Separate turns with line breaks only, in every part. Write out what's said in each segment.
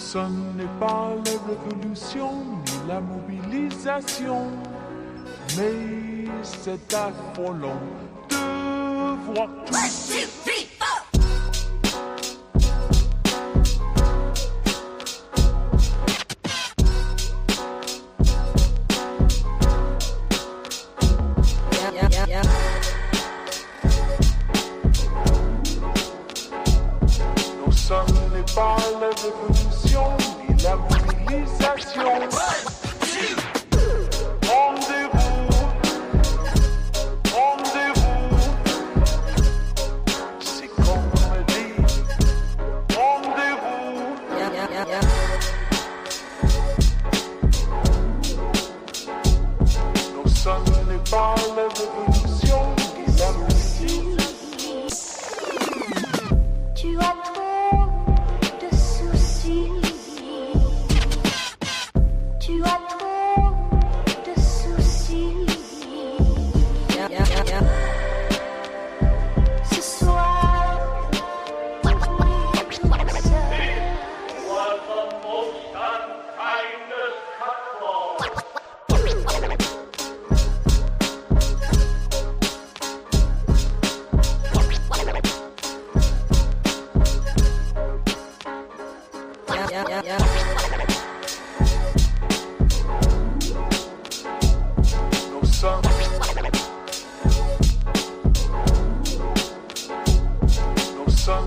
Ce n'est pas la révolution ni la mobilisation, mais c'est affolant de voir.
1, 2, 3, 4.
Non, ce n'est pas la révolution ni la mobilisation. Rendez-vous, rendez-vous. C'est comme on dit, rendez-vous. Non, ce n'est pas la révolution ni la mobilisation.
Tu as trop de soucis. Tu as trop de soucis. Ce soir, tu es tout seul.
Was the most unkindest cutthroat.
No sun. No sun.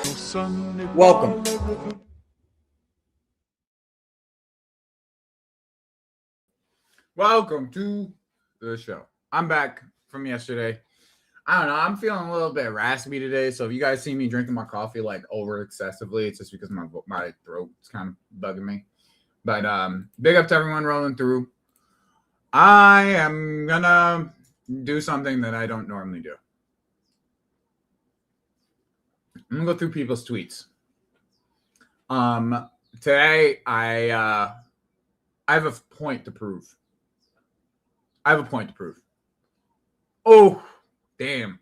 No sun n'est
Welcome.
pas la révolution.
Welcome to the show. I'm back from yesterday. I don't know. I'm feeling a little bit raspy today. So if you guys see me drinking my coffee like over excessively, it's just because my throat is kind of bugging me. But big up to everyone rolling through. I am gonna do something that I don't normally do. I'm gonna go through people's tweets. Today I have a point to prove. Oh, damn.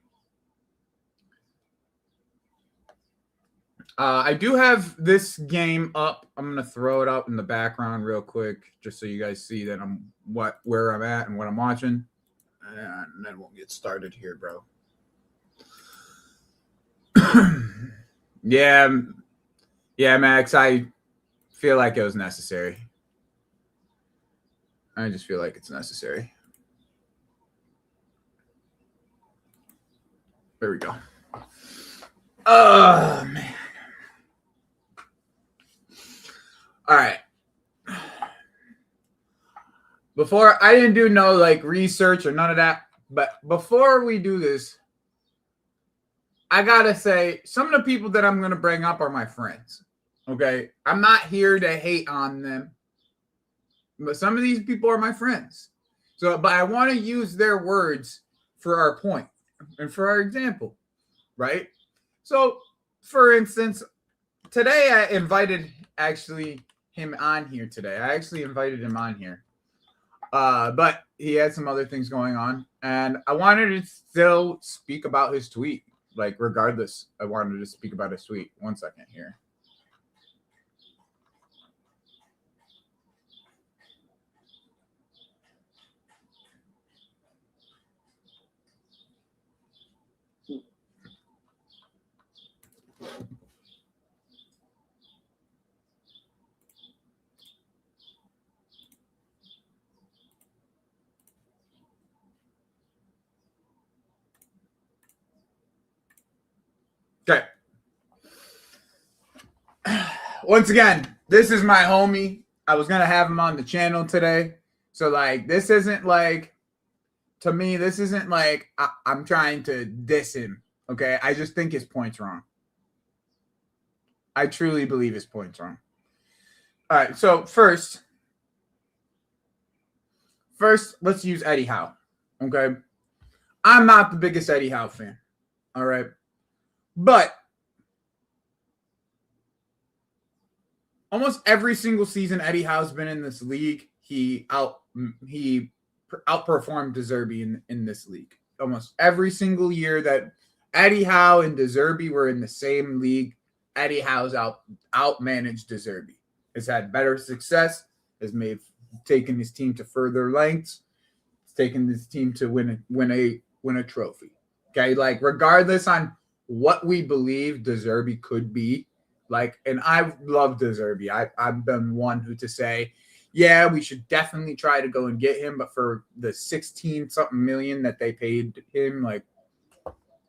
I do have this game up. I'm gonna throw it up in the background real quick, just so you guys see that where I'm at and what I'm watching. And then we'll get started here, bro. Yeah, Max. I feel like it was necessary. I just feel like it's necessary. There we go. Oh, man. All right. Before, I didn't do no like research or none of that. But before we do this, I got to say, some of the people that I'm going to bring up are my friends. Okay? I'm not here to hate on them. But some of these people are my friends. So, but I want to use their words for our point and for our example, right? So, for instance, today I invited him on here today. I actually invited him on here. But he had some other things going on. And I wanted to still speak about his tweet. Like, regardless, I wanted to speak about his tweet. 1 second here. Okay. Once again, this is my homie. I was going to have him on the channel today. So, like, this isn't like, to me, this isn't like I'm trying to diss him. Okay. I just think his point's wrong. I truly believe his point's wrong. All right. So, first, let's use Eddie Howe. Okay. I'm not the biggest Eddie Howe fan. All right. But almost every single season Eddie Howe's been in this league, he outperformed De Zerbi in this league. Almost every single year that Eddie Howe and De Zerbi were in the same league, Eddie Howe's outmanaged De Zerbi. Has had better success, has taken his team to further lengths, has taken his team to win a trophy. Okay, like regardless on what we believe De Zerbi could be, like, and I love De Zerbi. I've been one who to say, yeah, we should definitely try to go and get him, but for the 16-something million that they paid him, like,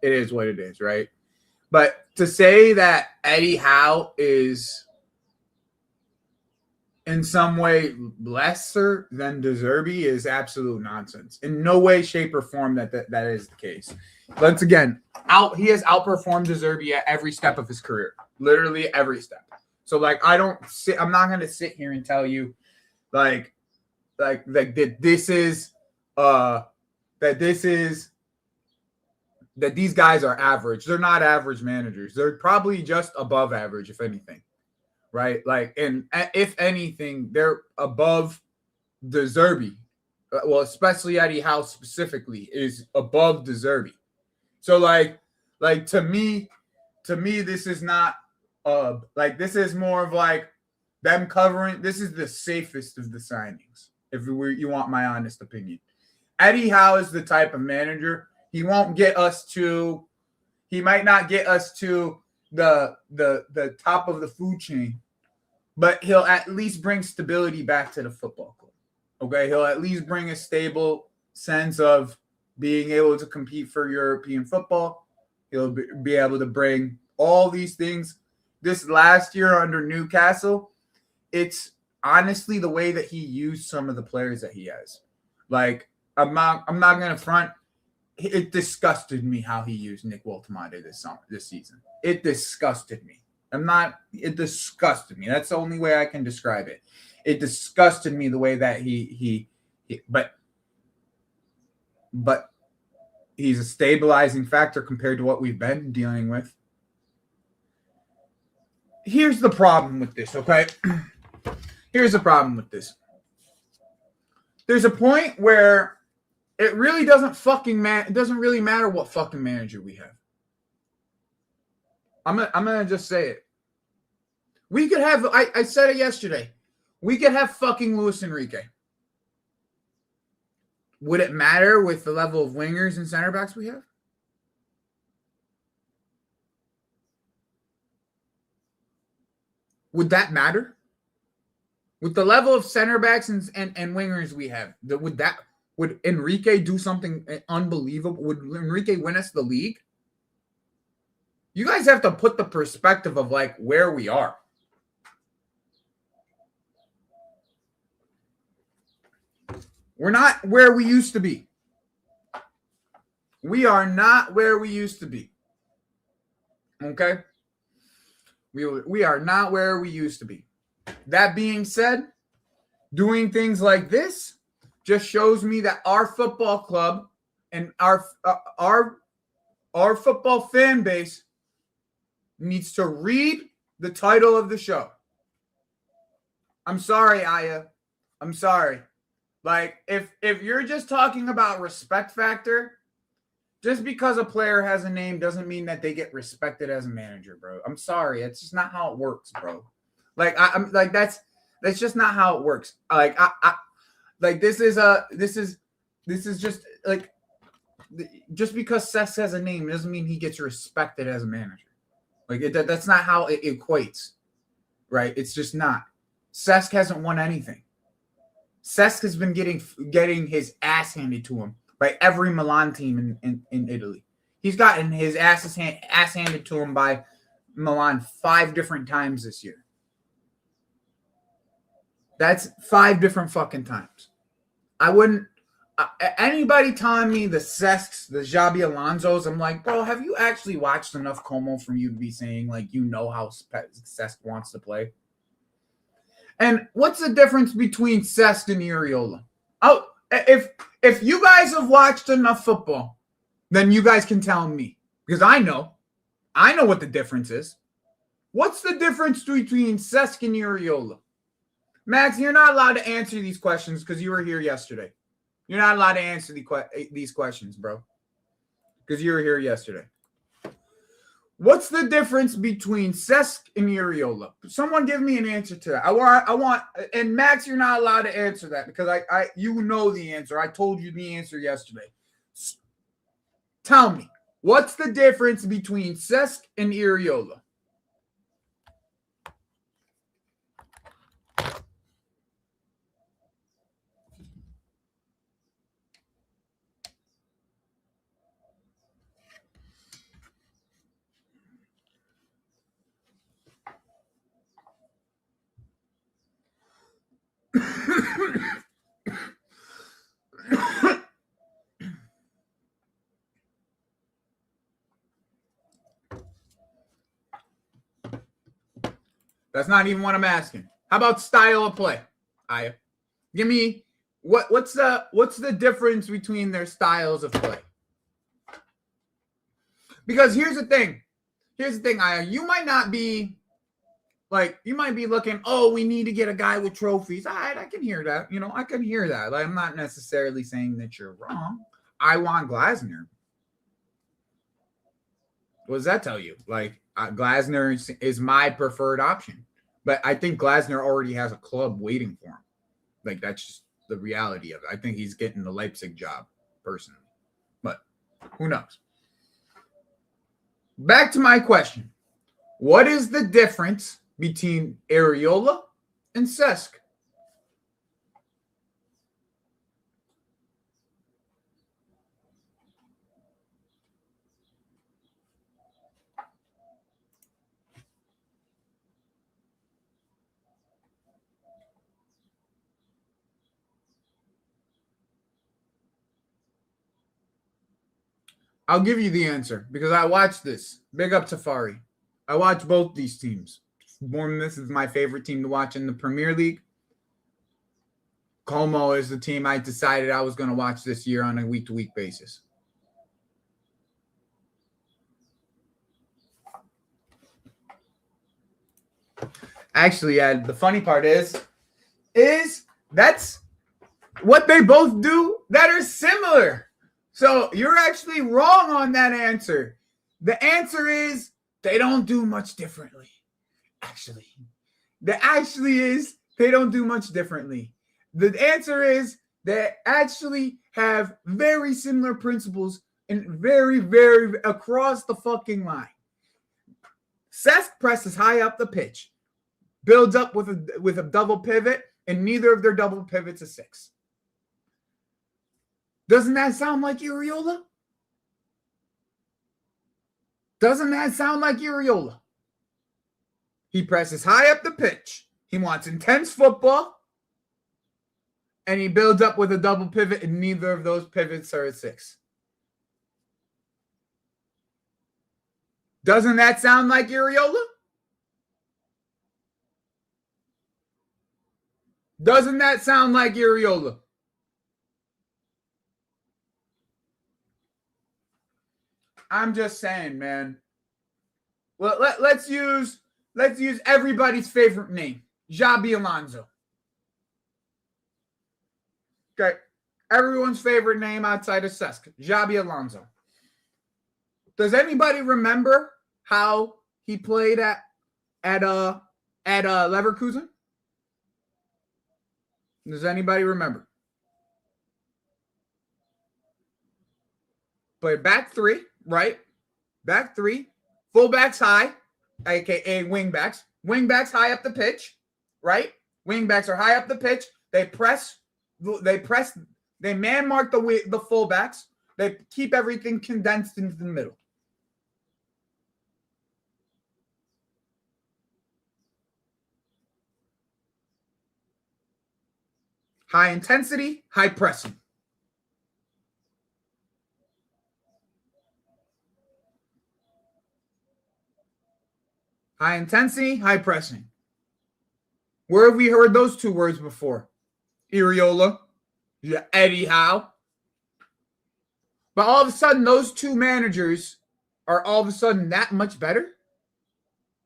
it is what it is, right? But to say that Eddie Howe is in some way lesser than De Zerbi is absolute nonsense. In no way, shape, or form that is the case. Once again, he has outperformed De Zerbi at every step of his career, literally every step. So, like, I'm not going to sit here and tell you, like that these guys are average. They're not average managers. They're probably just above average, if anything. Right? Like, and if anything, they're above De Zerbi. Well, especially Eddie Howe specifically is above De Zerbi. So like to me, this is not this is more of like them covering. This is the safest of the signings, if you want my honest opinion. Eddie Howe is the type of manager. He might not get us to the top of the food chain, but he'll at least bring stability back to the football club. Okay, he'll at least bring a stable sense of being able to compete for European football. He'll be able to bring all these things. This last year under Newcastle, it's honestly the way that he used some of the players that he has. Like, I'm not gonna front. It disgusted me how he used Nick Woltemade this season. It disgusted me. It disgusted me. That's the only way I can describe it. It disgusted me the way that but he's a stabilizing factor compared to what we've been dealing with. Here's the problem with this, okay? Here's the problem with this. There's a point where it really doesn't it doesn't really matter what fucking manager we have. I'm gonna just say it. We could have, I said it yesterday, we could have fucking Luis Enrique. Would it matter with the level of wingers and center backs we have? Would that matter? With the level of center backs and wingers we have, would Enrique do something unbelievable? Would Enrique win us the league? You guys have to put the perspective of like where we are. We're not where we used to be. We are not where we used to be. Okay? We are not where we used to be. That being said, doing things like this just shows me that our football club and our football fan base needs to read the title of the show. I'm sorry, Aya. I'm sorry. Like, if you're just talking about respect factor, just because a player has a name doesn't mean that they get respected as a manager, bro. I'm sorry. It's just not how it works, bro. Like, I'm like, that's just not how it works. Like, this is just like, just because Cesc has a name doesn't mean he gets respected as a manager. Like, that's not how it equates, right? It's just not. Cesc hasn't won anything. Cesc has been getting his ass handed to him by every Milan team in Italy. He's gotten his ass handed to him by Milan 5 different times this year. That's 5 different fucking times. I wouldn't anybody telling me the Cescs, the Xabi Alonsos, I'm like, bro, have you actually watched enough Como for you to be saying like you know how Cesc wants to play? And what's the difference between Cesc and Iraola? Oh, if you guys have watched enough football, then you guys can tell me. Because I know what the difference is. What's the difference between Cesc and Iraola? Max, you're not allowed to answer these questions because you were here yesterday. You're not allowed to answer these questions, bro, because you were here yesterday. What's the difference between Cesc and Iriola? Someone give me an answer to that. I want, and Max, you're not allowed to answer that because you know the answer. I told you the answer yesterday. Tell me, what's the difference between Cesc and Iriola? That's not even what I'm asking. How about style of play? Aya, give me what's the difference between their styles of play? Because here's the thing, Aya. You might not be like, you might be looking, oh, we need to get a guy with trophies. All right, I can hear that. I can hear that. Like, I'm not necessarily saying that you're wrong. I want Glasner. What does that tell you? Like, Glasner is my preferred option. But I think Glasner already has a club waiting for him. Like, that's just the reality of it. I think he's getting the Leipzig job, personally. But who knows? Back to my question. What is the difference between Areola and Cesc? I'll give you the answer because I watched this. Big up Tafari. I watched both these teams. Bournemouth is my favorite team to watch in the Premier League. Como is the team I decided I was going to watch this year on a week-to-week basis. Actually, the funny part is that's what they both do that are similar. So you're actually wrong on that answer. The answer is they don't do much differently. They don't do much differently. The answer is they actually have very similar principles and very, very across the fucking line. Cesc presses high up the pitch, builds up with a double pivot, and neither of their double pivots is 6. Doesn't that sound like Iriola? He presses high up the pitch. He wants intense football. And he builds up with a double pivot, and neither of those pivots are a 6. Doesn't that sound like Iriola? Doesn't that sound like Iriola? I'm just saying, man. Well, let's use everybody's favorite name, Xabi Alonso. Okay, everyone's favorite name outside of Cesc, Xabi Alonso. Does anybody remember how he played at Leverkusen? Does anybody remember? Played back 3. Right? Back 3. Fullbacks high, a.k.a. wingbacks. Wingbacks high up the pitch. Right? Wingbacks are high up the pitch. They man mark the fullbacks. They keep everything condensed into the middle. High intensity, high pressing. High intensity, high pressing. Where have we heard those two words before? Iriola, Eddie Howe. But all of a sudden, those two managers are all of a sudden that much better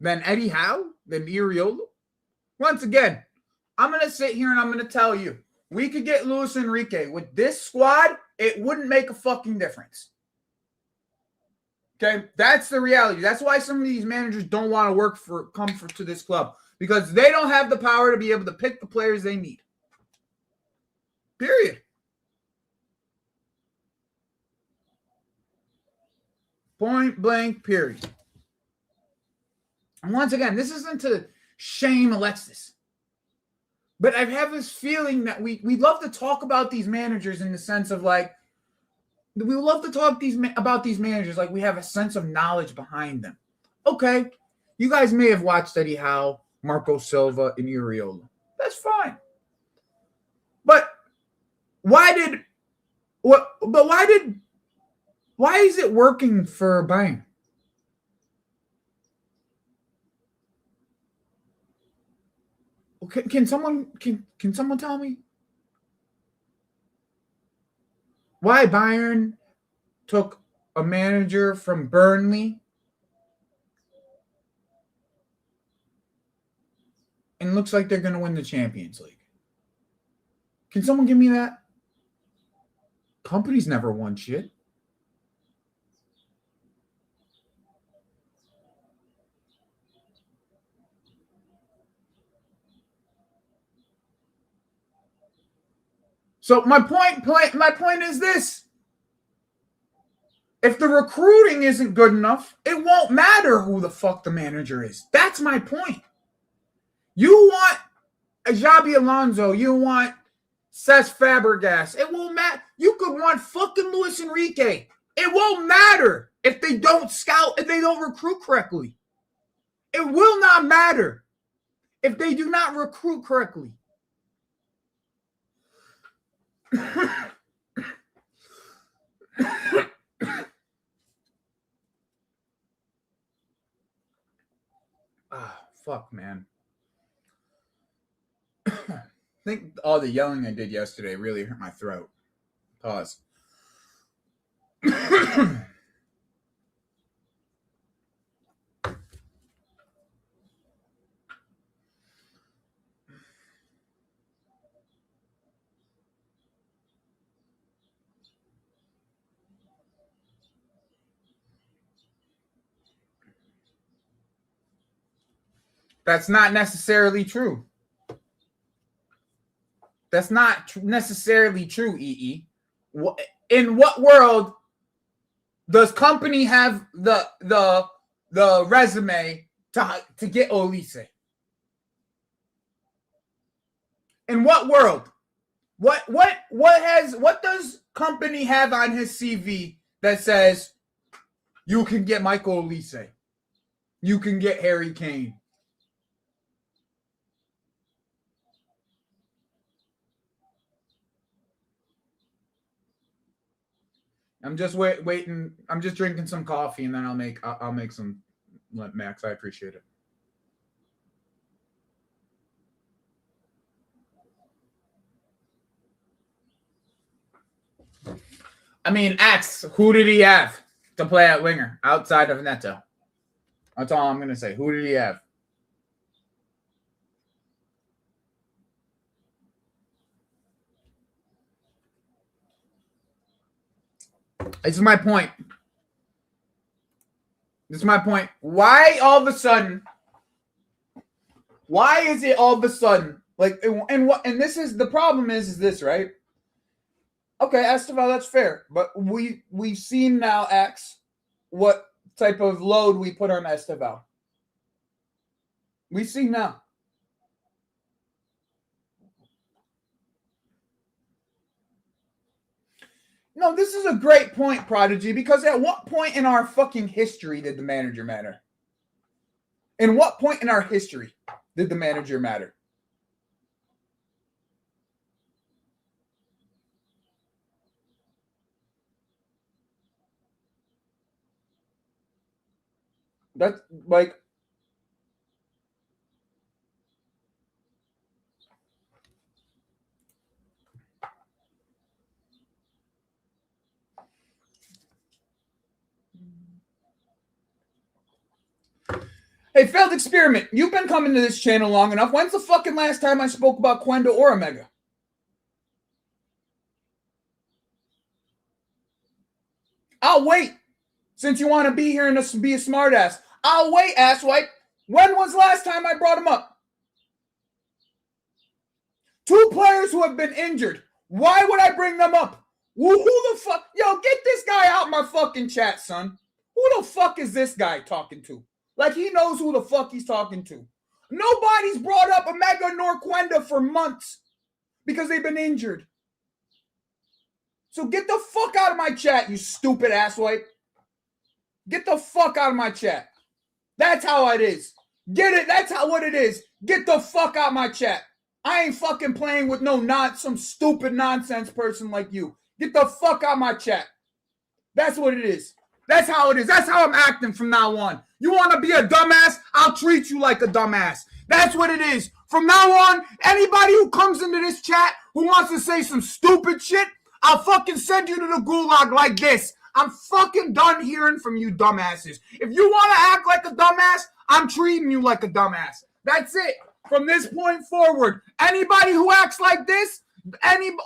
than Eddie Howe, than Iriola. Once again, I'm going to sit here and I'm going to tell you, we could get Luis Enrique. With this squad, it wouldn't make a fucking difference. Okay? That's the reality. That's why some of these managers don't want to come to this club, because they don't have the power to be able to pick the players they need. Period. Point blank, period. And once again, this isn't to shame Alexis, but I have this feeling that we love to talk about these managers in the sense of like, we love to talk about these managers like we have a sense of knowledge behind them. Okay, you guys may have watched Eddie Howe, Marco Silva, and Uriola. That's fine. But why is it working for Bayern? Can someone tell me why Bayern took a manager from Burnley and looks like they're going to win the Champions League? Can someone give me that? Company's never won shit. So my point is this. If the recruiting isn't good enough, it won't matter who the fuck the manager is. That's my point. You want a Xabi Alonso, you want Cesc Fabregas. It won't matter. You could want fucking Luis Enrique. It won't matter if they don't scout, if they don't recruit correctly. It will not matter if they do not recruit correctly. Fuck, man. I think all the yelling I did yesterday really hurt my throat. Pause. That's not necessarily true. That's not necessarily true, EE. In what world does company have the resume to get Olise? In what world? What does company have on his CV that says you can get Michael Olise? You can get Harry Kane. I'm just waiting. I'm just drinking some coffee and then I'll make some, Max. I appreciate it. I mean, X, who did he have to play at winger outside of Neto? That's all I'm going to say. Who did he have? This is my point. Why all of a sudden? Why is it all of a sudden like? And this is the problem. Is this right? Okay, Esteval, that's fair, but we've seen now X what type of load we put on Esteval. We see now. No, this is a great point, Prodigy, because at what point in our fucking history did the manager matter? In what point in our history did the manager matter? That's like... Hey, failed experiment. You've been coming to this channel long enough. When's the fucking last time I spoke about Quenda or Omega? I'll wait. Since you want to be here and be a smartass, I'll wait, asswipe. When was the last time I brought him up? 2 players who have been injured. Why would I bring them up? Who the fuck? Yo, get this guy out my fucking chat, son. Who the fuck is this guy talking to? Like he knows who the fuck he's talking to. Nobody's brought up Omega nor Quenda for months because they've been injured. So get the fuck out of my chat, you stupid asswipe. Get the fuck out of my chat. That's how it is. Get it? That's what it is. Get the fuck out of my chat. I ain't fucking playing with some stupid nonsense person like you. Get the fuck out of my chat. That's what it is. That's how it is. That's how I'm acting from now on. You want to be a dumbass? I'll treat you like a dumbass. That's what it is. From now on, anybody who comes into this chat who wants to say some stupid shit, I'll fucking send you to the gulag like this. I'm fucking done hearing from you dumbasses. If you want to act like a dumbass, I'm treating you like a dumbass. That's it. From this point forward, anybody who acts like this,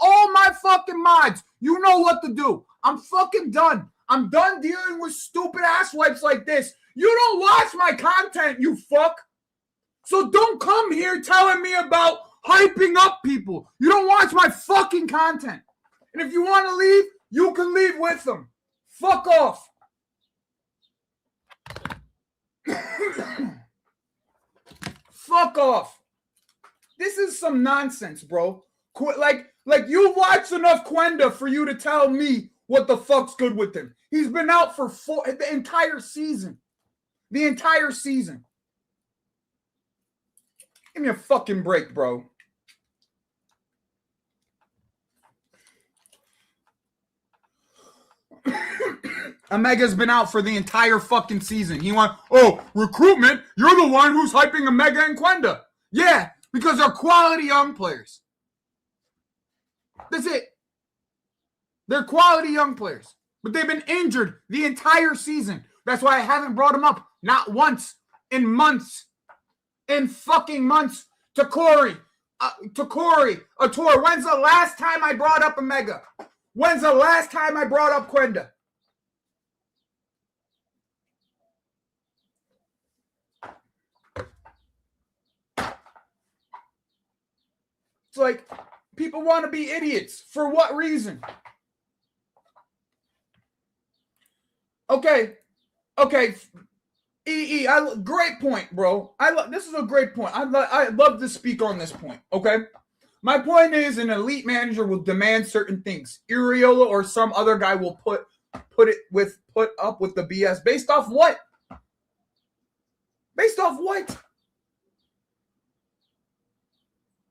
all my fucking mods, you know what to do. I'm fucking done. I'm done dealing with stupid asswipes like this. You don't watch my content, you fuck. So don't come here telling me about hyping up people. You don't watch my fucking content. And if you want to leave, you can leave with them. Fuck off. Fuck off. This is some nonsense, bro. Like you watched enough Quenda for you to tell me what the fuck's good with him. He's been out for the entire season. The entire season. Give me a fucking break, bro. Omega's been out for the entire fucking season. He went, recruitment? You're the one who's hyping Omega and Quenda. Yeah, because they're quality young players. That's it. They're quality young players. But they've been injured the entire season. That's why I haven't brought them up. Not once. In months. In fucking months. To Corey. Ator. When's the last time I brought up Omega? When's the last time I brought up Quenda? It's like people want to be idiots. For what reason? Okay. Great point, bro. This is a great point. I love to speak on this point, okay? My point is an elite manager will demand certain things. Iriola or some other guy will put up with the BS based off what? Based off what?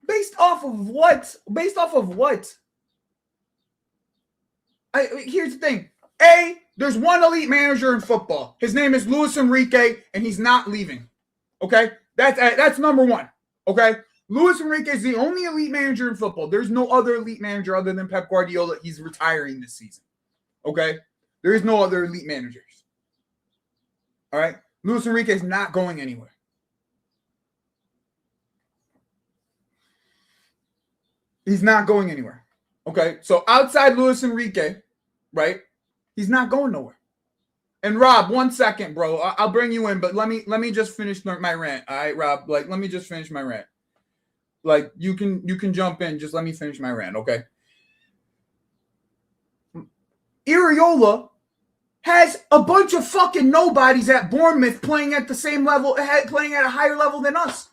Based off of what? Based off of what? Here's the thing. There's one elite manager in football. His name is Luis Enrique, and he's not leaving. Okay? That's number one. Okay? Luis Enrique is the only elite manager in football. There's no other elite manager other than Pep Guardiola. He's retiring this season. Okay? There is no other elite managers. All right? Luis Enrique is not going anywhere. He's not going anywhere. Okay? So outside Luis Enrique, right? He's not going nowhere. And Rob, 1 second, bro. I'll bring you in, but let me just finish my rant. All right, Rob. Let me just finish my rant. You can jump in. Just let me finish my rant, okay? Iriola has a bunch of fucking nobodies at Bournemouth playing at the same level, playing at a higher level than us.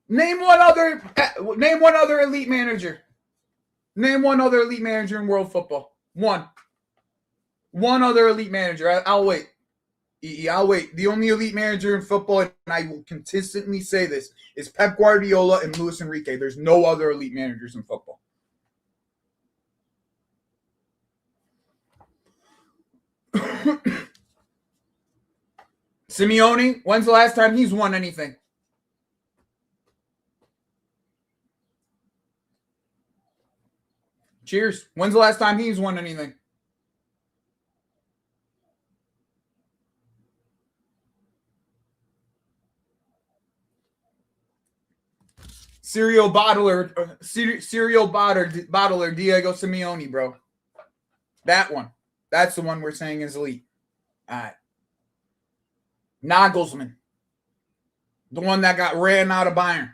Name one other elite manager. Name one other elite manager in world football. One other elite manager. I'll wait. I'll wait. The only elite manager in football, and I will consistently say this, is Pep Guardiola and Luis Enrique. There's no other elite managers in football. Simeone, when's the last time he's won anything? Cheers. When's the last time he's won anything? Serial bottler Diego Simeone, bro. That one. That's the one we're saying is elite. All right. Nagelsmann. The one that got ran out of Bayern.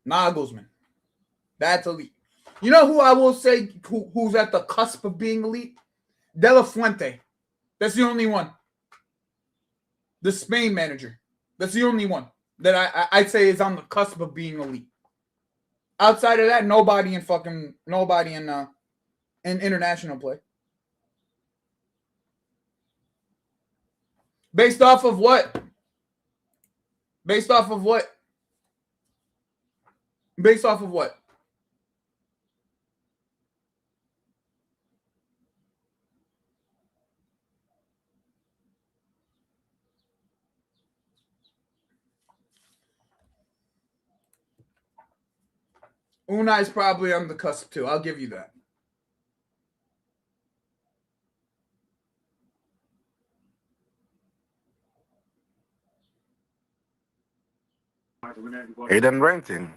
Nagelsmann. That's elite. You know who I will say who's at the cusp of being elite? De La Fuente. That's the only one. The Spain manager. That's the only one that I'd say is on the cusp of being elite. Outside of that, nobody in international play. Based off of what? Based off of what? Based off of what? Unai is probably on the cusp too. I'll give you that.
Are you done renting?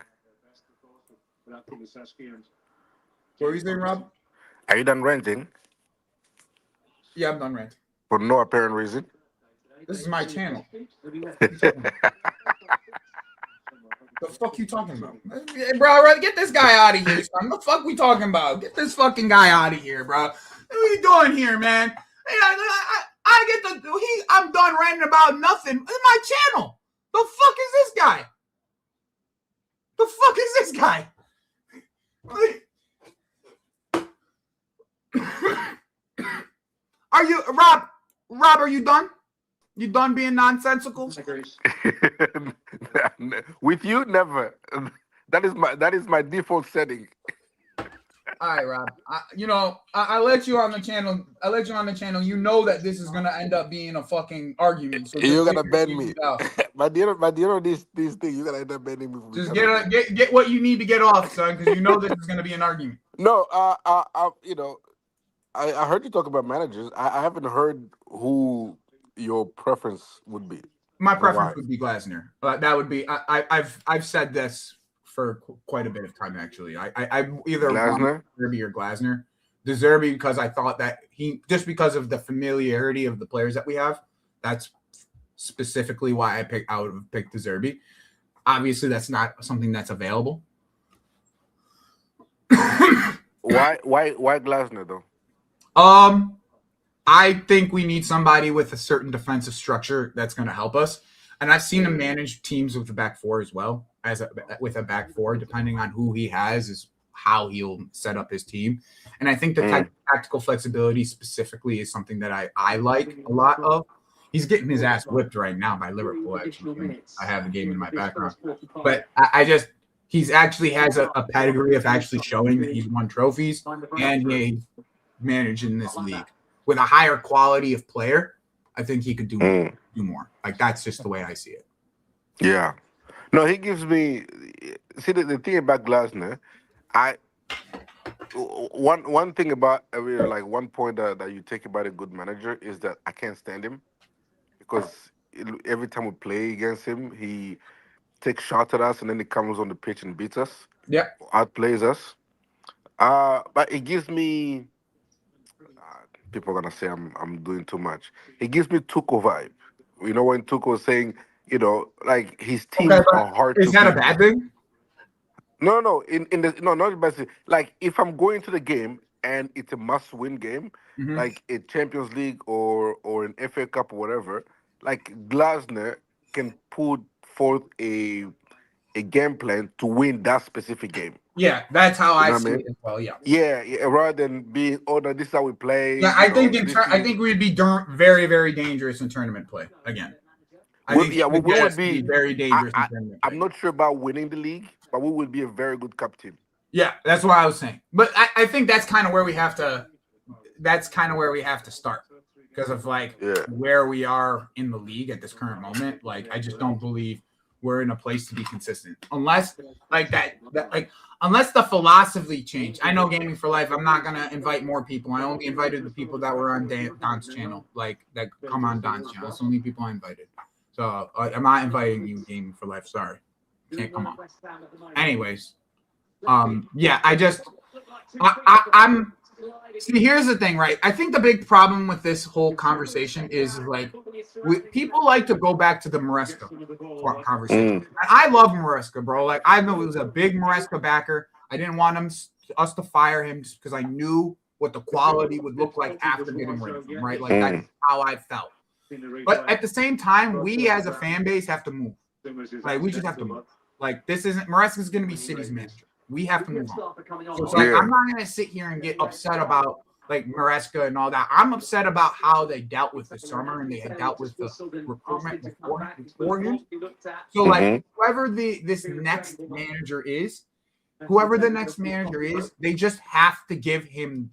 What were you saying, Rob?
Are you done renting?
Yeah, I'm done ranting.
For no apparent reason?
This is my channel. The fuck you talking about? Hey, bro, get this guy out of here, son. The fuck we talking about? Get this fucking guy out of here, bro. What are you doing here, man? I'm done ranting about nothing. It's my channel. The fuck is this guy? The fuck is this guy? Are you Rob? Rob, are you done? You done being nonsensical?
With you, never. That is my default setting.
All right, Rob. I let you on the channel. You know that this is gonna end up being a fucking argument. So
you're gonna ban me. By the end of this thing, you're gonna end up banning me.
Just get what you need to get off, son, because you know this is gonna be an argument.
No, I heard you talk about managers. I haven't heard who your preference would be.
My preference would be Glasner. That would be. I've said this for quite a bit of time, actually. I either
Glasner?
De Zerbi or Glasner. De Zerbi, because I thought that just because of the familiarity of the players that we have, that's specifically why I would have picked De Zerbi. Obviously, that's not something that's available.
Why Glasner though?
I think we need somebody with a certain defensive structure that's going to help us. And I've seen him manage teams with a back four as well, with a back four, depending on who he has, is how he'll set up his team. And I think the tactical flexibility specifically is something that I like a lot of. He's getting his ass whipped right now by Liverpool, actually. I have the game in my background. But he's actually has a pedigree of actually showing that he's won trophies and he managed in this league. With a higher quality of player, I think he could do more. Like, that's just the way I see it.
Yeah. No, he gives me... See, the thing about Glasner, one thing about... like, one point that you take about a good manager is that I can't stand him. Because every time we play against him, he takes shots at us and then he comes on the pitch and beats us.
Yeah.
Outplays us. But it gives me... people are going to say I'm doing too much. It gives me Tuchel vibe. You know, when Tuchel was saying, like his teams are hard to beat.
Is that a bad thing?
No. Not a bad thing. Like, if I'm going to the game and it's a must-win game, like a Champions League or an FA Cup or whatever, like Glasner can put forth a game plan to win that specific game.
Yeah, that's how I see it as well. Yeah.
Yeah. Rather than being, no, this is how we play.
Yeah, I think we'd be very, very dangerous in tournament play again.
We would be
very dangerous in tournament play.
I'm not sure about winning the league, but we would be a very good cup team.
Yeah, that's what I was saying. But I think that's kind of where we have to. That's kind of where we have to start because of where we are in the league at this current moment. Like, I just don't believe we're in a place to be consistent unless unless the philosophy changed. I know Gaming for Life, I'm not gonna invite more people. I only invited the people that were on Don's channel, like that come on Don's channel. That's the only people I invited. So I'm not inviting you gaming for life. Sorry, can't come on. Anyways, yeah, I'm. See, here's the thing, right? I think the big problem with this whole conversation is like people like to go back to the Maresca conversation. And I love Maresca, bro. Like I know he was a big Maresca backer. I didn't want us to fire him just because I knew what the quality would look like after getting rid of him, right? Like that's how I felt. But at the same time, we as a fan base have to move. Like we just have to move. Like this isn't Maresca's going to be City's manager. We have to move on. So it's like I'm not going to sit here and get upset about like Maresca and all that. I'm upset about how they dealt with the summer and they had dealt with the recruitment beforehand. So like whoever this next manager is, they just have to give him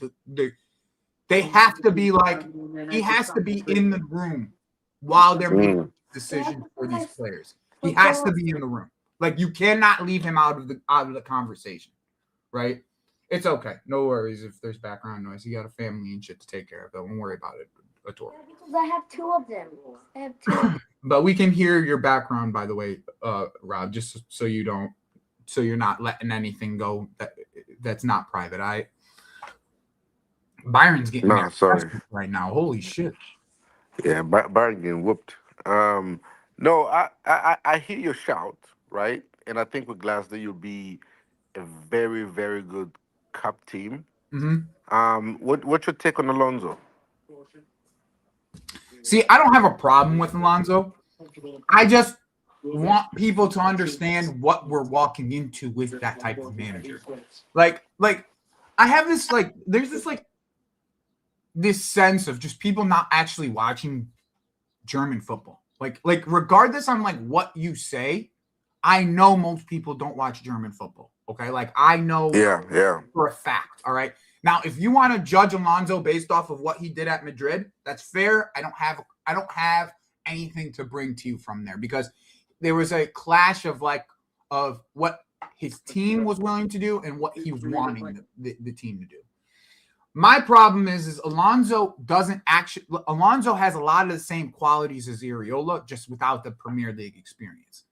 they have to be like he has to be in the room while they're making decisions for these players. He has to be in the room. Like you cannot leave him out of the conversation, right? It's okay, no worries if there's background noise. You got a family and shit to take care of. Don't worry about it at all.
Because I have two of them. I have two.
But we can hear your background, by the way, Rob, just so you're not letting anything go that's not private. Byron's getting right now. Holy shit.
Yeah, Byron getting whooped. No, I hear your shout, right? And I think with Glasgow you'll be a very, very good cup team. What's your take on Alonso?
See, I don't have a problem with Alonso. I just want people to understand what we're walking into with that type of manager. Like I have this there's this sense of just people not actually watching German football. Like regardless on like what you say, I know most people don't watch German football. Okay, like I know for a fact. All right. Now, if you want to judge Alonso based off of what he did at Madrid, that's fair. I don't have anything to bring to you from there because there was a clash of what his team was willing to do and what he was wanting the team to do. My problem is Alonso has a lot of the same qualities as Areola, just without the Premier League experience.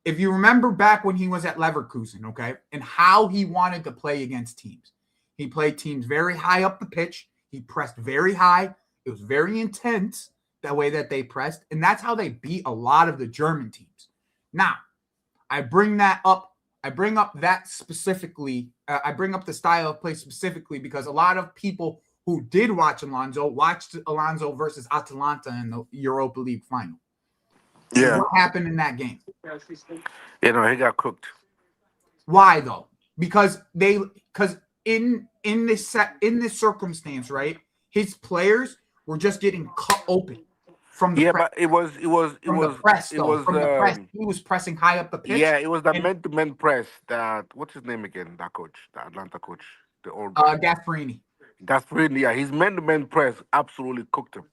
If you remember back when he was at Leverkusen, okay, and how he wanted to play against teams. He played teams very high up the pitch. He pressed very high. It was very intense, that way that they pressed, and that's how they beat a lot of the German teams. Now, I bring up that specifically. I bring up the style of play specifically because a lot of people who did watch Alonso watched Alonso versus Atalanta in the Europa League final.
Yeah.
What happened in that game?
He got cooked.
Why though? Because in this circumstance, right? His players were just getting cut open from the press.
But it was
the press. He was pressing high up the pitch.
Yeah, it was the man-to-man press that what's his name again? That coach, the Atlanta coach, the old guy.
Gasperini.
Gasperini, yeah, his man-to-man press absolutely cooked him.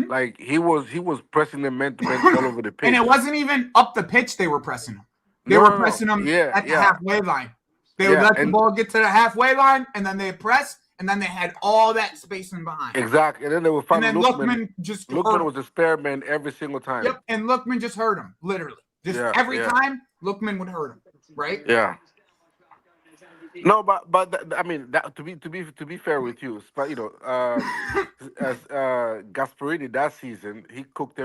Like he was pressing them man-to-man all over the pitch.
And it wasn't even up the pitch they were pressing him. They were pressing him at the halfway line. They would let the ball get to the halfway line, and then they press, and then they had all that spacing behind.
Exactly. And then they would find
Lookman
Lookman was a spare man every single time.
Yep, and Lookman just hurt him, literally. Every time, Lookman would hurt him, right?
Yeah. No, but I mean, that, to be fair with you, but as Gasperini that season, he cooked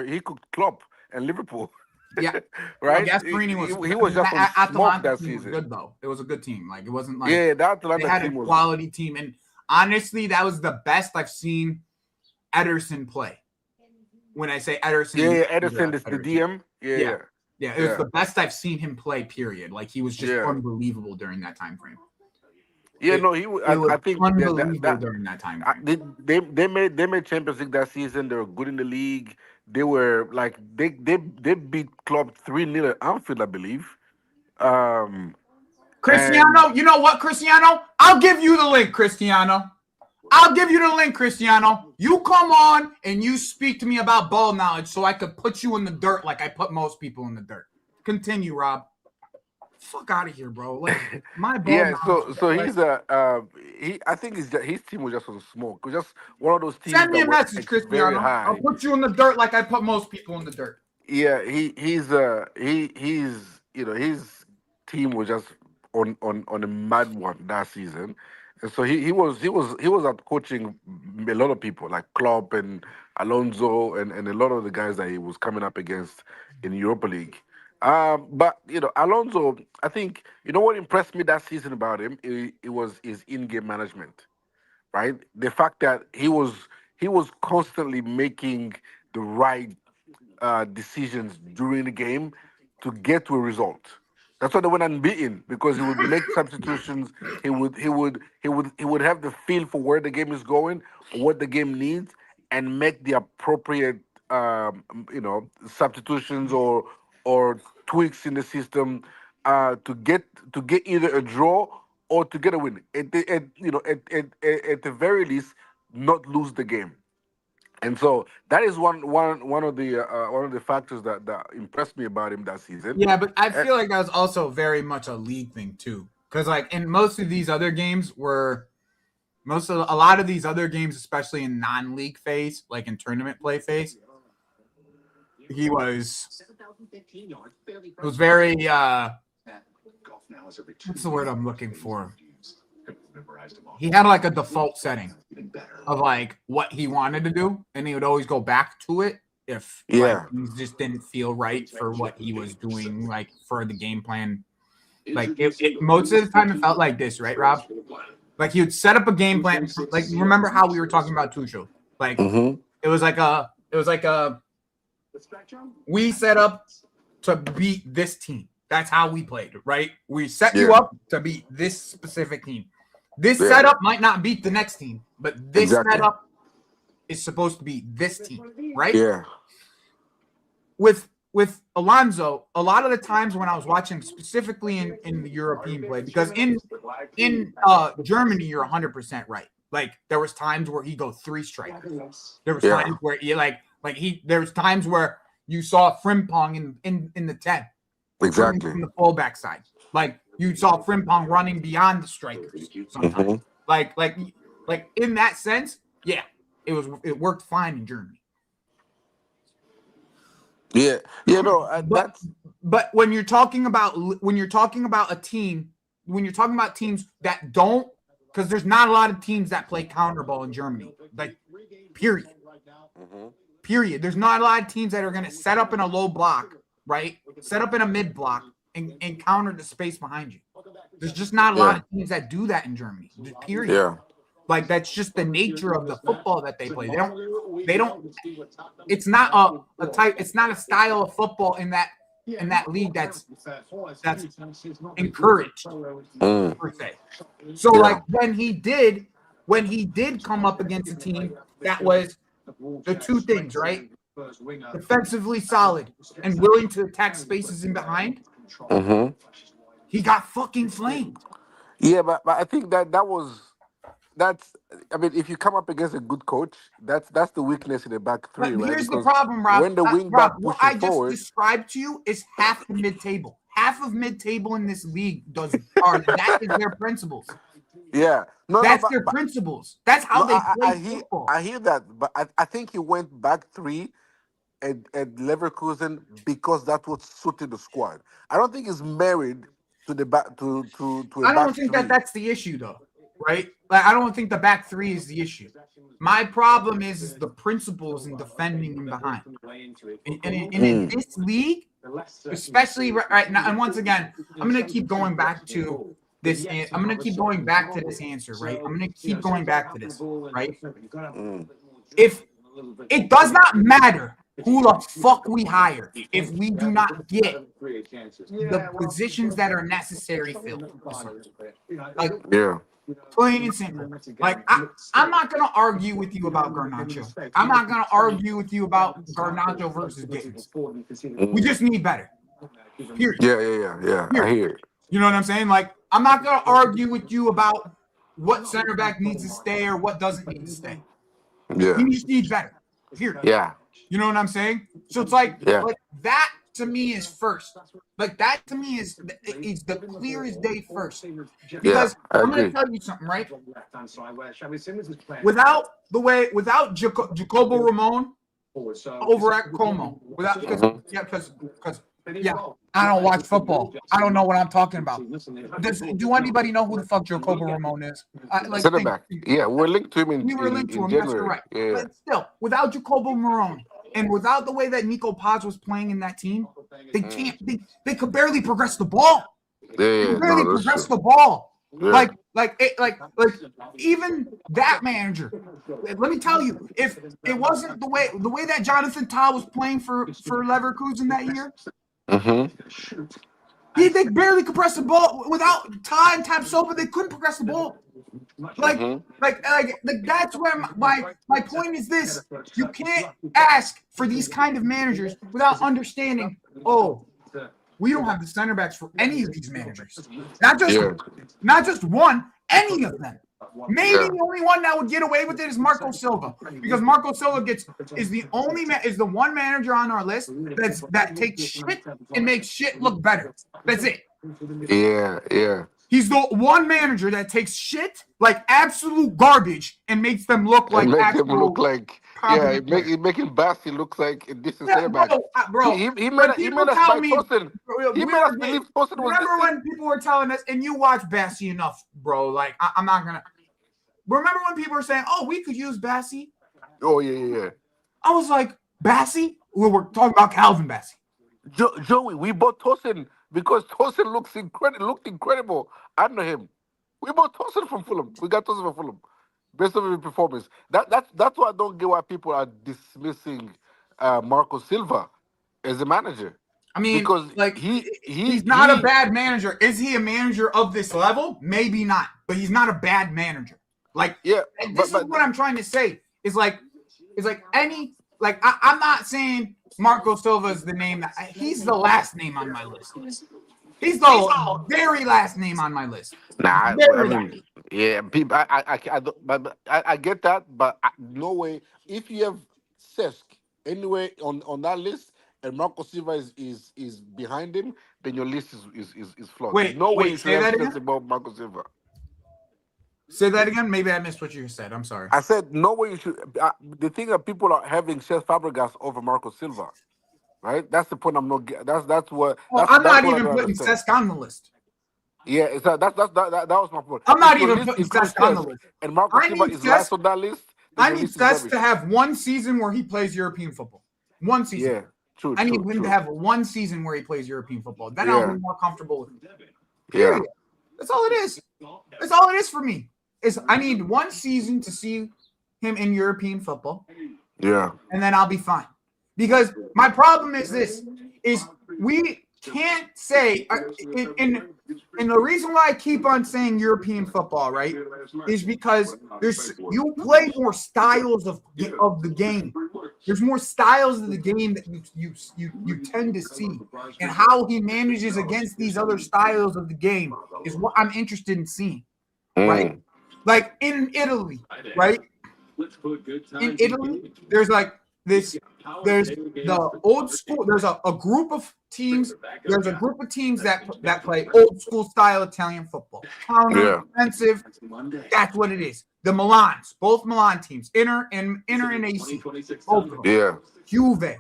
Klopp and Liverpool.
Yeah,
right.
Well, Gasperini
was just on smoke that season.
Was good though. It was a good team. Like it wasn't like
that Atalanta
they had
team
a quality team, and honestly, that was the best I've seen Ederson play. When I say Ederson,
Ederson, the DM. Yeah.
It was the best I've seen him play. Period. Like he was just unbelievable during that time frame.
Yeah, I think
unbelievable during that time frame.
They made Champions League that season. They were good in the league. They were like they beat Klopp 3-0 at Anfield, I believe.
Cristiano, you know what, Cristiano? I'll give you the link, Cristiano. I'll give you the link, Cristiano. You come on and you speak to me about ball knowledge so I could put you in the dirt like I put most people in the dirt. Continue, Rob. Fuck out of here, bro. Like my ball.
Yeah, so he's I think his team was just on smoke. It was just one of those teams.
Send me a message, Cristiano. I'll put you in the dirt like I put most people in the dirt.
Yeah, he's his team was just on a mad one that season, and so he was out coaching a lot of people like Klopp and Alonso and a lot of the guys that he was coming up against in Europa League. But Alonso, I think what impressed me that season about him, it was his in-game management, right? The fact that he was constantly making the right decisions during the game to get to a result. That's why they went unbeaten because he would make substitutions. He would have the feel for where the game is going, what the game needs, and make the appropriate substitutions or tweaks in the system to get either a draw or to get a win. At the very least, not lose the game. And so that is one of the factors that impressed me about him that season.
Yeah, but I
Uh,
feel like that was also very much a league thing too. Because like in most of these other games a lot of these other games, especially in non-league phase, like in tournament play phase, he was it was very what's the word I'm looking for? He had like a default setting of like what he wanted to do, and he would always go back to it if like
yeah,
things just didn't feel right for what he was doing, like for the game plan. Like it most of the time it felt like this, right, Rob? Like he would set up a game plan. Like remember how we were talking about Tuchel? Like
hmm
it was like a we set up to beat this team. That's how we played, right? We set you
yeah,
up to beat this specific team. This
yeah,
setup might not beat the next team, but this
exactly,
setup is supposed to be this team, right?
yeah,
With Alonso, a lot of the times when I was watching specifically in the European play, because in Germany, you're 100% right. Like there was times where he go three strikers. There was
yeah,
times where there was times where you saw Frimpong in the 10, running
exactly.
from the fullback side. Like you saw Frimpong running beyond the strikers sometimes.
hmm
Like in that sense, yeah, it worked fine in Germany.
Yeah, yeah, no,
But
that's
but when you're talking about a team, when you're talking about teams that don't, because there's not a lot of teams that play counter ball in Germany. Like period.
hmm
Period. There's not a lot of teams that are going to set up in a low block, right? Set up in a mid block and counter the space behind you. There's just not a lot
yeah,
of teams that do that in Germany. Period.
yeah,
Like that's just the nature of the football that they play. They don't it's not a type, it's not a style of football in that league that's encouraged
mm,
per se. So like
yeah,
when he did come up against a team that was the two things, right? Defensively solid and willing to attack spaces in behind,
hmm
he got fucking flamed.
yeah, but I think that's I mean, if you come up against a good coach, that's the weakness in the back three,
But
right?
here's the
Because
problem, Rob.
when the wing
Rob,
back
what
pushes
I just
forward,
described to you is half the mid-table. Half of mid-table in this league that is their principles.
yeah, no,
That's their principles. That's how
no,
they
I
play
hear
football.
I hear that, but I think he went back three at Leverkusen because that was suited the squad. I don't think he's married to the back to a
I
back
don't think that
three.
that's the issue, though, right? Like, I don't think the back three is the issue. My problem is the principles in defending and behind. And in
Mm,
this league, especially right now, and once again, I'm going to keep going back to this. I'm going to keep going back to this answer, right? I'm going to keep going back to this, right?
mm,
If it does not matter who the fuck we hire if we do not get the positions that are necessary filled. Like
yeah,
plain and simple. Like I'm not gonna argue with you about Garnacho. I'm not gonna argue with you about Garnacho versus Gibbs. We
mm,
just need better. Period.
yeah. I
Period.
hear it.
You know what I'm saying? Like I'm not gonna argue with you about what center back needs to stay or what doesn't need to stay.
Yeah,
We just need better. Period.
yeah,
You know what I'm saying? So it's like
yeah,
that to me is first. Like that to me is the clear as day first.
yeah.
Because
I
I'm gonna
agree.
tell you something, right? Without Jacobo Ramon, over at Como. Because I don't watch football. I don't know what I'm talking about. Do anybody know who the fuck Jacobo Ramon is?
Center back. Yeah, we're linked to him
We were linked to him.
January.
Yes, you're right.
Yeah.
But still, without Jacobo Marone and without the way that Nico Paz was playing in that team, they can't. They could barely progress the ball. They could barely progress the ball. Yeah. Like even that manager. Let me tell you, if it wasn't the way that Jonathan Tah was playing for Leverkusen that year, they barely could press the ball. Without Tah and Tapsoba, they couldn't progress the ball. That's where my point is this: you can't ask for these kind of managers without understanding. Oh, we don't have the center backs for any of these managers. Not just one, any of them. Maybe the only one that would get away with it is Marco Silva, because Marco Silva is the one manager on our list that takes shit and makes shit look better. That's it.
Yeah.
He's the one manager that takes shit like absolute garbage and makes them look like
making Bassi look like a decent center back.
Bro,
he made us Tosin. He made us believe Tosin was.
Remember when people were telling us, and you watch Bassi enough, bro? Like I'm not gonna. Remember when people were saying, "Oh, we could use Bassi"?
Oh yeah.
I was like, Bassi? We were talking about Calvin Bassi.
Joey, we bought Tosin because Tosin looked incredible under him. We bought Tosin from Fulham. We got Tosin from Fulham based on his performance. That's why I don't get why people are dismissing Marco Silva as a manager.
I mean,
because
he's not a bad manager. Is he a manager of this level? Maybe not, but he's not a bad manager. This is what I'm trying to say. I'm not saying Marco Silva is the name he's the last name on my list. He's the very last name on my list.
Nah, people. I get that, but no way. If you have Cesc anyway on that list, and Marco Silva is behind him, then your list is flawed. Way you should have Cesc above Marco Silva.
Say that again. Maybe I missed what you said. I'm sorry.
I said no way you should. The thing that people are having Cesc Fabregas over Marco Silva, right? That's the point. I'm not. That's what.
I'm not even putting Cesc on the list.
Yeah, that was my point.
I'm not even putting Cesc on the list.
And Marco Silva is last on that list.
I need Cesc to have one season where he plays European football. One season.
Yeah, true.
I need him to have one season where he plays European football. Then I'll be more comfortable with him.
Yeah.
That's all it is. That's all it is for me. I need one season to see him in European football.
Yeah.
And then I'll be fine. Because my problem is we can't say and the reason why I keep on saying European football, right, is because you play more styles of the game. There's more styles of the game that you tend to see, and how he manages against these other styles of the game is what I'm interested in seeing, right? Like in Italy, right? In Italy, there's the old school. There's a group of teams. There's a group of teams that play old school style Italian football. Counter defensive. That's what it is. The Milans, both Milan teams, Inter and AC. Both of them.
Yeah.
Juve.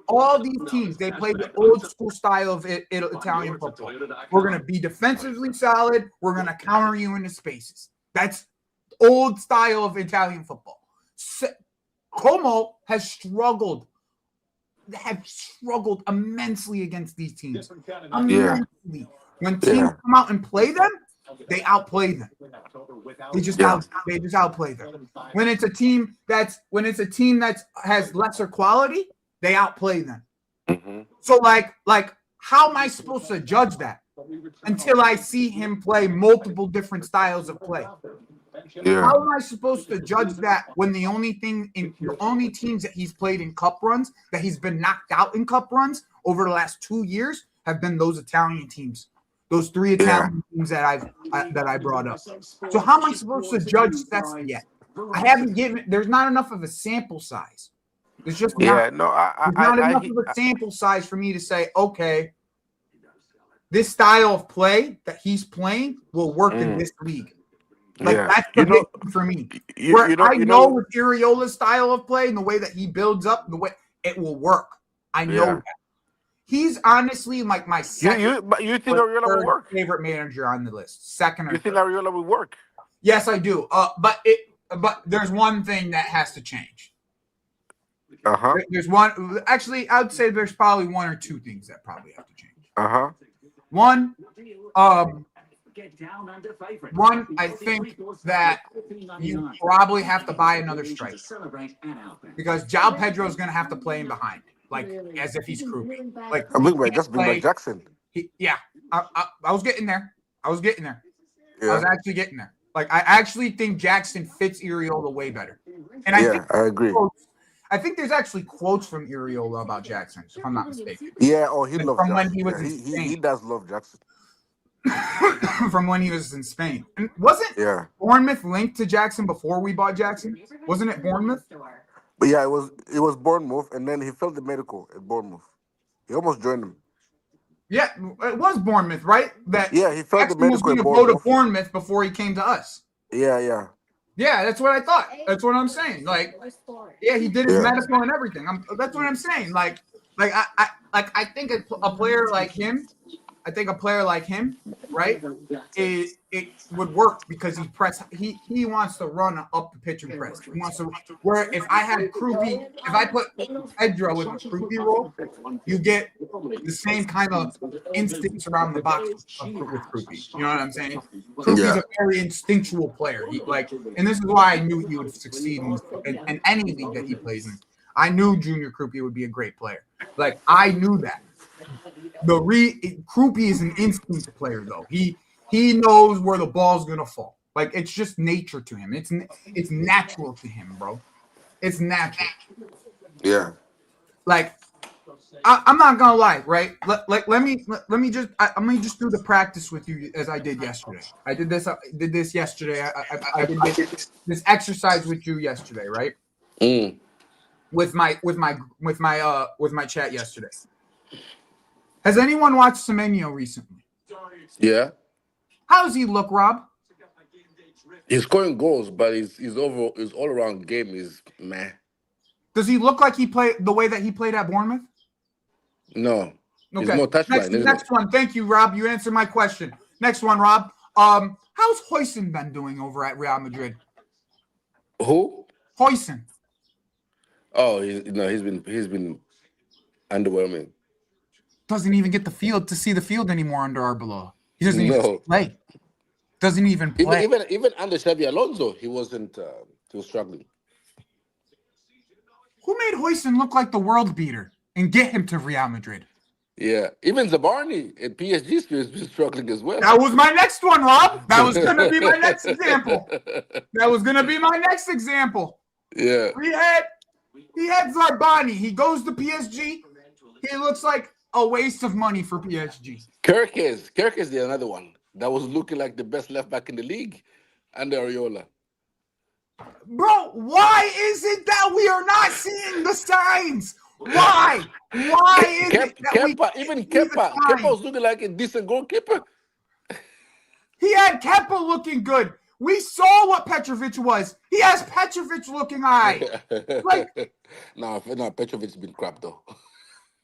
All these teams, they play the old school style of Italian football. We're going to be defensively solid. We're going to counter you into spaces. That's old style of Italian football. Como has struggled immensely against these teams. Immensely. When teams come out and play them, they outplay them. They just outplay them. When it's a team that has lesser quality, they outplay them.
Mm-hmm.
So like how am I supposed to judge that until I see him play multiple different styles of play?
Yeah.
How am I supposed to judge that when the only teams that he's played in cup runs, that he's been knocked out in cup runs over the last 2 years, have been those Italian teams, those 3 Italian teams that I brought up. So how am I supposed to judge Cesc yet? There's not enough of a sample size. There's just not enough of a sample size for me to say, okay, this style of play that he's playing will work in this league. Like
Yeah,
that's the big thing for me.
you,
Where
you know,
I
you
know
know,
with Iriola's style of play and the way that he builds up, the way it will work. I know
yeah.
that. He's honestly like my second
But you think
or
Ariola will
third
work?
favorite manager on the list. Second or
You think
third.
Ariola will work?
Yes, I do. But there's one thing that has to change.
Uh-huh.
There's one. Actually, I would say there's probably one or two things that probably have to change.
Uh-huh.
One, I think that you probably have to buy another striker because João Pedro is going to have to play in behind, like as if he's Krupi. Like
Just bring back Jackson.
I was getting there. I was
Yeah.
actually getting there. Like I actually think Jackson fits Iriola way better, and
I agree.
I think there's actually quotes from Iriola about Jackson, if I'm not mistaken.
Yeah, he loves
from
Jackson.
when he was in
he
Spain.
does love Jackson.
From when he was in Spain. And wasn't Bournemouth linked to Jackson before we bought Jackson? Wasn't it Bournemouth?
But yeah, it was Bournemouth, and then he failed the medical at Bournemouth. He almost joined him.
Yeah, it was Bournemouth, right?
He failed
Jackson
the
was
medical
going
at
to go
Bournemouth.
to Bournemouth before he came to us.
Yeah.
Yeah, that's what I thought. That's what I'm saying. Like, yeah, he did his medical and everything. That's what I'm saying. I think a player like him, right? It would work because he wants to run up the pitch and press. He wants to. Where if I had Krupi, if I put Pedro in the Krupi role, you get the same kind of instincts around the box with Krupi. You know what I'm saying? Krupi's a very instinctual player. And this is why I knew he would succeed in any league that he plays in. I knew Junior Krupi would be a great player. Like I knew that. Krupi is an instinct player though. He knows where the ball's gonna fall. Like it's just nature to him. It's natural to him, bro. It's natural.
Yeah.
Like I'm not gonna lie, right? Let me just do the practice with you as I did yesterday. I did this yesterday. I did this exercise with you yesterday, right? With my chat yesterday. Has anyone watched Semenyo recently?
Yeah.
How does he look, Rob?
He's scoring goals, but his all around game is meh.
Does he look like he played the way that he played at Bournemouth?
No.
Okay.
He's more touchline.
Next one. Thank you, Rob. You answered my question. Next one, Rob. How's Huijsen been doing over at Real Madrid?
Who?
Huijsen.
Oh, he's been underwhelming.
Doesn't even get to see the field anymore under Arbeloa. He doesn't even play. Doesn't even play.
Even under Xabi Alonso, he wasn't. He was struggling.
Who made Huijsen look like the world beater and get him to Real Madrid?
Yeah, even Zabarni at PSG has been struggling as well.
That was my next one, Rob. That was going to be my next example.
Yeah.
He had Zarbani. He goes to PSG. He looks like a waste of money for PSG.
Kirk is the another one that was looking like the best left back in the league under Ariola.
Bro, why is it that we are not seeing the signs? Why? Why is it that
Kepa was looking like a decent goalkeeper.
He had Kepa looking good. We saw what Petrovic was. He has Petrovic looking high.
No, Petrovic's been crap though.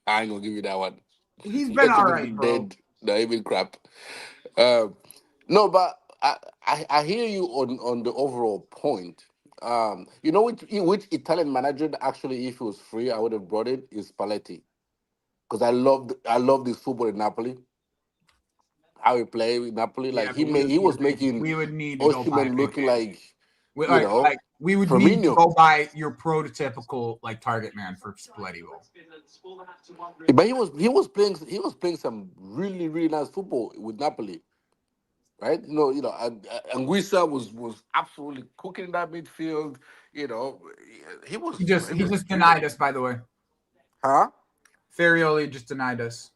I ain't gonna give you that one.
He's been all right, bro.
Dead. No, he's been crap. No, but I hear you on the overall point. You know which Italian manager that actually, if he was free, I would have brought it is Spalletti, because I love this football in Napoli. How he played with Napoli, he was making
we would need to
Osimhen looking like
we would
Firmino.
need to go by your prototypical target man for Spalletti role.
But he was playing some really, really nice football with Napoli. Right, Anguissa was absolutely cooking that midfield. He
just denied us, by the way.
Huh?
Farioli just denied us.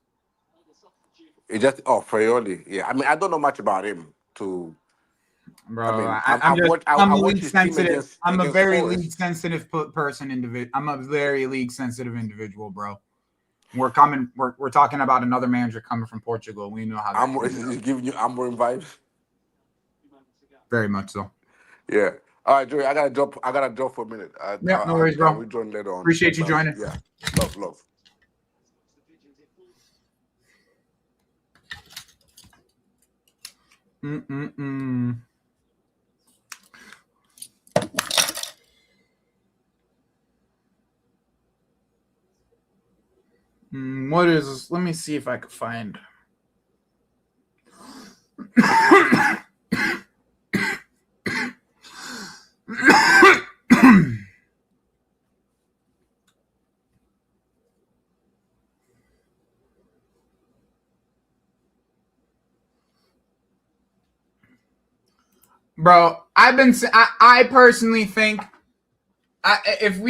Farioli. Yeah, I mean, I don't know much about him.
Bro,
I'm
league sensitive. I'm a very league sensitive person. I'm a very league sensitive individual, bro. We're talking about another manager coming from Portugal. We know how.
He's giving you Amorim vibes.
Very much so.
Yeah. All right, Joey. I gotta jump. I gotta jump for a minute.
Yeah, no worries, bro.
I'll rejoin later on.
Appreciate you
Love.
joining.
Yeah. Love.
What is this? Let me see if I can find. Bro, I personally think if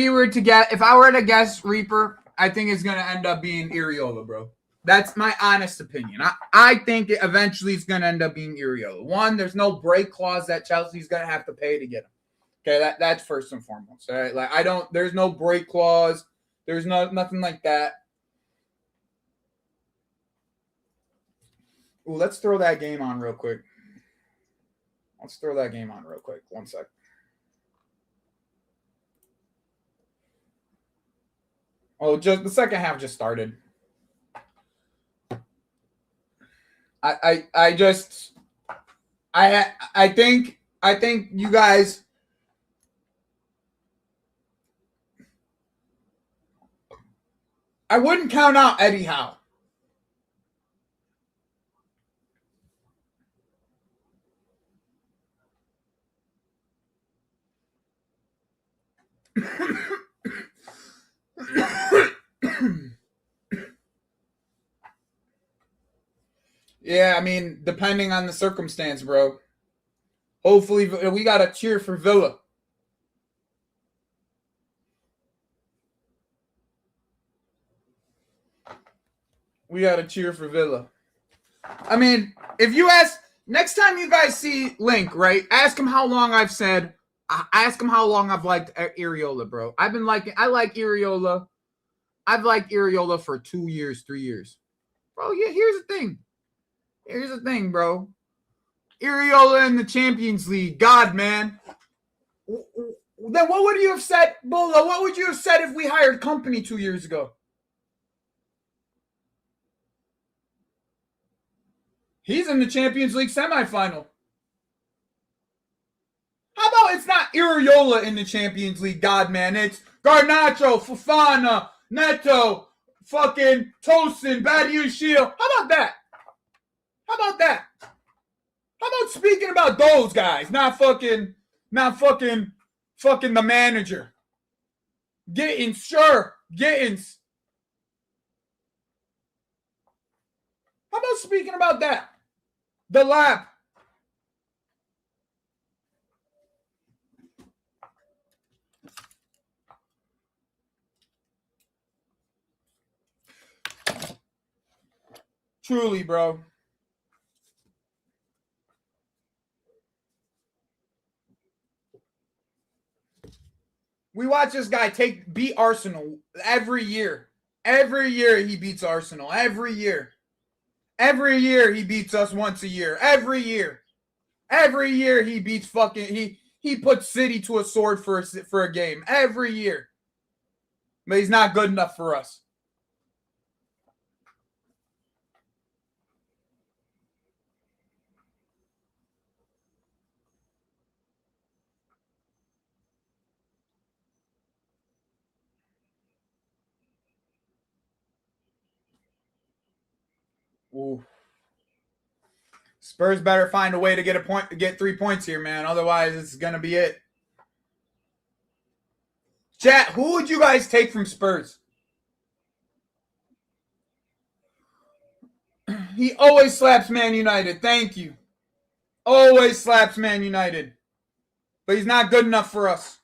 I were to guess Reaper, I think it's going to end up being Iriola, bro. That's my honest opinion. I think it eventually is going to end up being Iriola. One, there's no break clause that Chelsea's going to have to pay to get him. Okay, that's first and foremost. All right, like there's no break clause. There's nothing like that. Ooh, let's throw that game on real quick. One sec. Oh, just the second half just started. I think you guys. I wouldn't count out Eddie Howe. Yeah, I mean, depending on the circumstance, bro. Hopefully, we got to cheer for Villa. I mean, if you ask, next time you guys see Link, right, ask him how long I've liked Iriola, bro. I like Iriola. I've liked Iriola for 2 years, 3 years. Bro, yeah, here's the thing, bro. Iriola in the Champions League. God, man. Then what would you have said, Bolo? What would you have said if we hired Company 2 years ago? He's in the Champions League semifinal. How about it's not Iriola in the Champions League, God, man? It's Garnacho, Fofana, Neto, fucking Tosin, Badiashile. How about that? How about speaking about those guys, not fucking the manager. Gittins. How about speaking about that? The lap. Truly, bro. We watch this guy beat Arsenal every year. Every year he beats Arsenal. Every year. Every year he beats us once a year. Every year. Every year he beats he puts City to a sword for a game. Every year. But he's not good enough for us. Ooh. Spurs better find a way to get 3 points here, man. Otherwise, it's gonna be it. Chat, who would you guys take from Spurs? He always slaps Man United. Thank you. Always slaps Man United. But he's not good enough for us.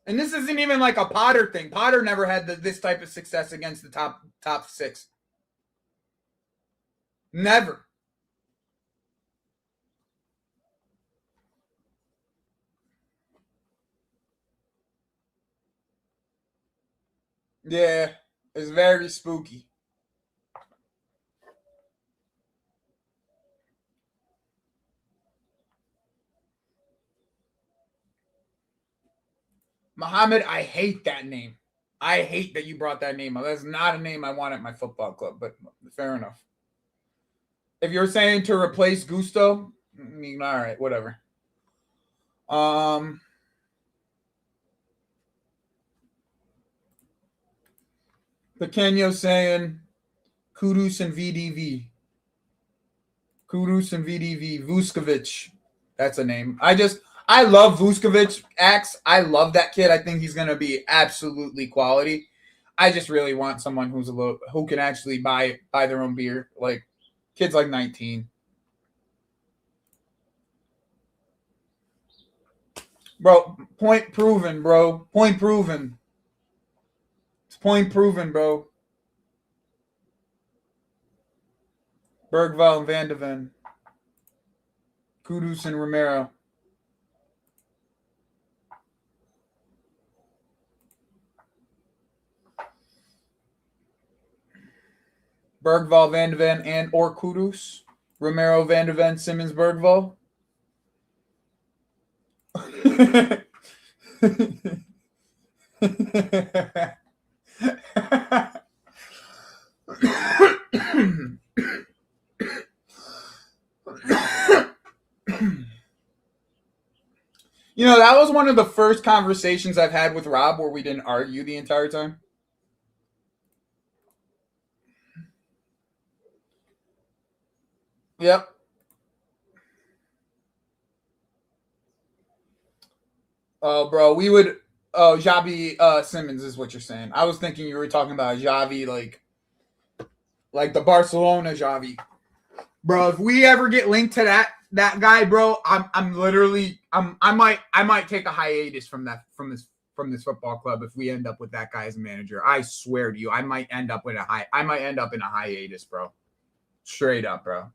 And this isn't even like a Potter thing. Potter never had this type of success against the top 6. Never. Yeah, it's very spooky. Muhammad, I hate that name. I hate that you brought that name up. That's not a name I want at my football club, but fair enough. If you're saying to replace Gusto, I mean, all right, whatever. Pequeño saying Kudus and VDV. Kudus and VDV. Vuskovic. That's a name. I love Vuskovic. Axe. I love that kid. I think he's going to be absolutely quality. I just really want someone who can actually buy their own beer. Like kids like 19. Bro, point proven, bro. Point proven. It's point proven, bro. Bergval and Van de Ven. Kudus and Romero. Bergval, Van de Ven, and or Kudus. Romero, Van de Ven, Simmons, Bergval. You know, that was one of the first conversations I've had with Rob where we didn't argue the entire time. Yep. Oh, bro, we would. Oh, Xavi Simmons is what you're saying. I was thinking you were talking about Xavi, like the Barcelona Xavi. Bro, if we ever get linked to that guy, bro, I might take a hiatus from this football club if we end up with that guy as a manager. I swear to you, I might end up in a hiatus, bro. Straight up, bro.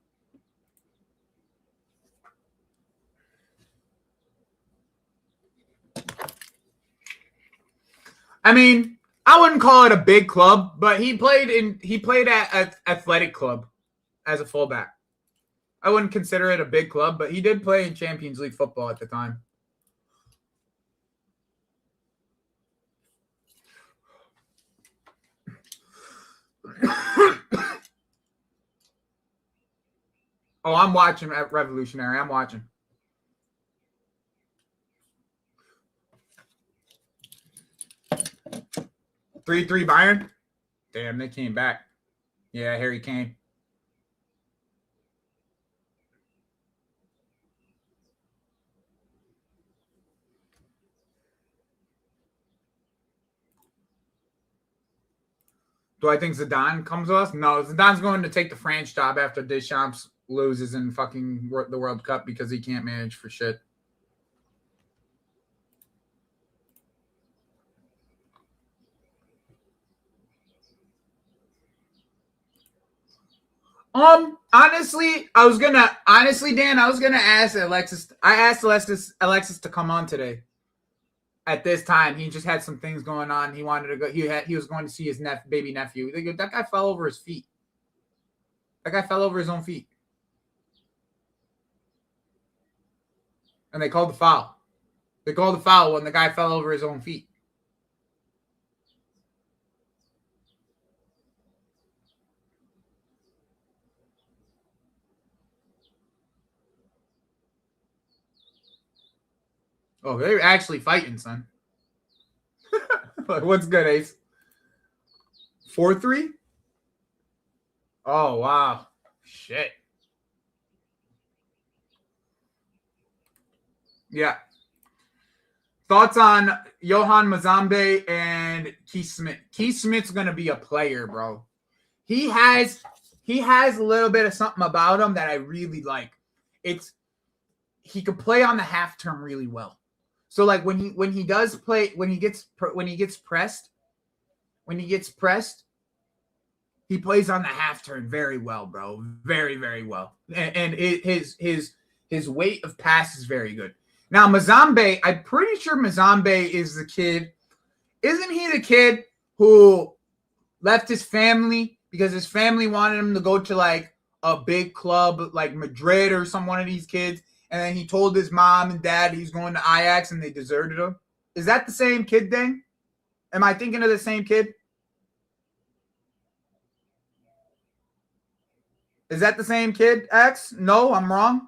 I mean, I wouldn't call it a big club, but he played at Athletic Club as a fullback. I wouldn't consider it a big club, but he did play in Champions League football at the time. Oh, I'm watching Revolutionary. I'm watching. Three Bayern. Damn, they came back. Yeah, Harry Kane. Do I think Zidane comes to us? No, Zidane's going to take the France job after Deschamps loses in fucking the World Cup because he can't manage for shit. Honestly, Dan, I was gonna ask Alexis. I asked Alexis to come on today. At this time, he just had some things going on. He wanted to go. He was going to see his baby nephew. That guy fell over his feet. That guy fell over his own feet, and they called the foul. They called the foul when the guy fell over his own feet. Oh, they're actually fighting, son. What's good, Ace? 4-3? Oh, wow. Shit. Yeah. Thoughts on Johan Mazambe and Keith Smith? Keith Smith's going to be a player, bro. He has a little bit of something about him that I really like. He could play on the half turn really well. So like when he gets pressed, he plays on the half turn very well, bro. Very, very well. And his weight of pass is very good. Now Mazambe, I'm pretty sure Mazambe is the kid. Isn't he the kid who left his family because his family wanted him to go to like a big club like Madrid or one of these kids? And then he told his mom and dad he's going to Ajax, and they deserted him. Is that the same kid thing? Am I thinking of the same kid? Is that the same kid, X? No, I'm wrong.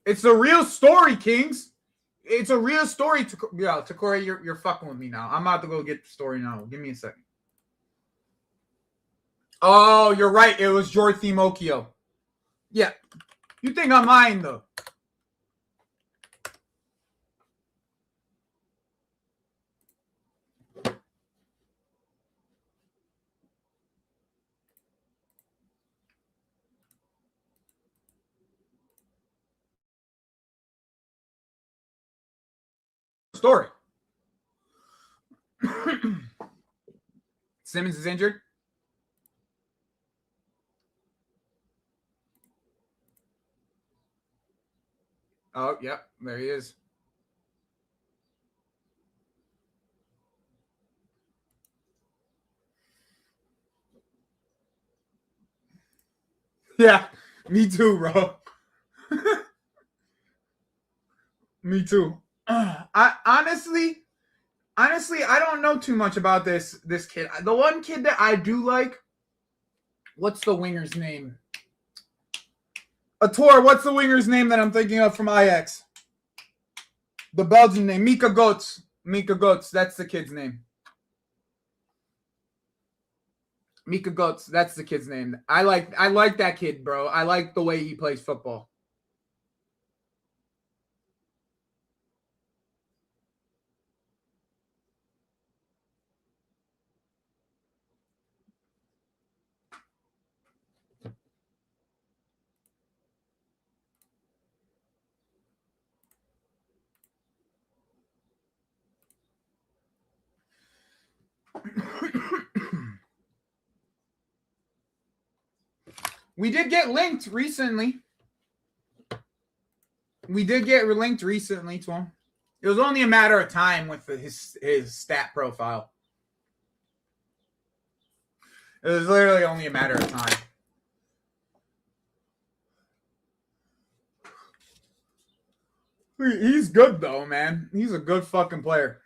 It's a real story, Kings. It's a real story. Takori, you're fucking with me now. I'm about to go get the story now. Give me a second. Oh, you're right. It was Jorthi Mokio. Yeah. You think I'm lying, though. Story. Simmons is injured. Oh, yep. There he is. Yeah, me too, bro. Me too. I honestly, I don't know too much about this kid. The one kid that I do like, what's the winger's name? Ator, what's the winger's name that I'm thinking of from Ajax? The Belgian name, Mika Goetz. Mika Goetz, that's the kid's name. Mika Goetz, that's the kid's name. I like that kid, bro. I like the way he plays football. We did get linked recently. We did get linked recently to him. It was only a matter of time with his stat profile. It was literally only a matter of time. He's good, though, man. He's a good fucking player.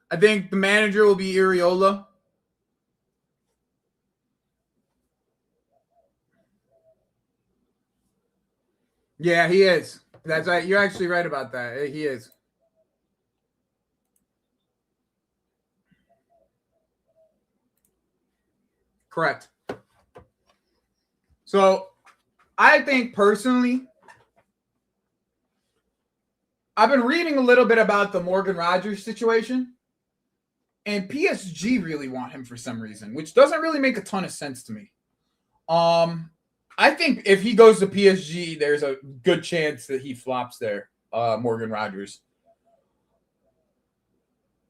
I think the manager will be Iriola. Yeah, he is. That's right. You're actually right about that. He is. Correct. So, I think personally, I've been reading a little bit about the Morgan Rogers situation, and PSG really want him for some reason, which doesn't really make a ton of sense to me. I think if he goes to PSG, there's a good chance that he flops there, Morgan Rogers.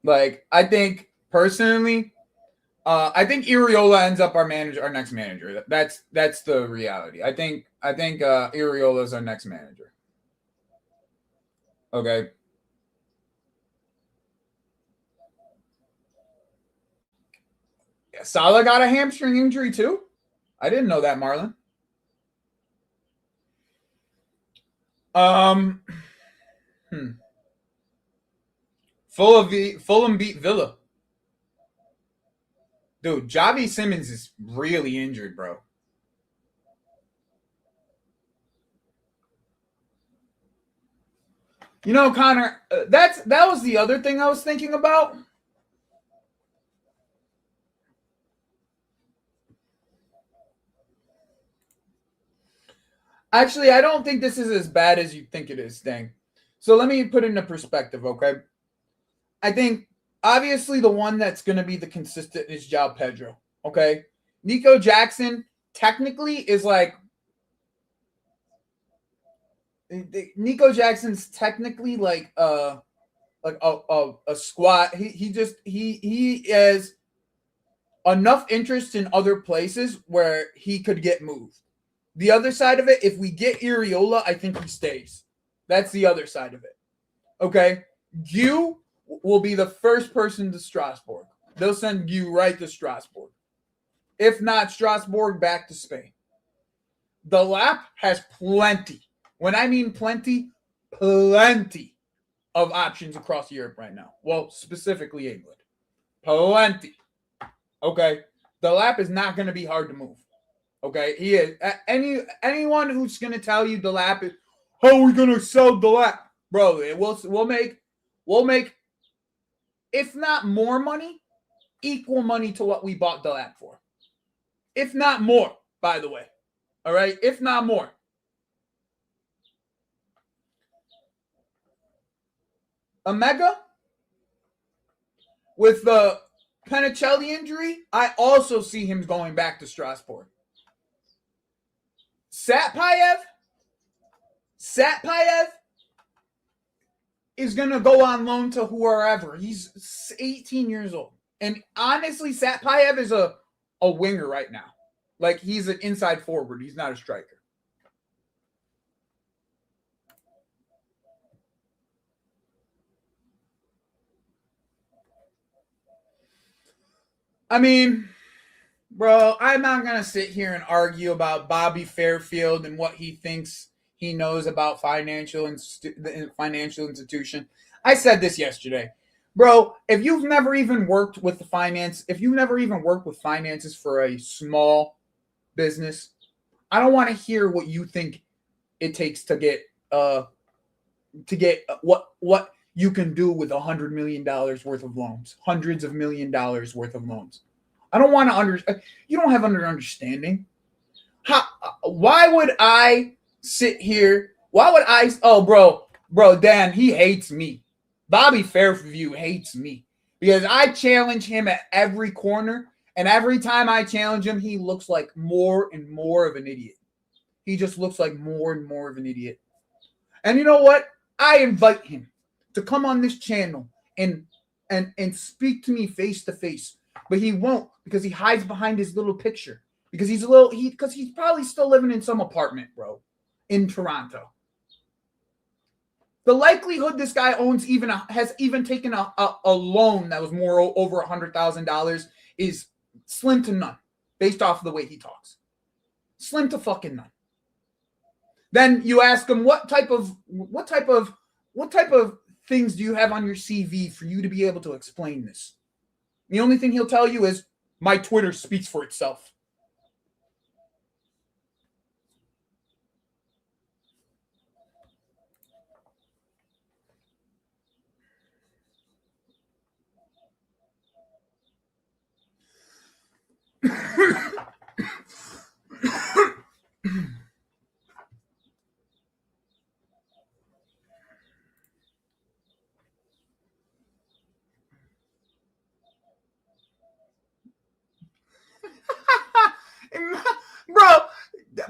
Like, I think personally, I think Iriola ends up our next manager. That's the reality. I think Iriola is our next manager. Okay. Yeah, Salah got a hamstring injury too? I didn't know that, Marlon. Fulham beat Villa. Dude, Javi Simmons is really injured, bro. You know, Connor, that was the other thing I was thinking about. Actually, I don't think this is as bad as you think it is, Dang. So let me put it into perspective, okay? I think, obviously, the one that's going to be the consistent is João Pedro, okay? Nico Jackson technically is like Nico Jackson's technically like a squat. He is enough interest in other places where he could get moved. The other side of it, if we get Iriola, I think he stays. That's the other side of it. Okay? You will be the first person to Strasbourg. They'll send you right to Strasbourg. If not Strasbourg, back to Spain. The Lap has plenty. When I mean plenty of options across Europe right now. Well, specifically England. Plenty. Okay? The Lap is not going to be hard to move. Okay? He is. Anyone who's going to tell you the Lap is, how are we going to sell the Lap? Bro, we'll make, if not more money, equal money to what we bought the Lap for. If not more, by the way. All right? If not more. Omega, with the Penicelli injury, I also see him going back to Strasbourg. Satpayev is going to go on loan to whoever. He's 18 years old. And honestly, Satpayev is a winger right now. Like, he's an inside forward. He's not a striker. I mean, bro, I'm not going to sit here and argue about Bobby Fairfield and what he thinks he knows about financial institution. I said this yesterday. Bro, if you've never even worked with finances for a small business, I don't want to hear what you think it takes to get what you can do with $100 million worth of loans, hundreds of $1 million worth of loans. I don't want to understand. You don't have understanding. Why would I sit here? Why would I? Oh, bro, Dan, he hates me. Bobby Fairview hates me because I challenge him at every corner, and every time I challenge him, he looks like more and more of an idiot. He just looks like more and more of an idiot. And you know what? I invite him to come on this channel and speak to me face to face, but he won't because he hides behind his little picture because he's probably still living in some apartment, bro, in Toronto. The likelihood this guy has even taken a loan that was more over $100,000 is slim to none, based off of the way he talks. Slim to fucking none. Then you ask him what type of things do you have on your CV for you to be able to explain this? The only thing he'll tell you is my Twitter speaks for itself.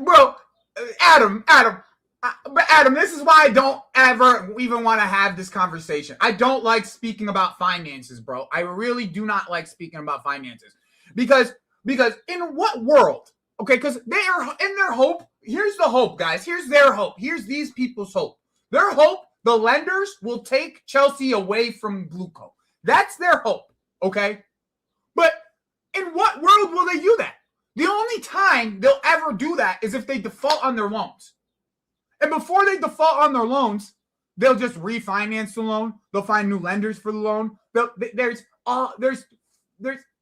Bro, Adam, this is why I don't ever even want to have this conversation. I don't like speaking about finances, bro. I really do not like speaking about finances because in what world? Okay, because they are in their hope. Here's the hope, guys. Here's their hope. Here's these people's hope. Their hope, the lenders will take Chelsea away from Blueco. That's their hope, okay? But in what world will they do that? The only time they'll ever do that is if they default on their loans. And before they default on their loans, they'll just refinance the loan. They'll find new lenders for the loan. There's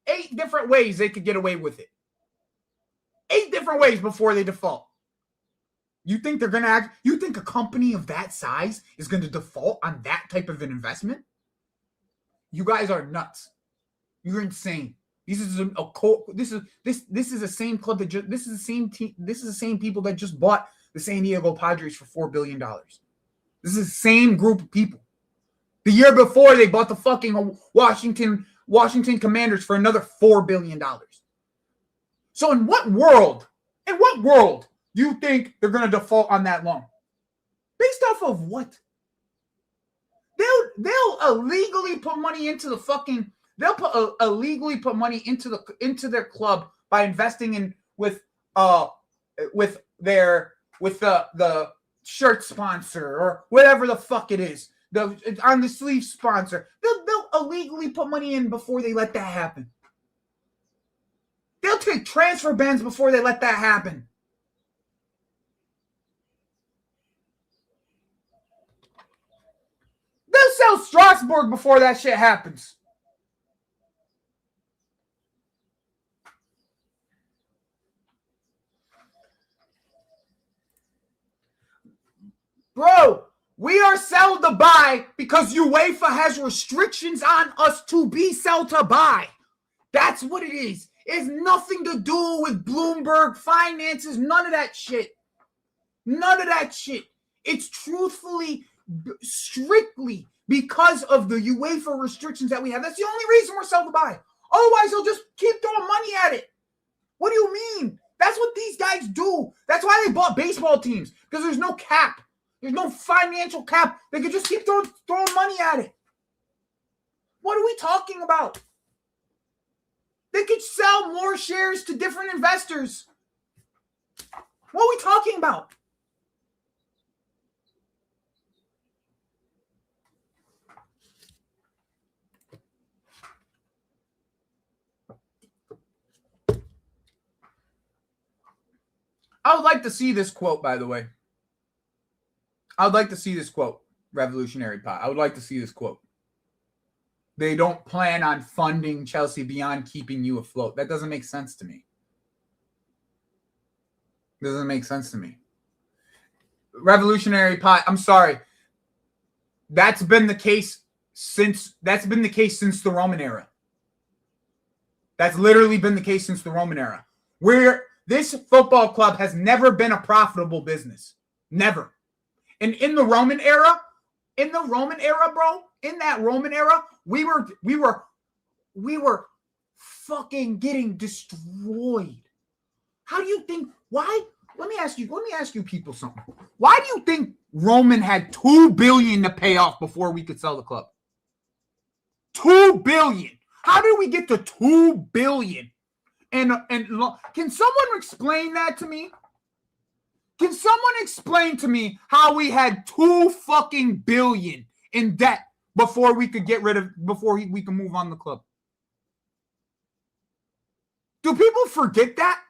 8 different ways they could get away with it. 8 different ways before they default. You think they're going to act? You think a company of that size is going to default on that type of an investment? You guys are nuts. You're insane. This is the same club that this is the same team. This is the same people that just bought the San Diego Padres for $4 billion. This is the same group of people. The year before, they bought the fucking Washington Commanders for another $4 billion. So in what world do you think they're going to default on that loan? Based off of what? They'll illegally put money into the fucking They'll illegally put money into their club by investing in with the shirt sponsor or whatever the fuck it is, on the sleeve sponsor. They'll illegally put money in before they let that happen. They'll take transfer bans before they let that happen. They'll sell Strasbourg before that shit happens. Bro, we are sell to buy because UEFA has restrictions on us to be sell to buy. That's what it is. It's nothing to do with Bloomberg finances, none of that shit. None of that shit. It's truthfully, strictly because of the UEFA restrictions that we have. That's the only reason we're sell to buy. Otherwise, they'll just keep throwing money at it. What do you mean? That's what these guys do. That's why they bought baseball teams, because there's no cap. There's no financial cap. They could just keep throwing money at it. What are we talking about? They could sell more shares to different investors. What are we talking about? I would like to see this quote, by the way. I would like to see this quote, Revolutionary Pot. I would like to see this quote. They don't plan on funding Chelsea beyond keeping you afloat. That doesn't make sense to me. Doesn't make sense to me. Revolutionary Pot, I'm sorry. That's been the case since the Roman era. That's literally been the case since the Roman era. Where this football club has never been a profitable business. Never. And in the Roman era, bro, in that Roman era, we were fucking getting destroyed. How do you think, why? Let me ask you people something. Why do you think Roman had $2 billion to pay off before we could sell the club? $2 billion. How did we get to $2 billion? And can someone explain that to me? Can someone explain to me how we had $2 fucking billion in debt before we could before we can move on the club? Do people forget that?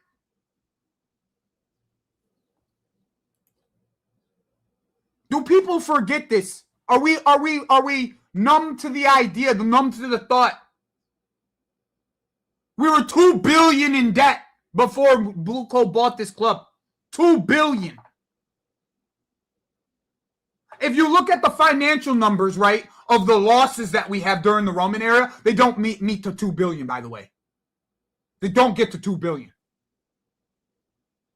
Do people forget this? Are we numb to the idea, numb to the thought? We were $2 billion in debt before Blue Coat bought this club. $2 billion. If you look at the financial numbers, right, of the losses that we have during the Roman era, they don't meet to $2 billion, by the way. They don't get to $2 billion.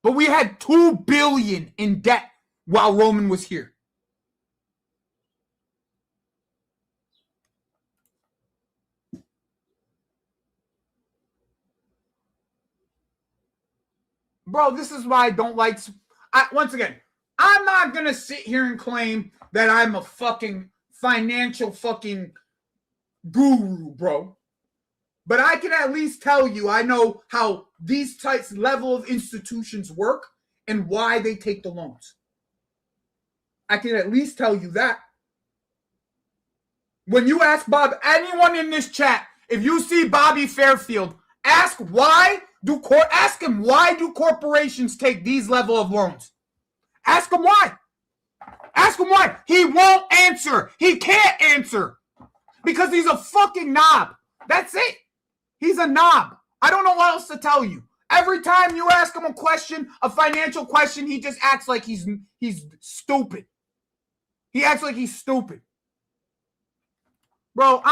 But we had $2 billion in debt while Roman was here. Bro, this is why I don't like... once again, I'm not going to sit here and claim that I'm a fucking financial fucking guru, bro. But I can at least tell you I know how these types level of institutions work and why they take the loans. I can at least tell you that. When you ask Bob, anyone in this chat, if you see Bobby Fairfield, ask him why do corporations take these level of loans? Ask him why. Ask him why. He won't answer. He can't answer because he's a fucking knob. That's it. He's a knob. I don't know what else to tell you. Every time you ask him a question, a financial question, he just acts like he's stupid. He acts like he's stupid. Bro,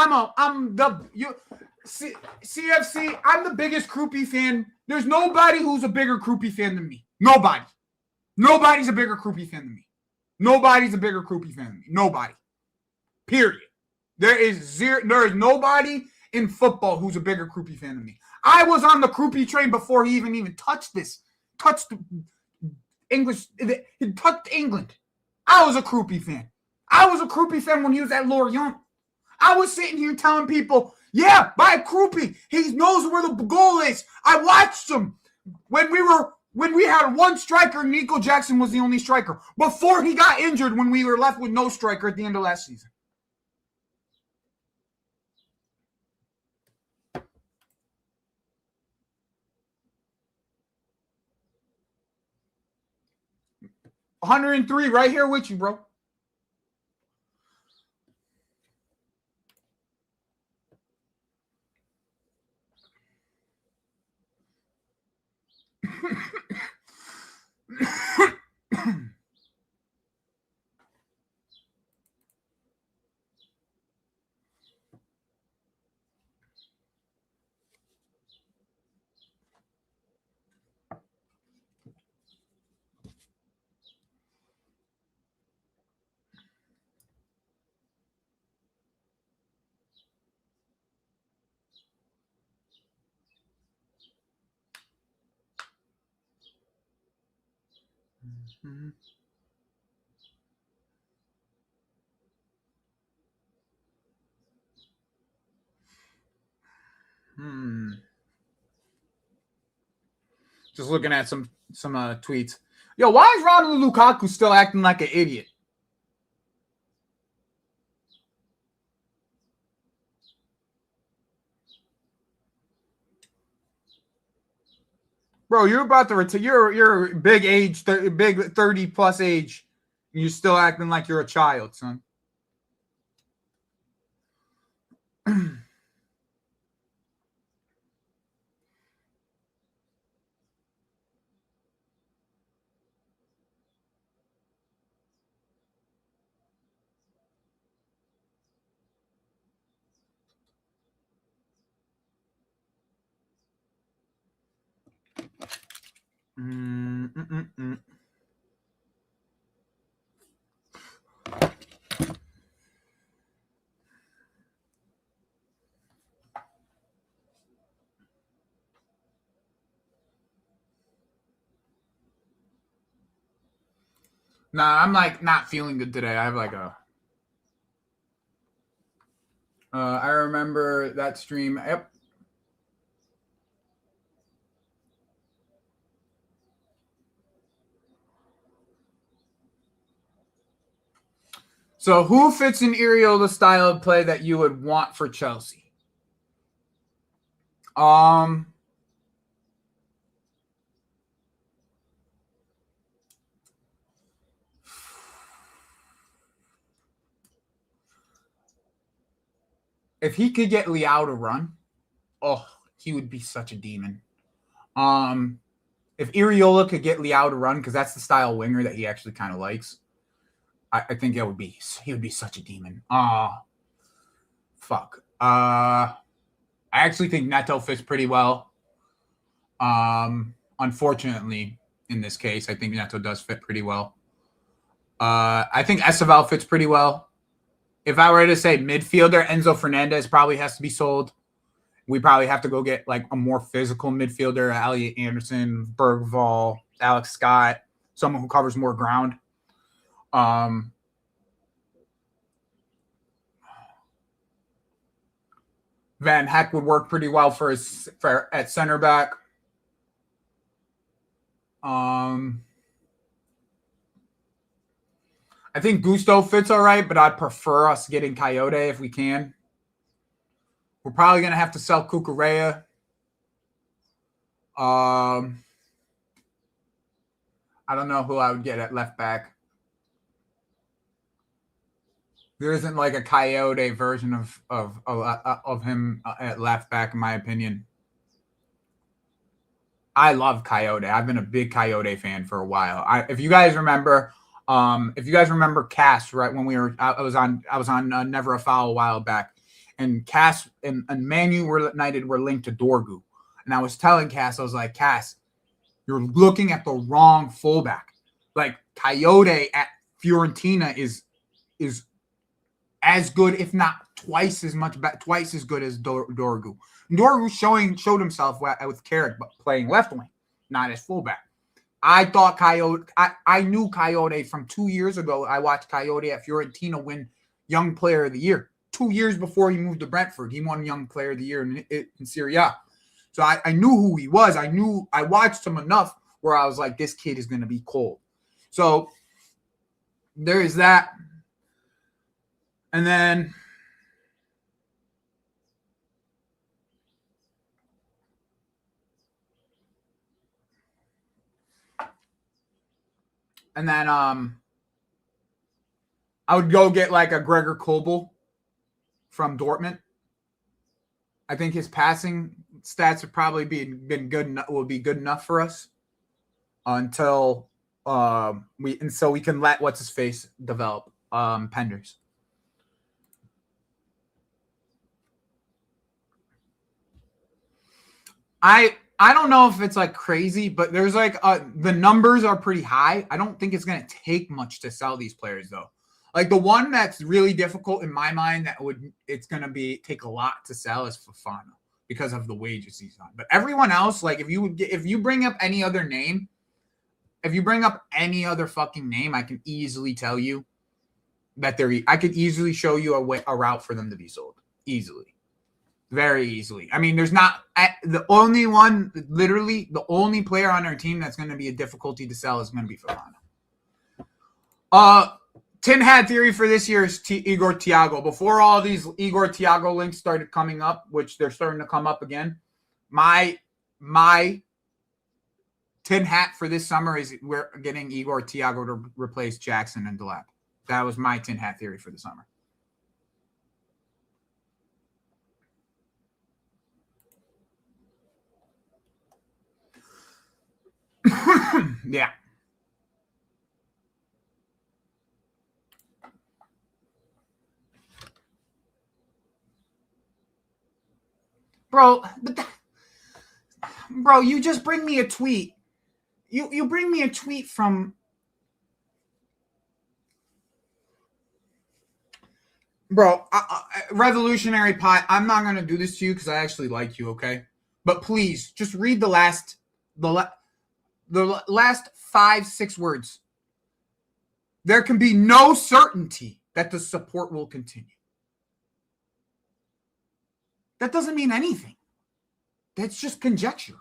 CFC, I'm the biggest Krupi fan. There's nobody who's a bigger Krupi fan than me. Nobody. Nobody's a bigger Krupi fan than me. Nobody's a bigger Krupi fan than me. Nobody. Period. There is nobody in football who's a bigger Krupi fan than me. I was on the Krupi train before he even touched English. He touched England. I was a Krupi fan. I was a Krupi fan when he was at Lorient. I was sitting here telling people, Yeah, by a Krupi. He knows where the goal is. I watched him when we had one striker. Nico Jackson was the only striker before he got injured. When we were left with no striker at the end of last season. $103 right here with you, bro. Just looking at some tweets. Yo, why is Romelu Lukaku still acting like an idiot? Bro, you're about to retire. You're big age, big 30+ age. And you're still acting like you're a child, son. Nah, I'm like not feeling good today. I have like a. I remember that stream. Yep. So, who fits in Iriola's style of play that you would want for Chelsea? If he could get Leao to run, oh, he would be such a demon. If Iriola could get Leao to run, because that's the style winger that he actually kind of likes, I think he would be such a demon. Fuck. I actually think Neto fits pretty well. Unfortunately, in this case, I think Neto does fit pretty well. I think Esteval fits pretty well. If I were to say midfielder, Enzo Fernandez probably has to be sold. We probably have to go get like a more physical midfielder, Elliot Anderson, Bergvall, Alex Scott, someone who covers more ground. Van Heck would work pretty well for at center back. I think Gusto fits all right, but I'd prefer us getting Coyote if we can. We're probably going to have to sell Cucurella. I don't know who I would get at left back. There isn't like a Coyote version of him at left back, in my opinion. I love Coyote. I've been a big Coyote fan for a while. If you guys remember Cass, right when I was on Never a Foul a while back, and Cass and Man United were linked to Dorgu, and I was telling Cass, I was like, Cass, you're looking at the wrong fullback. Like Coyote at Fiorentina is as good, if not twice as good as Dorgu. Dorgu showed himself with Carrick, but playing left wing, not as fullback. I thought Coyote. I knew Coyote from 2 years ago. I watched Coyote at Fiorentina win Young Player of the Year. 2 years before he moved to Brentford. He won Young Player of the Year in Serie A. So I knew who he was. I watched him enough where I was like, this kid is going to be cold. So there is that. And then I would go get like a Gregor Kobel from Dortmund. I think his passing stats would probably be good enough for us until we can let what's his face develop. Penders. I don't know if it's like crazy, but there's like the numbers are pretty high. I don't think it's going to take much to sell these players though. Like the one that's really difficult in my mind it's going to take a lot to sell is Fofana because of the wages he's on. But everyone else, like if you bring up any other name, if you bring up any other fucking name, I can easily tell you that I could easily show you a route for them to be sold easily. Very easily. I mean, there's not the only player on our team that's going to be a difficulty to sell is going to be Fofana. Tin hat theory for this year is Igor Thiago. Before all these Igor Thiago links started coming up, which they're starting to come up again, my tin hat for this summer is we're getting Igor Thiago to replace Jackson and Delap. That was my tin hat theory for the summer. Yeah. Bro, you just bring me a tweet. You bring me a tweet from Revolutionary Pot. I'm not going to do this to you because I actually like you, okay? But please, just read the last 5-6 words. There can be no certainty that the support will continue. That doesn't mean anything. That's just conjecture.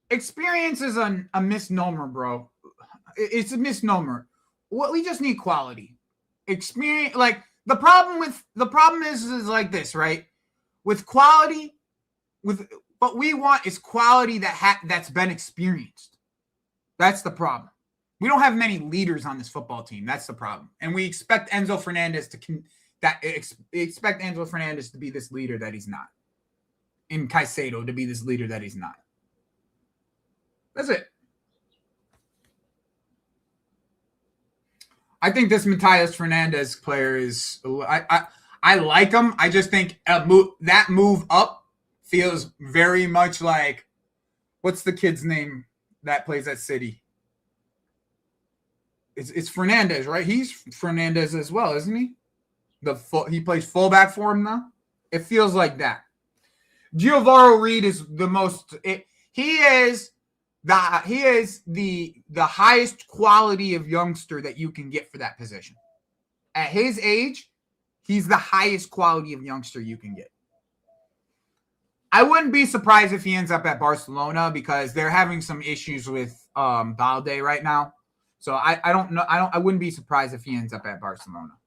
Experience is a misnomer, bro. It's a misnomer. What we just need quality. Experience, like the problem is like this, right? With quality, what we want is quality that's been experienced. That's the problem. We don't have many leaders on this football team. That's the problem. And we expect Enzo Fernandez to be this leader that he's not. In Caicedo to be this leader that he's not. That's it. I think this Matthias Fernandez player is I like him. I just think that move up feels very much like, what's the kid's name that plays at City? It's Fernandez, right? He's Fernandez as well, isn't he? He plays fullback for him now. It feels like that. Giovanni Reed is the most. He is the highest quality of youngster that you can get for that position. At his age, he's the highest quality of youngster you can get. I wouldn't be surprised if he ends up at Barcelona because they're having some issues with Balde right now. So I don't know. I wouldn't be surprised if he ends up at Barcelona.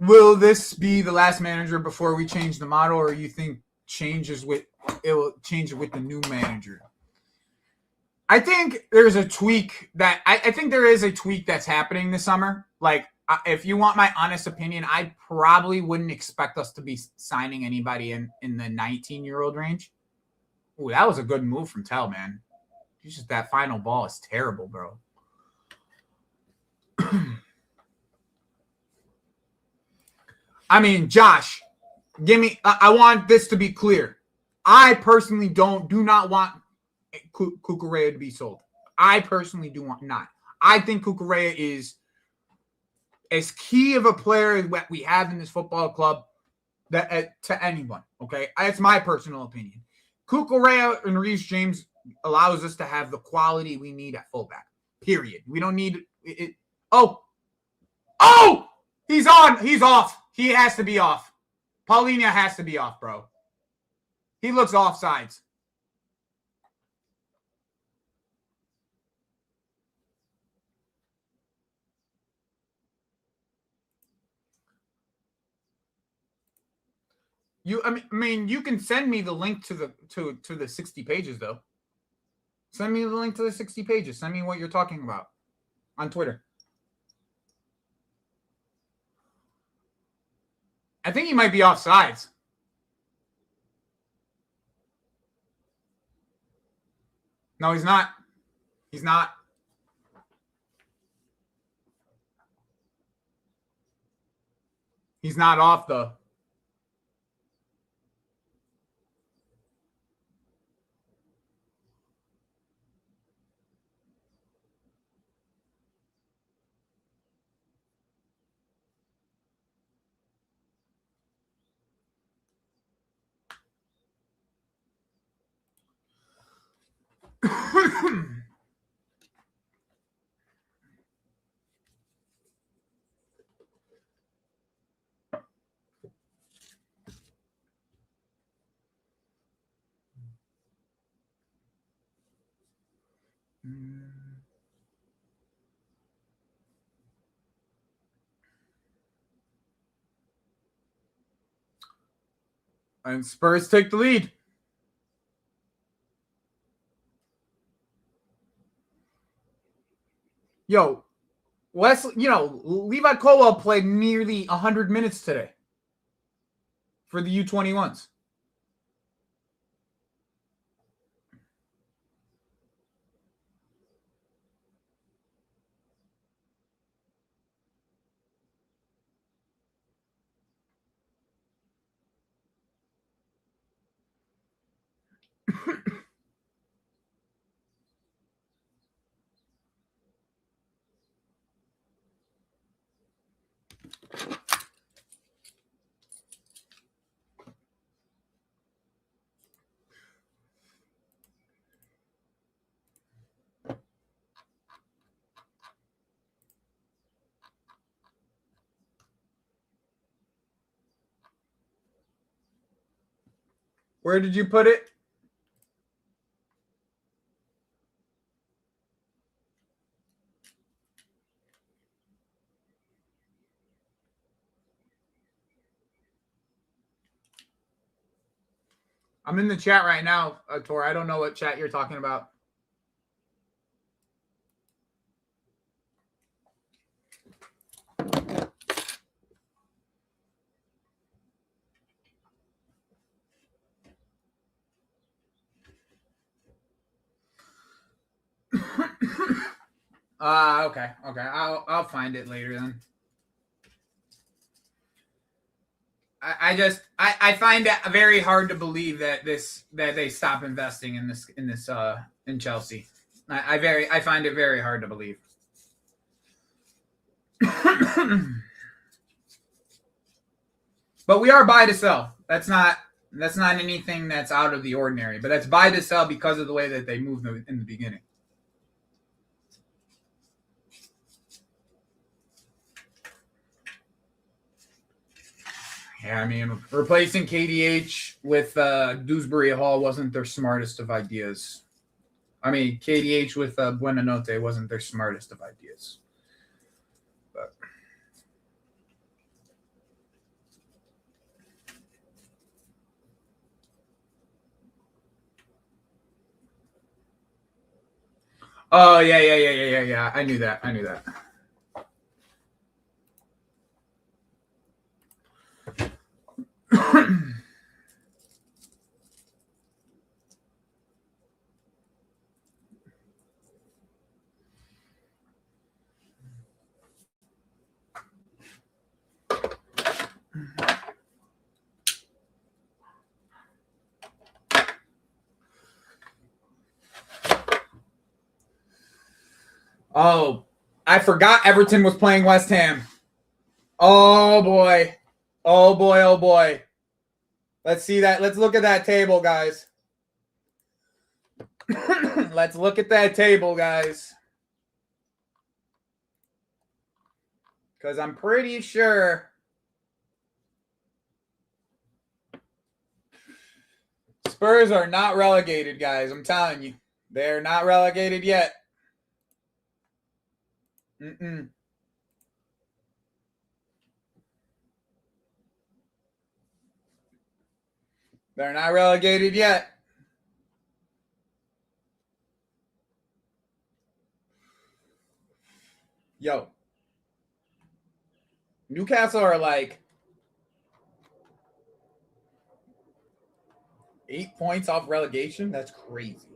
Will this be the last manager before we change the model, or you think it will change with the new manager? I think there's a tweak I think there is a tweak that's happening this summer. Like, if you want my honest opinion, I probably wouldn't expect us to be signing anybody in the 19-year-old range. Ooh, that was a good move from Tell, man. It's just that final ball is terrible, bro. I mean, Josh, I want this to be clear. I personally do not want Cucurella to be sold. I personally do not. I think Cucurella is as key of a player as what we have in this football club that to anyone. Okay, that's my personal opinion. Cucurella and Reece James allows us to have the quality we need at fullback. Period. We don't need it. Oh, he's on. He's off. He has to be off. Paulina has to be off, bro. He looks offsides. I mean, you can send me the link to the 60 pages though. Send me the link to the 60 pages. Send me what you're talking about on Twitter. I think he might be offsides. No, he's not. He's not. He's not off though. And Spurs take the lead. Yo, Levi Colwell played nearly 100 minutes today for the U21s. Where did you put it? I'm in the chat right now, Tor. I don't know what chat you're talking about. Okay. I'll find it later then. I find it very hard to believe that they stop investing in Chelsea. I find it very hard to believe. But we are buy to sell. That's not anything that's out of the ordinary. But that's buy to sell because of the way that they moved in the beginning. Yeah, I mean, replacing KDH with Dewsbury Hall wasn't their smartest of ideas. I mean, KDH with Buenanote wasn't their smartest of ideas. But oh yeah. I knew that. Oh, I forgot Everton was playing West Ham. Oh boy. Oh boy, oh boy. Let's see that. Let's look at that table, guys. Let's look at that table, guys. Because I'm pretty sure Spurs are not relegated, guys. I'm telling you. They're not relegated yet. Mm-mm. They're not relegated yet. Yo. Newcastle are like 8 points off relegation. That's crazy.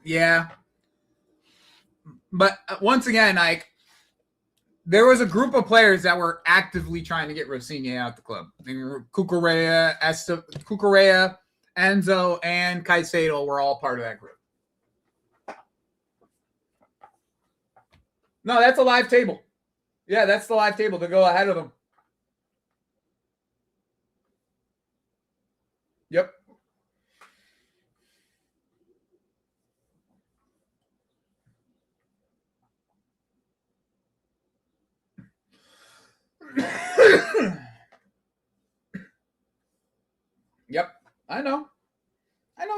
Yeah. But once again, like, there was a group of players that were actively trying to get Rosinha out the club. Cucurella, Enzo, and Caicedo were all part of that group. No, that's a live table. Yeah, that's the live table to go ahead of them. Yep. Yep. I know,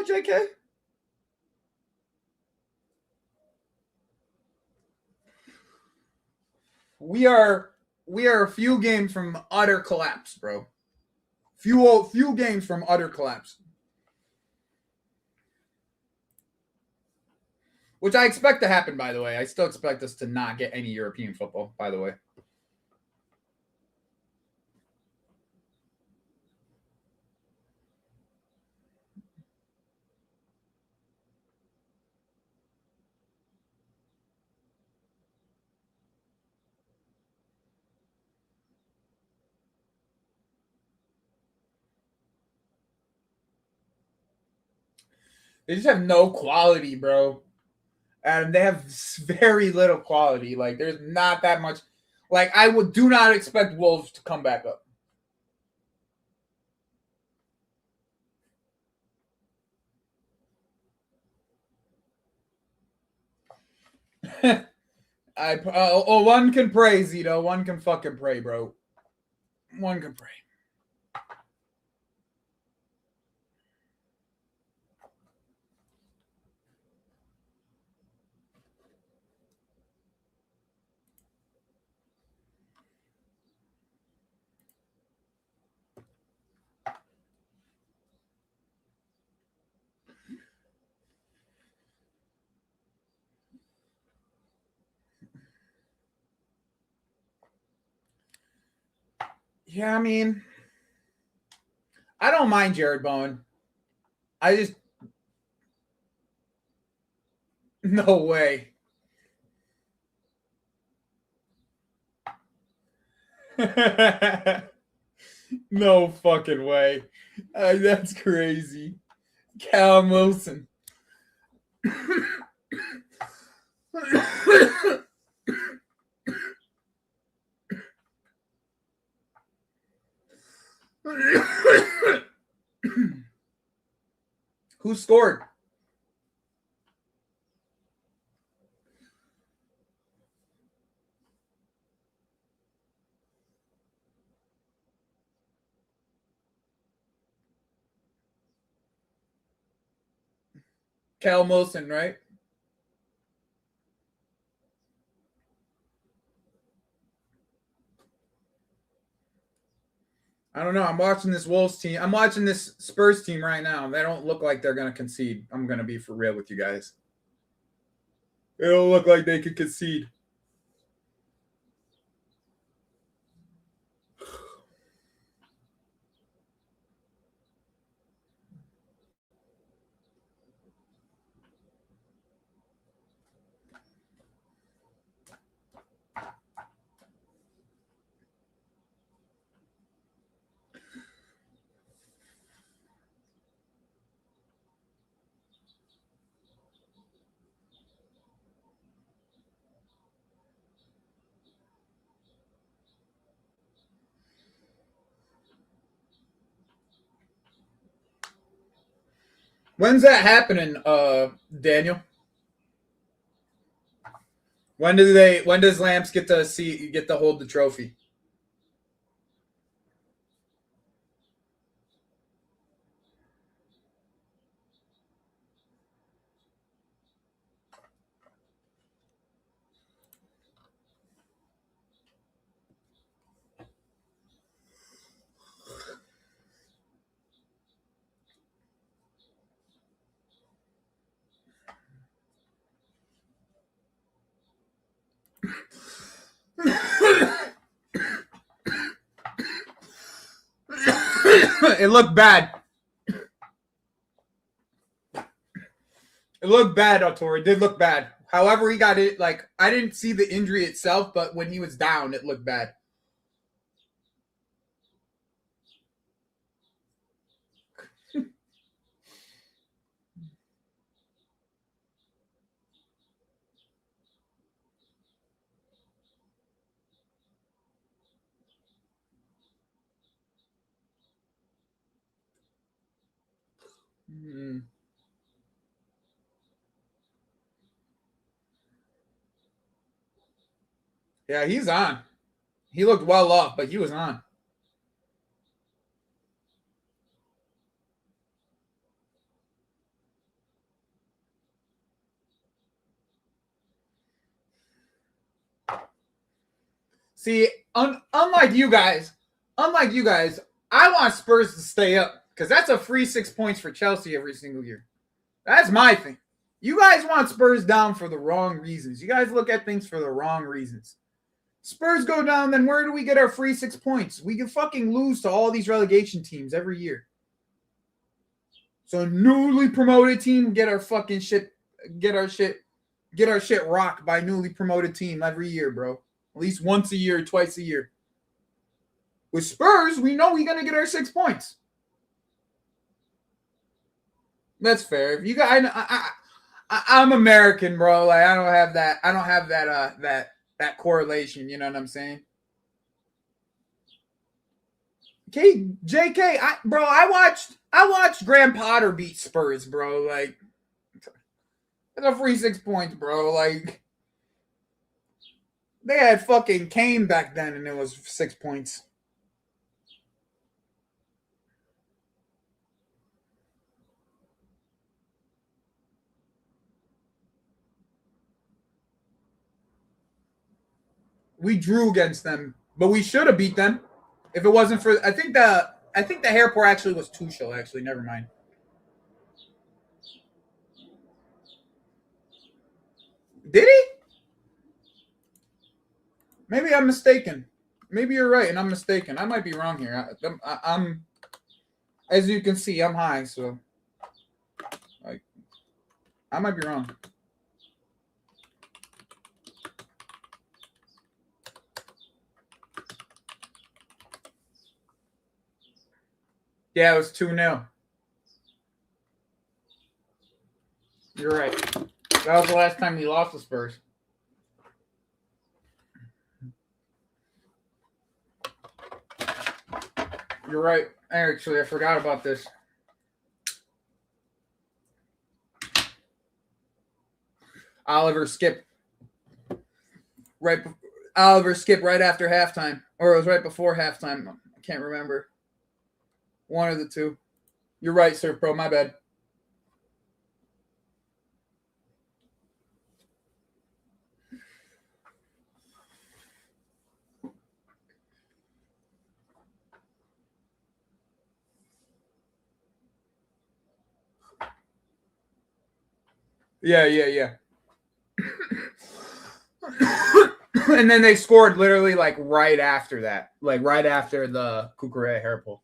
JK. We are a few games from utter collapse, bro. Few games from utter collapse. Which I expect to happen, by the way. I still expect us to not get any European football, by the way. They just have no quality, bro. And they have very little quality. Like, there's not that much. Like, I do not expect Wolves to come back up. One can pray, Zito. One can fucking pray, bro. One can pray. Yeah, I mean, I don't mind Jared Bowen. I just no way. No fucking way. That's crazy. Callum Wilson. Who scored? Callum Wilson, right? I don't know. I'm watching this Wolves team. I'm watching this Spurs team right now. They don't look like they're going to concede. I'm going to be for real with you guys. They don't look like they could concede. When's that happening, Daniel? When does Lamps get to hold the trophy? It looked bad. It looked bad, Autor. It did look bad. However, he got it. Like, I didn't see the injury itself, but when he was down, it looked bad. Yeah, he's on. He looked well off, but he was on. See, unlike you guys, I want Spurs to stay up because that's a free 6 points for Chelsea every single year. That's my thing. You guys want Spurs down for the wrong reasons. You guys look at things for the wrong reasons. Spurs go down, then where do we get our free 6 points? We can fucking lose to all these relegation teams every year. So newly promoted team get our fucking shit, get our shit rocked by newly promoted team every year, bro. At least once a year, twice a year. With Spurs, we know we're gonna get our 6 points. That's fair. If you guys, I'm American, bro. Like I don't have that correlation. You know what I'm saying? JK, I watched Graham Potter beat Spurs, bro. Like that's a free 6 points, bro. Like they had fucking Kane back then, and it was 6 points. We drew against them, but we should have beat them if it wasn't for. I think the hair pour actually was Tuchel. Actually, never mind. Did he? Maybe I'm mistaken. Maybe you're right, and I'm mistaken. I might be wrong here. I'm as you can see, I'm high, so like I might be wrong. Yeah, it was 2-0. You're right. That was the last time we lost the Spurs. You're right. Actually, I forgot about this. Oliver skipped right after halftime, or it was right before halftime. I can't remember. One of the two. You're right, Sir Pro. My bad. Yeah. And then they scored literally like right after that, like right after the Cucurella hair pull.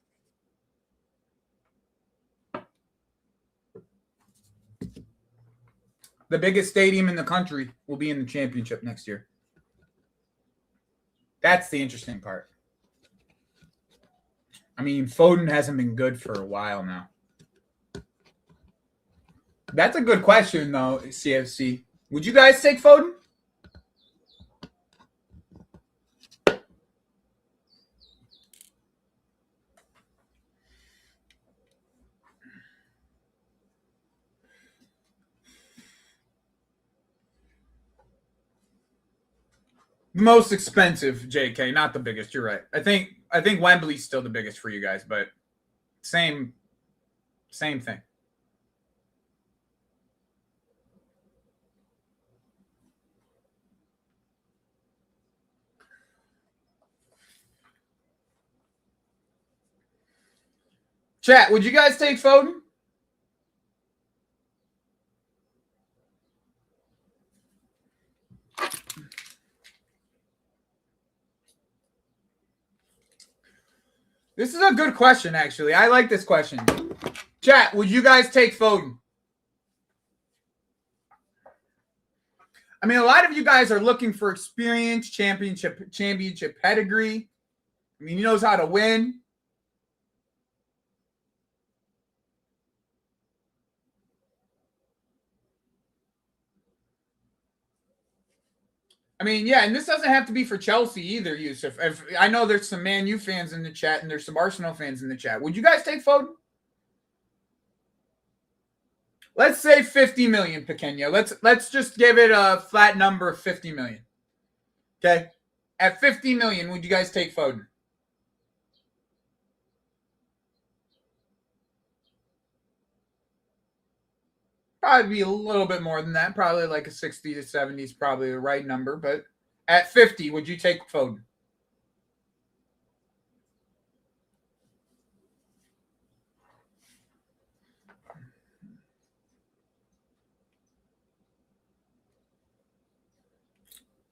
The biggest stadium in the country will be in the championship next year. That's the interesting part. I mean, Foden hasn't been good for a while now. That's a good question, though, CFC. Would you guys take Foden? Most expensive, JK, not the biggest. You're right. I think Wembley's still the biggest for you guys, but same thing. Chat, would you guys take Foden? This is a good question, actually. I like this question. Chat, would you guys take Foden? I mean, a lot of you guys are looking for experience, championship pedigree. I mean, he knows how to win. I mean, yeah, and this doesn't have to be for Chelsea either, Yusuf. If I know there's some Man U fans in the chat and there's some Arsenal fans in the chat. Would you guys take Foden? Let's say 50 million, Pequeño. Let's just give it a flat number of 50 million. Okay? At 50 million, would you guys take Foden? Probably be a little bit more than that. Probably like a 60 to 70 is probably the right number. But at 50, would you take Foden?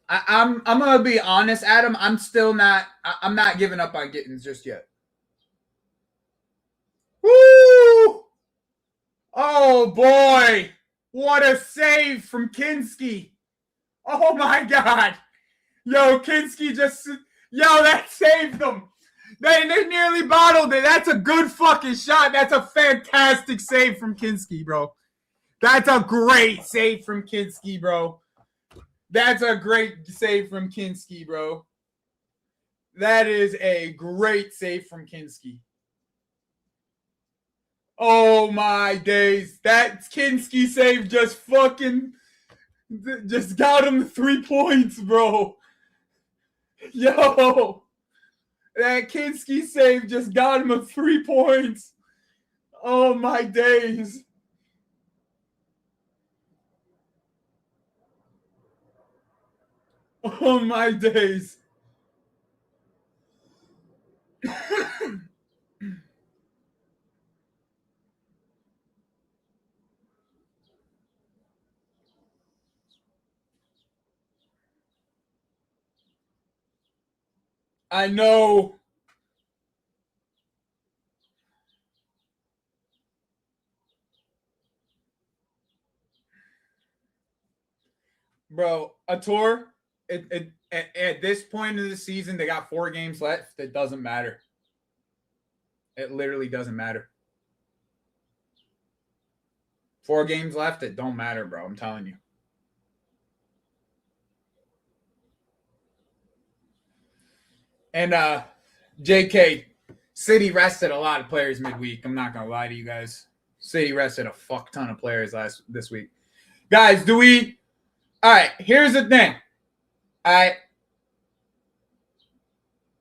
I'm gonna be honest, Adam. I'm not giving up on Gittins just yet. Woo! Oh boy, what a save from Kinski! Oh my God, Kinski that saved them. They nearly bottled it. That's a good fucking shot. That's a fantastic save from Kinski, bro. That's a great save from Kinski, bro. That's a great save from Kinski, bro. That is a great save from Kinski. Oh my days. That Kinski save just got him 3 points, bro. Yo. That Kinski save just got him 3 points. Oh my days. Oh my days. I know. Bro, a tour, at this point of the season, they got 4 games left. It doesn't matter. It literally doesn't matter. 4 games left, it don't matter, bro. I'm telling you. And JK, City rested a lot of players midweek. I'm not gonna lie to you guys. City rested a fuck ton of players this week. Guys, all right, here's the thing. All right.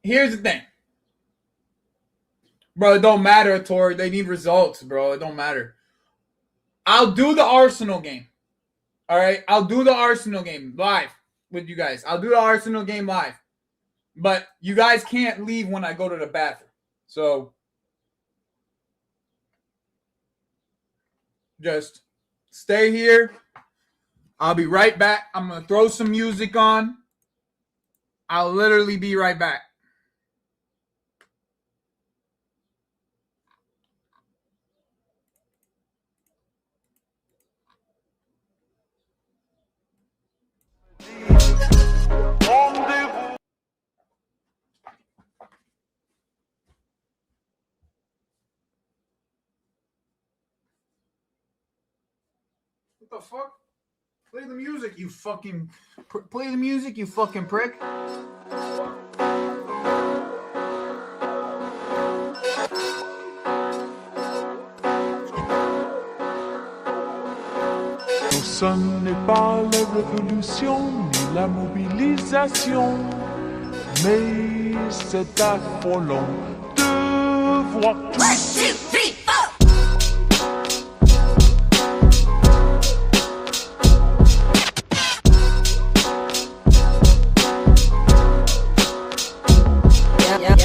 Here's the thing. Bro, it don't matter, Tori. They need results, bro. It don't matter. I'll do the Arsenal game. All right? I'll do the Arsenal game live with you guys. I'll do the Arsenal game live. But you guys can't leave when I go to the bathroom. So just stay here. I'll be right back. I'm going to throw some music on. I'll literally be right back. What the fuck? Play the music, you fucking... Play the music, you fucking prick.
Ce n'est pas la révolution ni la mobilisation, mais c'est affolant de voir tout.
1, 2, 3,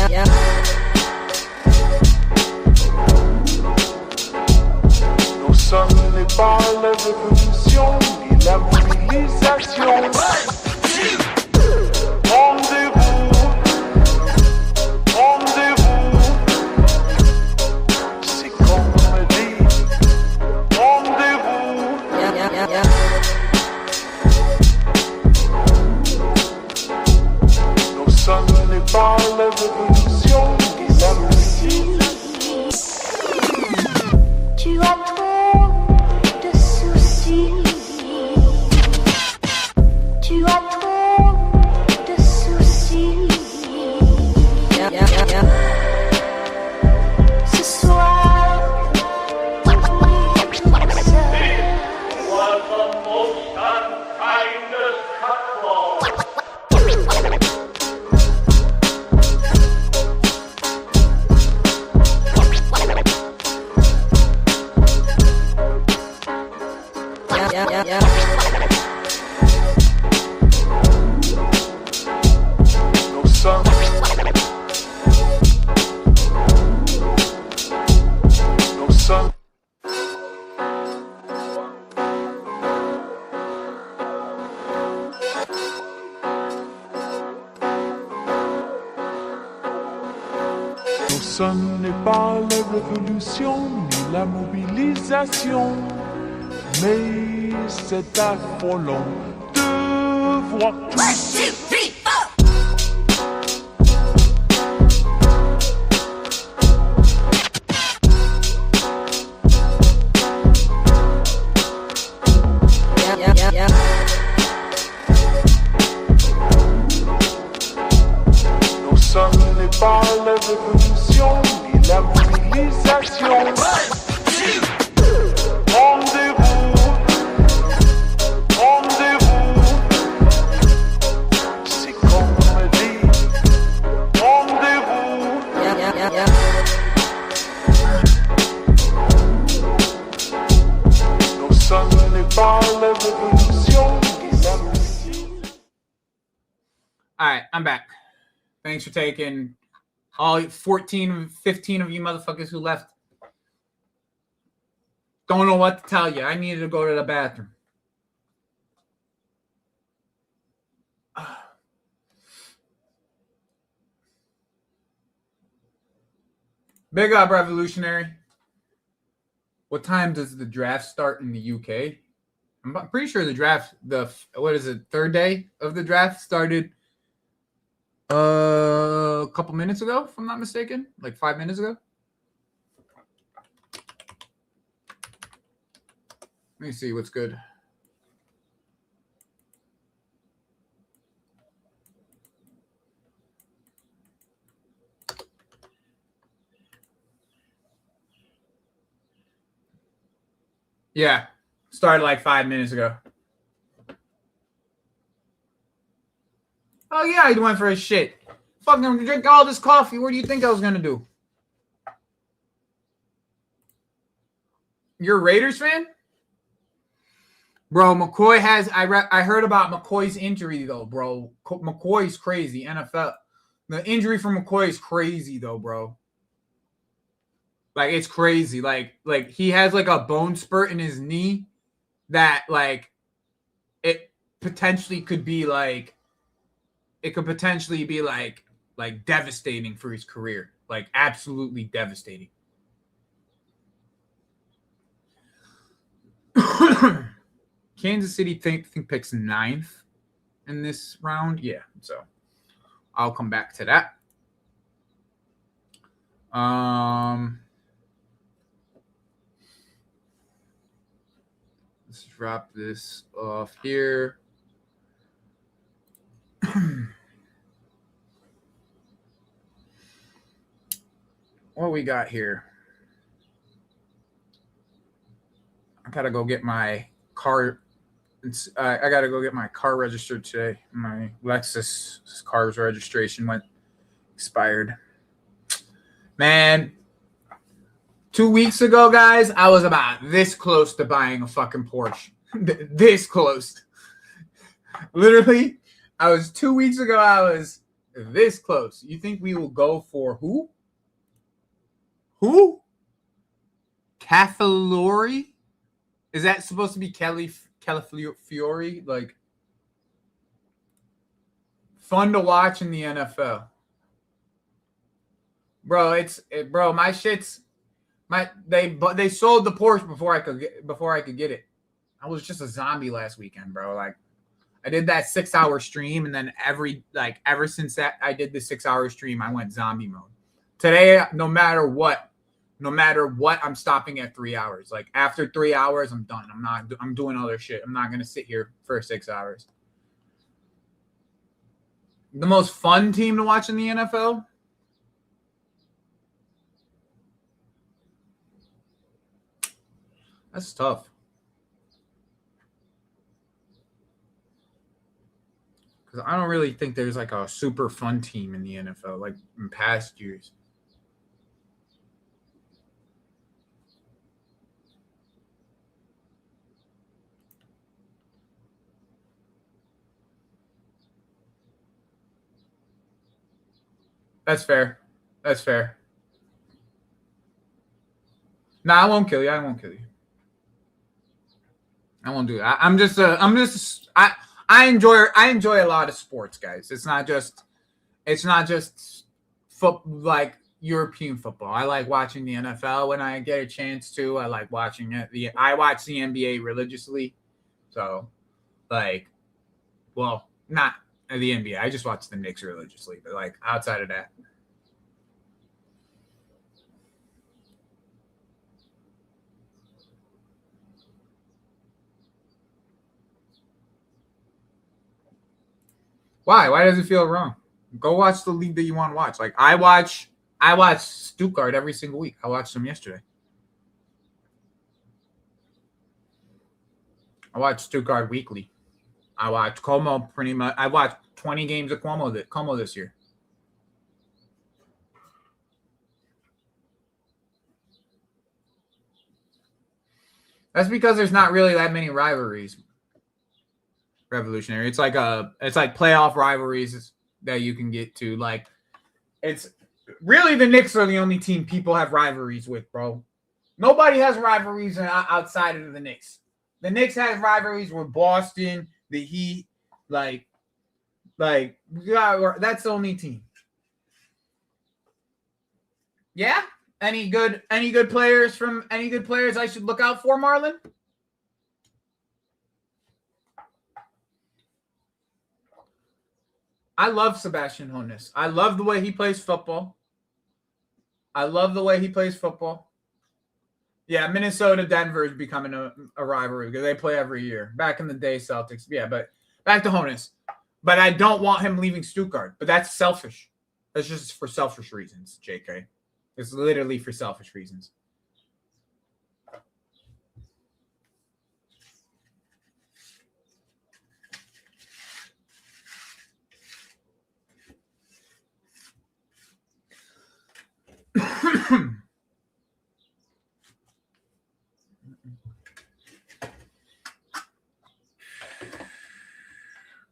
4.
Non, ce n'est pas la révolution ni la mobilisation. Rendez-vous, rendez-vous. C'est comme on me dit, rendez-vous. Non, ce n'est pas la révolution ni la mobilisation.
Tu as trop de soucis. Tu as trop de soucis. Ce soir,
Was the most unkindest cutlaw.
No sun. No sun. No, ce n'est pas la révolution ni la mobilisation, mais c'est affolant de voir tout.
1, 2, 3, 4.
Non, ce n'est pas la révolution ni la mobilisation. Rendez-vous, rendez-vous. C'est comme on me dit, rendez-vous. Non, ce n'est pas la révolution ni la mobilisation.
All right, I'm back. Thanks for taking all 14, 15 of you motherfuckers who left. Don't know what to tell you. I needed to go to the bathroom. Big up, Revolutionary. What time does the draft start in the UK? I'm pretty sure the draft, third day of the draft started a couple minutes ago, if I'm not mistaken, like 5 minutes ago. Let me see what's good. Yeah, started like 5 minutes ago. Oh, yeah, I went for a shit. Fucking drink all this coffee. What do you think I was going to do? You're a Raiders fan? Bro, McCoy has... I heard about McCoy's injury, though, bro. McCoy's crazy. NFL. The injury for McCoy is crazy, though, bro. Like, it's crazy. Like he has, like, a bone spurt in his knee that, like, it potentially could be, like... It could potentially be like devastating for his career, like absolutely devastating. Kansas City think picks 9th in this round. Yeah, so I'll come back to that. Let's drop this off here. What we got here? I gotta go get my car I got to go get my car registered today. My Lexus car's registration went expired. Man, 2 weeks ago, guys, I was about this close to buying a fucking Porsche. This close. Literally, 2 weeks ago, I was this close. You think we will go for who? Who? Cafalori? Is that supposed to be Calafiori? Like, fun to watch in the NFL. Bro, my shit's they sold the Porsche before I could get it. I was just a zombie last weekend, bro. Like, I did that 6-hour stream, and then ever since that I did the 6-hour stream, I went zombie mode. Today, no matter what, I'm stopping at 3 hours. Like, after 3 hours, I'm done. I'm doing other shit. I'm not gonna sit here for 6 hours. The most fun team to watch in the NFL? That's tough. Because I don't really think there's like a super fun team in the NFL like in past years. That's fair. That's fair. No, I won't kill you. I won't kill you. I won't do that. I enjoy a lot of sports, guys. It's not just like European football. I like watching the NFL when I get a chance to. I like watching it. I watch the NBA religiously. So, like, well, not the NBA. I just watch the Knicks religiously, but like outside of that. Why? Why does it feel wrong? Go watch the league that you want to watch. Like, I watch Stuttgart every single week. I watched them yesterday. I watch Stuttgart weekly. I watch Como pretty much. I watched 20 games of Como this year. That's because there's not really that many rivalries. Revolutionary. It's like playoff rivalries that you can get to. Like, it's really the Knicks are the only team people have rivalries with, bro. Nobody has rivalries outside of the Knicks. The Knicks has rivalries with Boston, the Heat, like that's the only team. Yeah? Any good players I should look out for, Marlon? I love Sebastian Hoeneß. I love the way he plays football. Yeah, Minnesota, Denver is becoming a rivalry because they play every year. Back in the day, Celtics. Yeah, but back to Hoeneß. But I don't want him leaving Stuttgart. But that's selfish. That's just for selfish reasons, JK. It's literally for selfish reasons.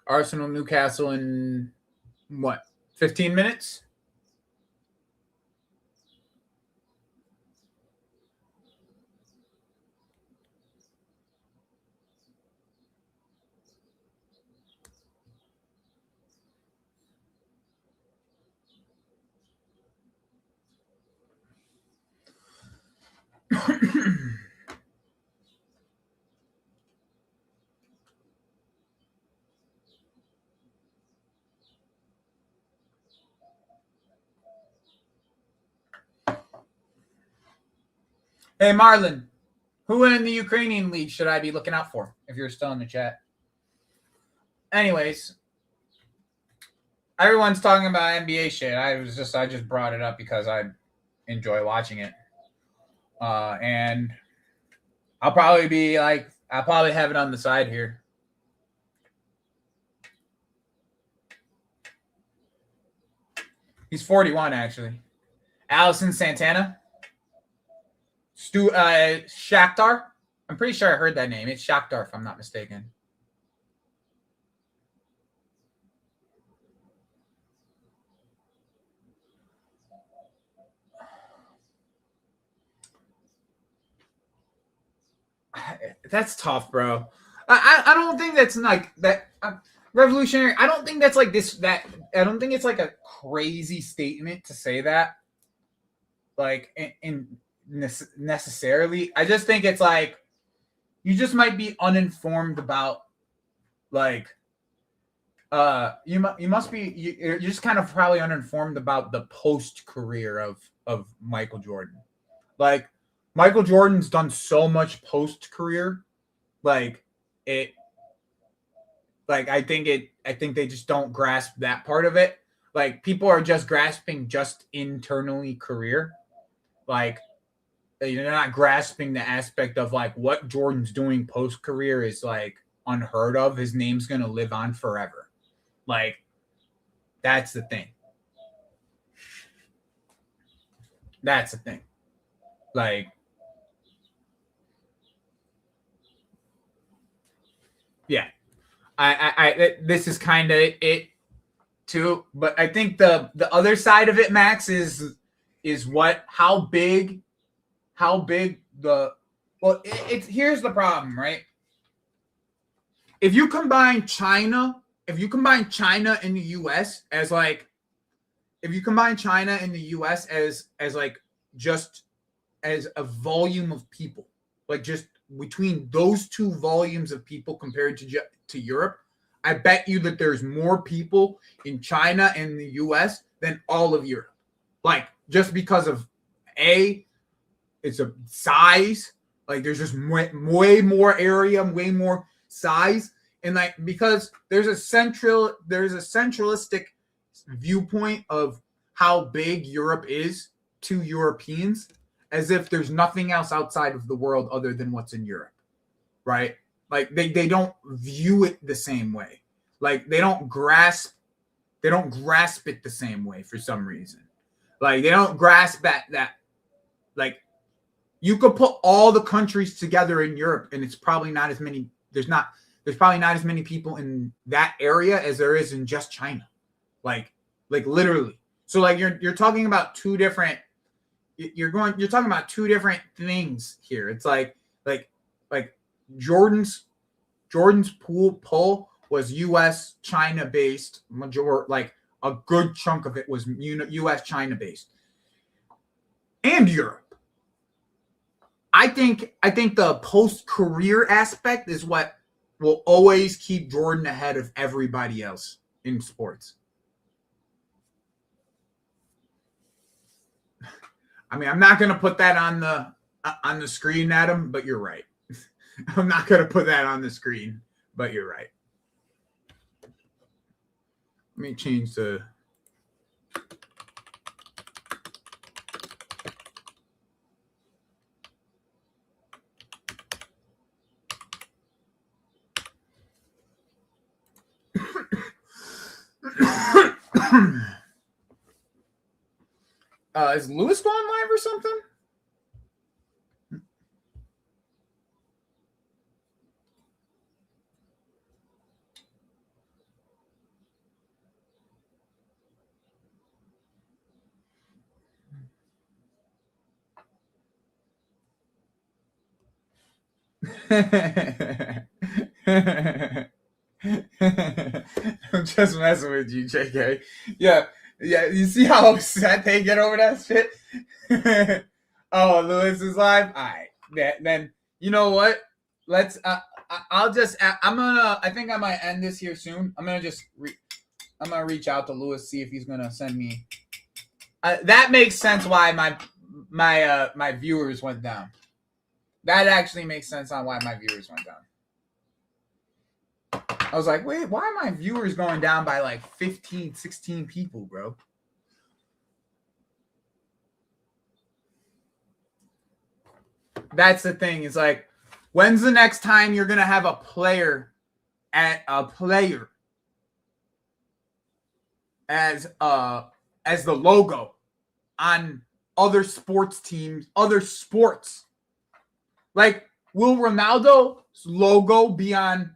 Arsenal, Newcastle in what? 15 minutes? Hey, Marlon, who in the Ukrainian league should I be looking out for if you're still in the chat? Anyways, everyone's talking about NBA shit. I just brought it up because I enjoy watching it. And I'll probably have it on the side here. He's 41 actually. Allison Santana. Shakhtar. I'm pretty sure I heard that name. It's Shakhtar if I'm not mistaken. That's tough, bro. I don't think that's like that revolutionary. I don't think that's like this that I don't think it's like a crazy statement to say that. Like necessarily. I just think it's like you just might be uninformed about like you're just kind of probably uninformed about the post career of Michael Jordan. Like Michael Jordan's done so much post career, like it. Like I think they just don't grasp that part of it. Like people are just grasping just internally career, like you're not grasping the aspect of like what Jordan's doing post career is like unheard of. His name's gonna live on forever. Like that's the thing. That's the thing. Like. Yeah, I this is kind of it too, but I think the other side of it, Max, is how big the it's here's the problem, right? If you combine China and the US as like if you combine China and the US as like just as a volume of people, like just between those two volumes of people compared to Europe, I bet you that there's more people in China and the US than all of Europe. Like just because of it's a size, like there's just way more area, way more size, and like because there's a centralistic viewpoint of how big Europe is to Europeans, as if there's nothing else outside of the world other than what's in Europe, right? Like they don't view it the same way. Like they don't grasp it the same way for some reason. Like they don't grasp that like you could put all the countries together in Europe and it's probably not as many. There's probably not as many people in that area as there is in just China. Like literally. So like you're talking about two different. You're talking about two different things here. It's like Jordan's pull was U.S. China based. Like a good chunk of it was U.S. China based, and Europe. I think the post career aspect is what will always keep Jordan ahead of everybody else in sports. I mean, I'm not going to put that on the screen, Adam, but you're right. I'm not going to put that on the screen, but you're right. Let me change the... Is Lewis going live or something? I'm just messing with you, JK. Yeah, you see how upset they get over that shit? Oh, Lewis is live? All right. Then, you know what? Let's, I think I might end this here soon. I'm going to reach out to Lewis, see if he's going to send me. That makes sense why my viewers went down. That actually makes sense on why my viewers went down. I was like, wait, why are my viewers going down by like 15, 16 people, bro? That's the thing. It's like, when's the next time you're going to have a player as as the logo on other sports teams, other sports. Like, will Ronaldo's logo be on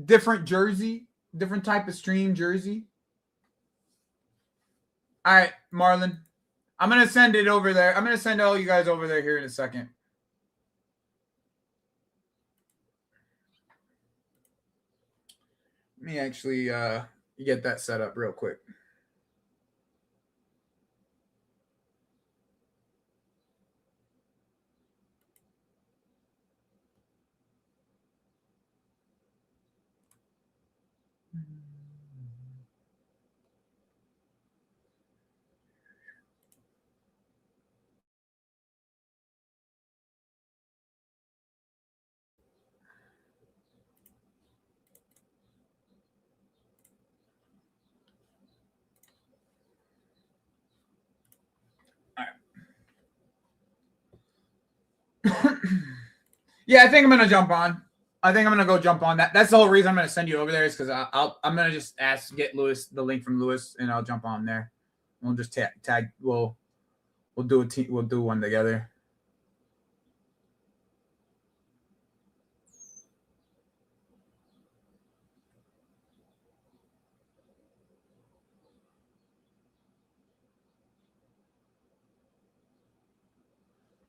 different jersey, different type of stream jersey? All right, Marlon. I'm going to send it over there. I'm going to send all you guys over there here in a second. Let me actually get that set up real quick. Yeah, I think I'm gonna jump on. I think I'm gonna go jump on that. That's the whole reason I'm gonna send you over there is because I'm gonna just get Lewis the link from Lewis and I'll jump on there. We'll just tag. We'll do a team. We'll do one together.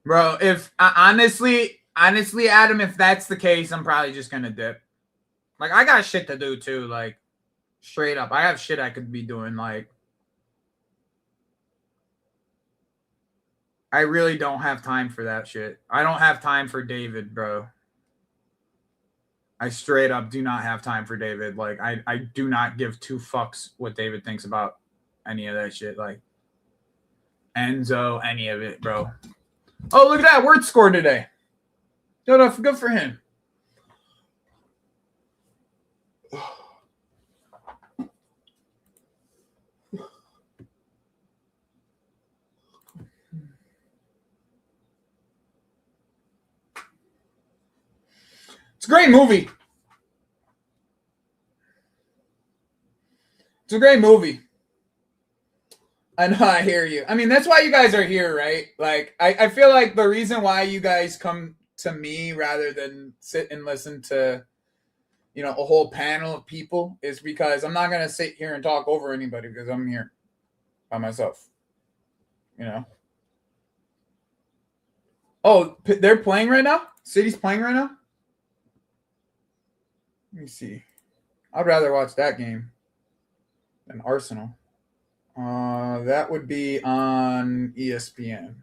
Bro, if honestly, Adam, if that's the case, I'm probably just gonna dip. Like, I got shit to do too. Like, straight up, I have shit I could be doing. Like, I really don't have time for that shit. I don't have time for David, bro. I straight up do not have time for David. Like, I do not give two fucks what David thinks about any of that shit. Like, Enzo, any of it, bro. Oh, look at that. Word score today. Good for him. It's a great movie. It's a great movie. I know, I hear you. I mean, that's why you guys are here, right? Like, I feel like the reason why you guys come to me rather than sit and listen to, you know, a whole panel of people is because I'm not going to sit here and talk over anybody because I'm here by myself, you know? Oh, they're playing right now? City's playing right now? Let me see. I'd rather watch that game than Arsenal. That would be on ESPN.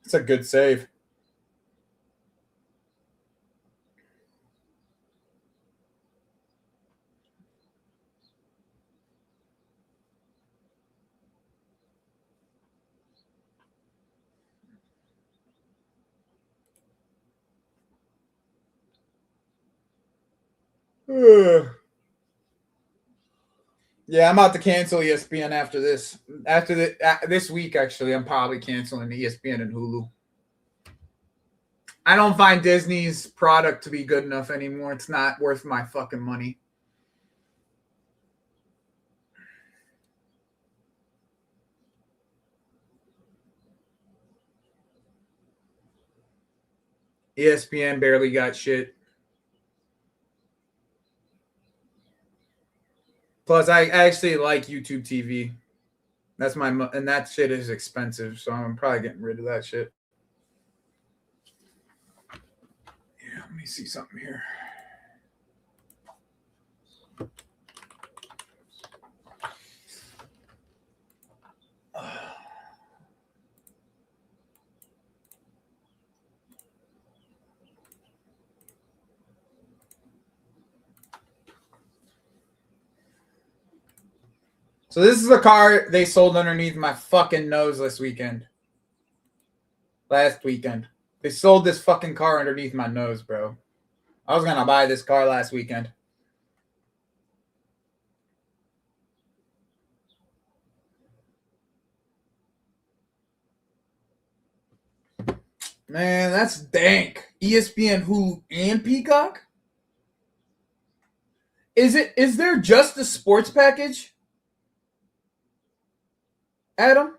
It's a good save. Yeah, I'm about to cancel ESPN after this. After this week, actually, I'm probably canceling ESPN and Hulu. I don't find Disney's product to be good enough anymore. It's not worth my fucking money. ESPN barely got shit. Plus, I actually like YouTube TV. That's and that shit is expensive, so I'm probably getting rid of that shit. Yeah, let me see something here. So this is the car they sold underneath my fucking nose last weekend. They sold this fucking car underneath my nose, bro. I was gonna buy this car last weekend. Man, that's dank. ESPN, Hulu, and Peacock? Is there just a sports package? Adam?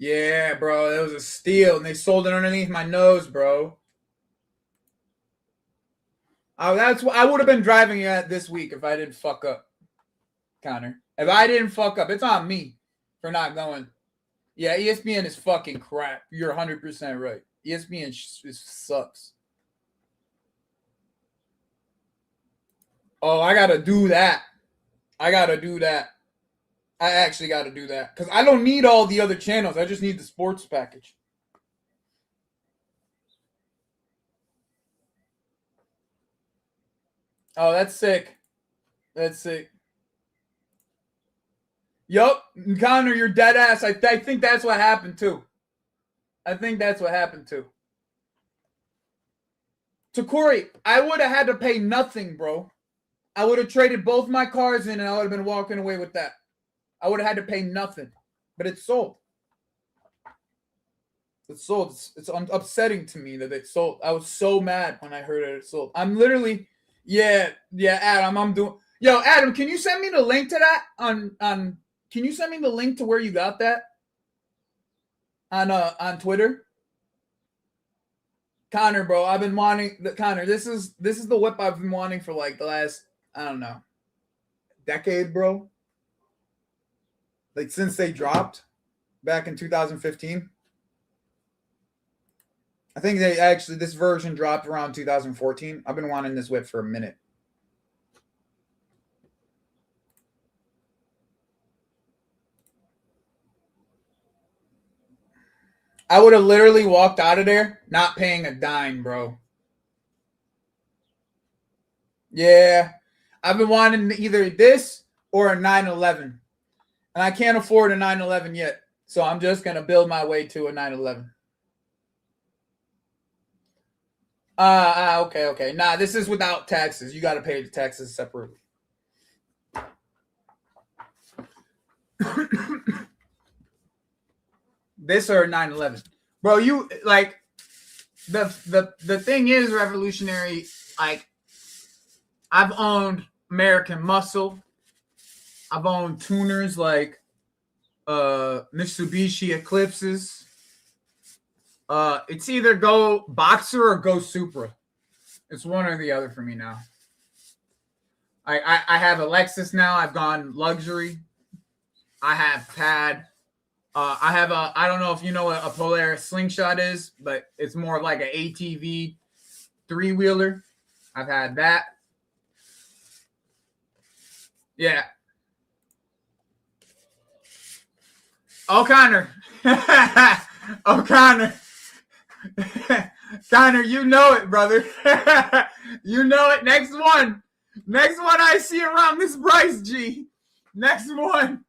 Yeah, bro, that was a steal, and they sold it underneath my nose, bro. Oh, that's what I would have been driving at this week if I didn't fuck up, Connor. If I didn't fuck up, it's on me for not going. Yeah, ESPN is fucking crap. You're 100% right. ESPN sucks. Oh, I gotta do that. I actually gotta do that because I don't need all the other channels. I just need the sports package. Oh, that's sick. That's sick. Yup, Connor, you're dead ass. I think that's what happened too. To Corey, I would have had to pay nothing, bro. I would have traded both my cars in and I would have been walking away with that. I would have had to pay nothing. But it's sold. It's sold. It's upsetting to me that it's sold. I was so mad when I heard it sold. I'm literally, yeah, Adam, I'm doing. Yo, Adam, can you send me the link to that on can you send me the link to where you got that on Twitter? Connor, bro, I've been wanting Connor. This is the whip I've been wanting for like the last, I don't know, decade, bro. Like since they dropped back in 2015. I think this version dropped around 2014. I've been wanting this whip for a minute. I would have literally walked out of there not paying a dime, bro. Yeah. I've been wanting either this or a 911. And I can't afford a 911 yet. So I'm just going to build my way to a 911. Okay. Nah, this is without taxes. You got to pay the taxes separately. This or 911. Bro, you like the thing is, Revolutionary, like I've owned American Muscle. I've owned tuners like Mitsubishi Eclipses. It's either go Boxer or go Supra. It's one or the other for me now. I have a Lexus now. I've gone luxury. I have had I have a, I don't know if you know what a Polaris Slingshot is, but it's more like an ATV three-wheeler. I've had that. Yeah. O'Connor. O'Connor. Connor, you know it, brother. You know it. Next one I see around this price, G. Next one.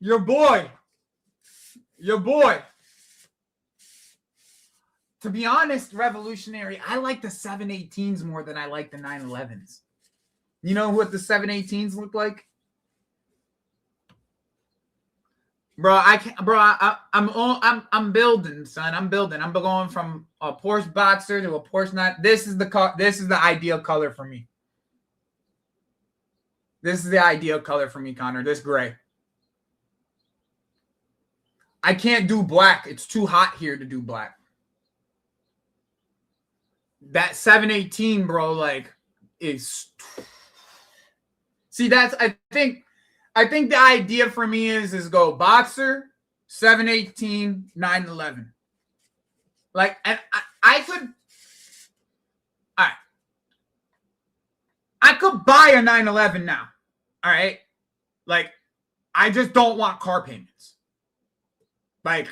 Your boy. To be honest, Revolutionary, I like the 718s more than I like the 911s. You know what the 718s look like? I'm building, son. I'm going from a Porsche Boxer to a Porsche 9. This is the car. This is the ideal color for me. Connor. This gray. I can't do black. It's too hot here to do black. That 718, bro, like is. See, that's I think the idea for me is go Boxer, 718, 911. Like, and I could. All right. I could buy a 911 now. All right. Like, I just don't want car payments. Like,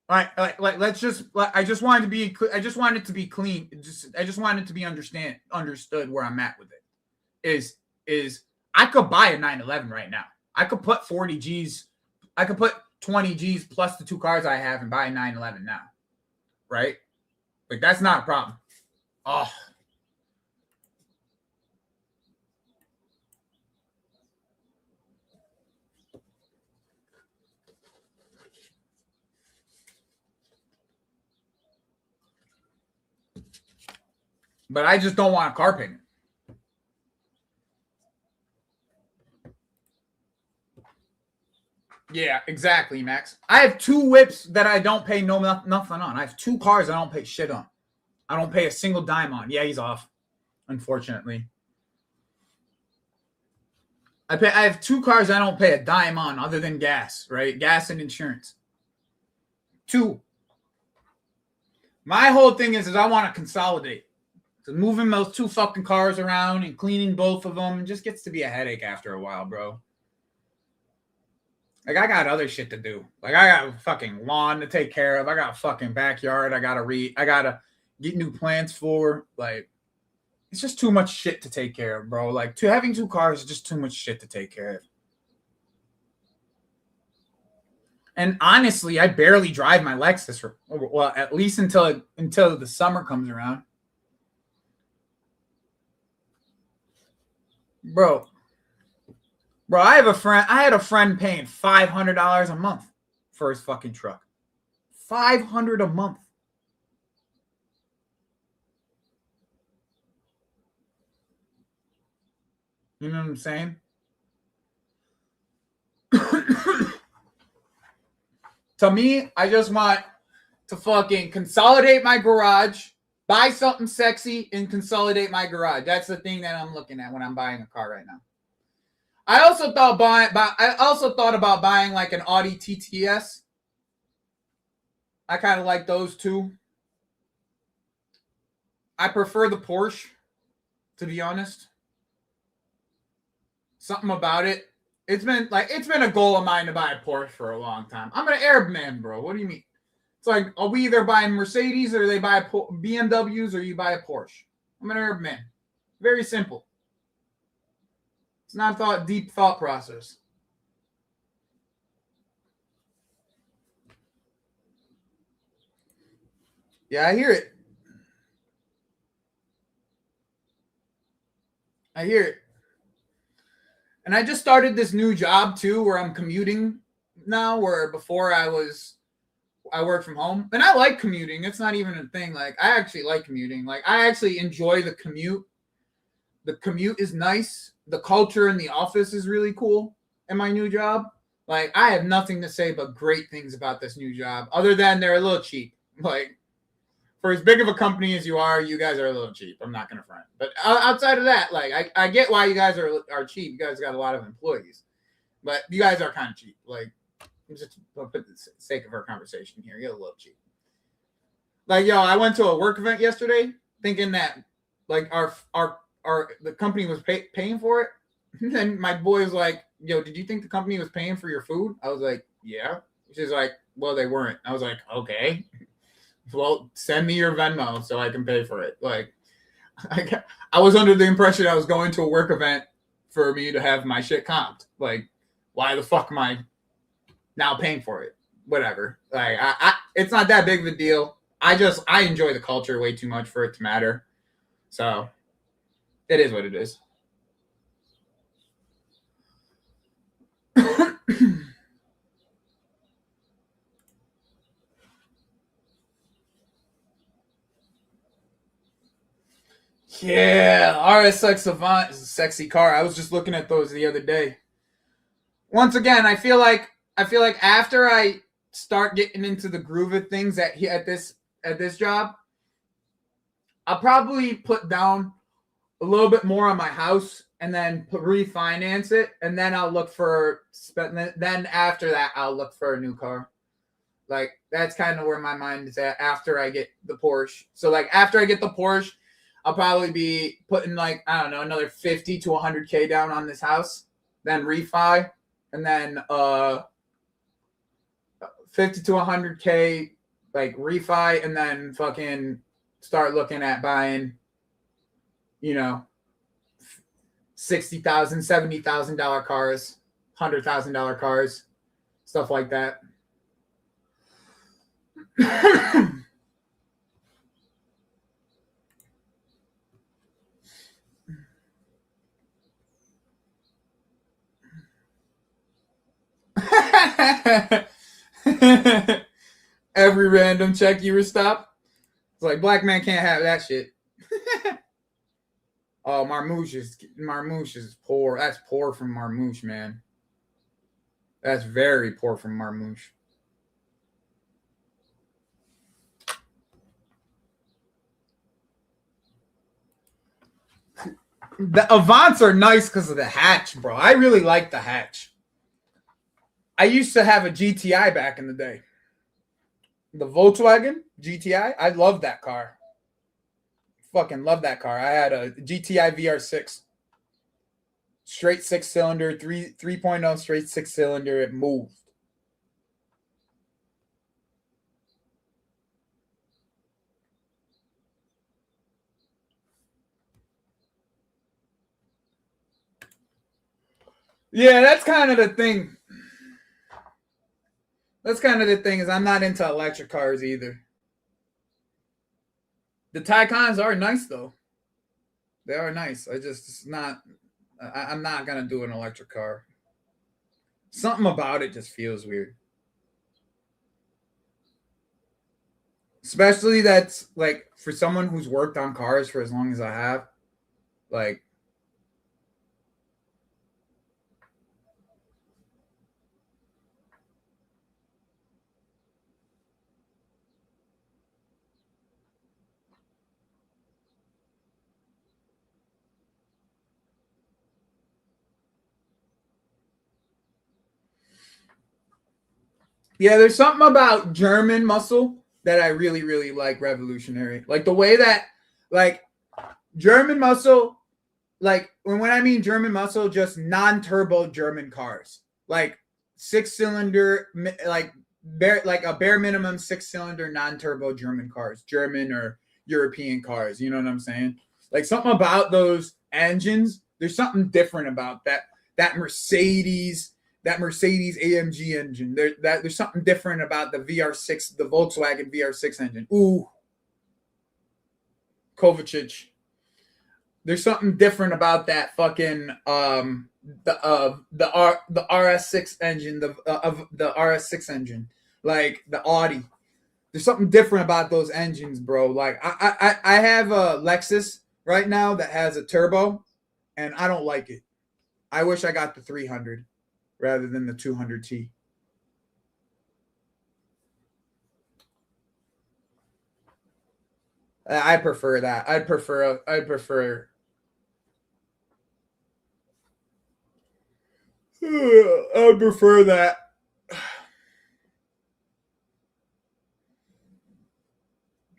let's just. I just want it to be clean. I just want it to be understood where I'm at with it. is I could buy a 911 right now. I could put 40 G's. I could put 20 G's plus the 2 cars I have and buy a 911 now. Right? Like, that's not a problem. Oh. But I just don't want a car payment. Yeah, exactly, Max. I have 2 whips that I don't pay nothing on. I have 2 cars I don't pay shit on. I don't pay a single dime on. Yeah, he's off, unfortunately. I have 2 cars I don't pay a dime on other than gas, right? Gas and insurance. 2. My whole thing is I want to consolidate. So moving those 2 fucking cars around and cleaning both of them just gets to be a headache after a while, bro. Like, I got other shit to do. Like, I got a fucking lawn to take care of. I got a fucking backyard. I gotta get new plants for. Like, it's just too much shit to take care of, bro. Like, having 2 cars is just too much shit to take care of. And honestly, I barely drive my Lexus. Well, at least until the summer comes around. Bro, I have a friend. I had a friend paying $500 a month for his fucking truck. $500 a month. You know what I'm saying? To me, I just want to fucking consolidate my garage, buy something sexy, and consolidate my garage. That's the thing that I'm looking at when I'm buying a car right now. I also thought about buying like an Audi TTS. I kind of like those too. I prefer the Porsche, to be honest. Something about it. It's been a goal of mine to buy a Porsche for a long time. I'm an Arab man, bro. What do you mean? It's like, are we either buying Mercedes or they buy BMWs or you buy a Porsche? I'm an Arab man. Very simple. It's not deep thought process. Yeah, I hear it. And I just started this new job too, where I'm commuting now, where before I work from home. And I like commuting. It's not even a thing. Like, I actually like commuting. Like, I actually enjoy the commute. The commute is nice. The culture in the office is really cool in my new job. Like, I have nothing to say but great things about this new job, other than they're a little cheap. Like, for as big of a company as you are, you guys are a little cheap. I'm not going to front. But outside of that, like, I get why you guys are cheap. You guys got a lot of employees. But you guys are kind of cheap. Like, just for the sake of our conversation here, you're a little cheap. Like, yo, I went to a work event yesterday thinking that, like, the company was paying for it. And then my boy was like, yo, did you think the company was paying for your food? I was like, yeah. She's like, well, they weren't. I was like, okay. Well, send me your Venmo so I can pay for it. Like, I was under the impression I was going to a work event for me to have my shit comped. Like, why the fuck am I now paying for it? Whatever. Like, it's not that big of a deal. I enjoy the culture way too much for it to matter. So, it is what it is. Yeah, RSX Savant is a sexy car. I was just looking at those the other day. Once again, I feel like after I start getting into the groove of things at this job, I'll probably put down a little bit more on my house and then refinance it, and then I'll look for then after that I'll look for a new car. Like, that's kind of where my mind is at after I get the Porsche. So, like, after I get the Porsche, I'll probably be putting, like, I don't know, another 50 to 100K down on this house, then refi, and then 50 to 100K, like, refi, and then fucking start looking at buying, you know, $60,000, $70,000 cars, $100,000 cars, stuff like that. Every random check you were stopped. It's like, black man can't have that shit. Oh, Marmouche is poor. That's poor from Marmouche, man. That's very poor from Marmouche. The Avants are nice because of the hatch, bro. I really like the hatch. I used to have a GTI back in the day. The Volkswagen GTI. I love that car. Fucking love that car. I had a GTI VR6. Straight 6-cylinder, 3.0 straight 6-cylinder. It moved. Yeah, that's kind of the thing. That's kind of the thing is I'm not into electric cars either. The Taycans are nice though. They are nice. I'm not gonna do an electric car. Something about it just feels weird. Especially that's like for someone who's worked on cars for as long as I have, like. Yeah, there's something about German muscle that I really, really like revolutionary. Like the way that, like, German muscle, like, when I mean German muscle, just non-turbo German cars. Like, 6-cylinder, like a bare minimum 6-cylinder non-turbo German cars. German or European cars, you know what I'm saying? Like, something about those engines, there's something different about that Mercedes AMG engine. There's something different about the VR6, the Volkswagen VR6 engine. Ooh, Kovacic. There's something different about that fucking the RS6 engine, the RS6 engine, like the Audi. There's something different about those engines, bro. Like I have a Lexus right now that has a turbo, and I don't like it. I wish I got the 300. Rather than the 200T. I prefer that. I'd prefer that.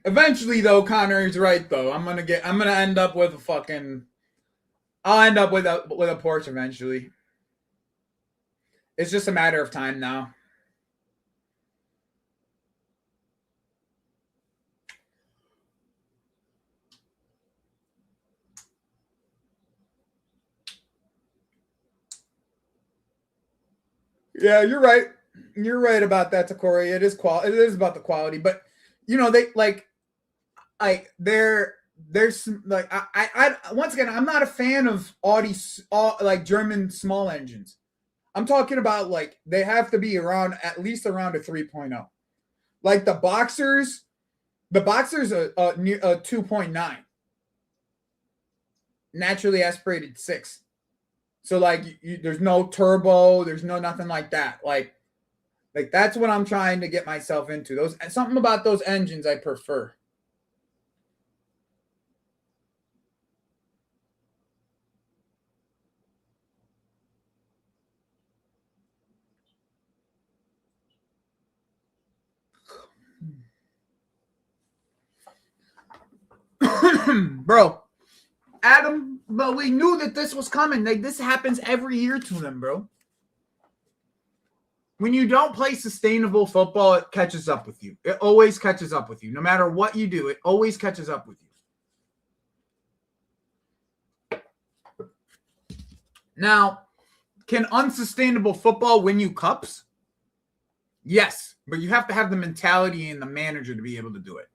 Eventually though, Connor is right though. I'll end up with a Porsche eventually. It's just a matter of time now. Yeah, you're right. You're right about that, Takori. It is about the quality, but you know there's like I once again I'm not a fan of Audi like German small engines. I'm talking about like they have to be at least around a 3.0. Like the Boxers are 2.9. Naturally aspirated 6. So like there's no turbo, there's no nothing like that. Like that's what I'm trying to get myself into. Something about those engines I prefer. Bro, Adam, but we knew that this was coming. Like this happens every year to them, bro. When you don't play sustainable football, it catches up with you. It always catches up with you. No matter what you do, it always catches up with you. Now, can unsustainable football win you cups? Yes, but you have to have the mentality and the manager to be able to do it.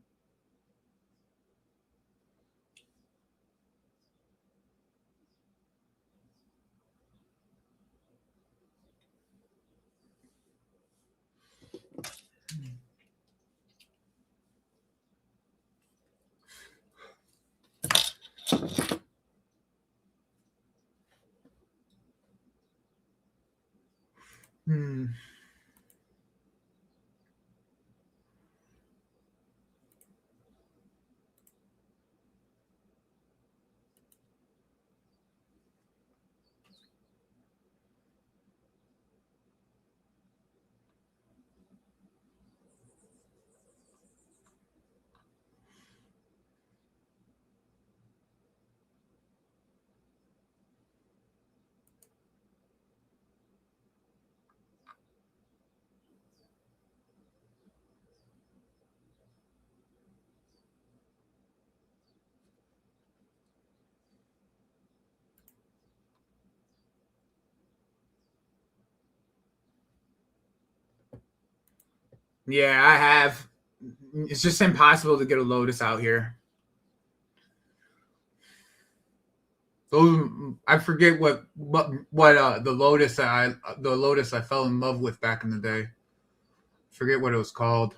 Yeah, I have. It's just impossible to get a Lotus out here. I forget what the Lotus I fell in love with back in the day. Forget what it was called.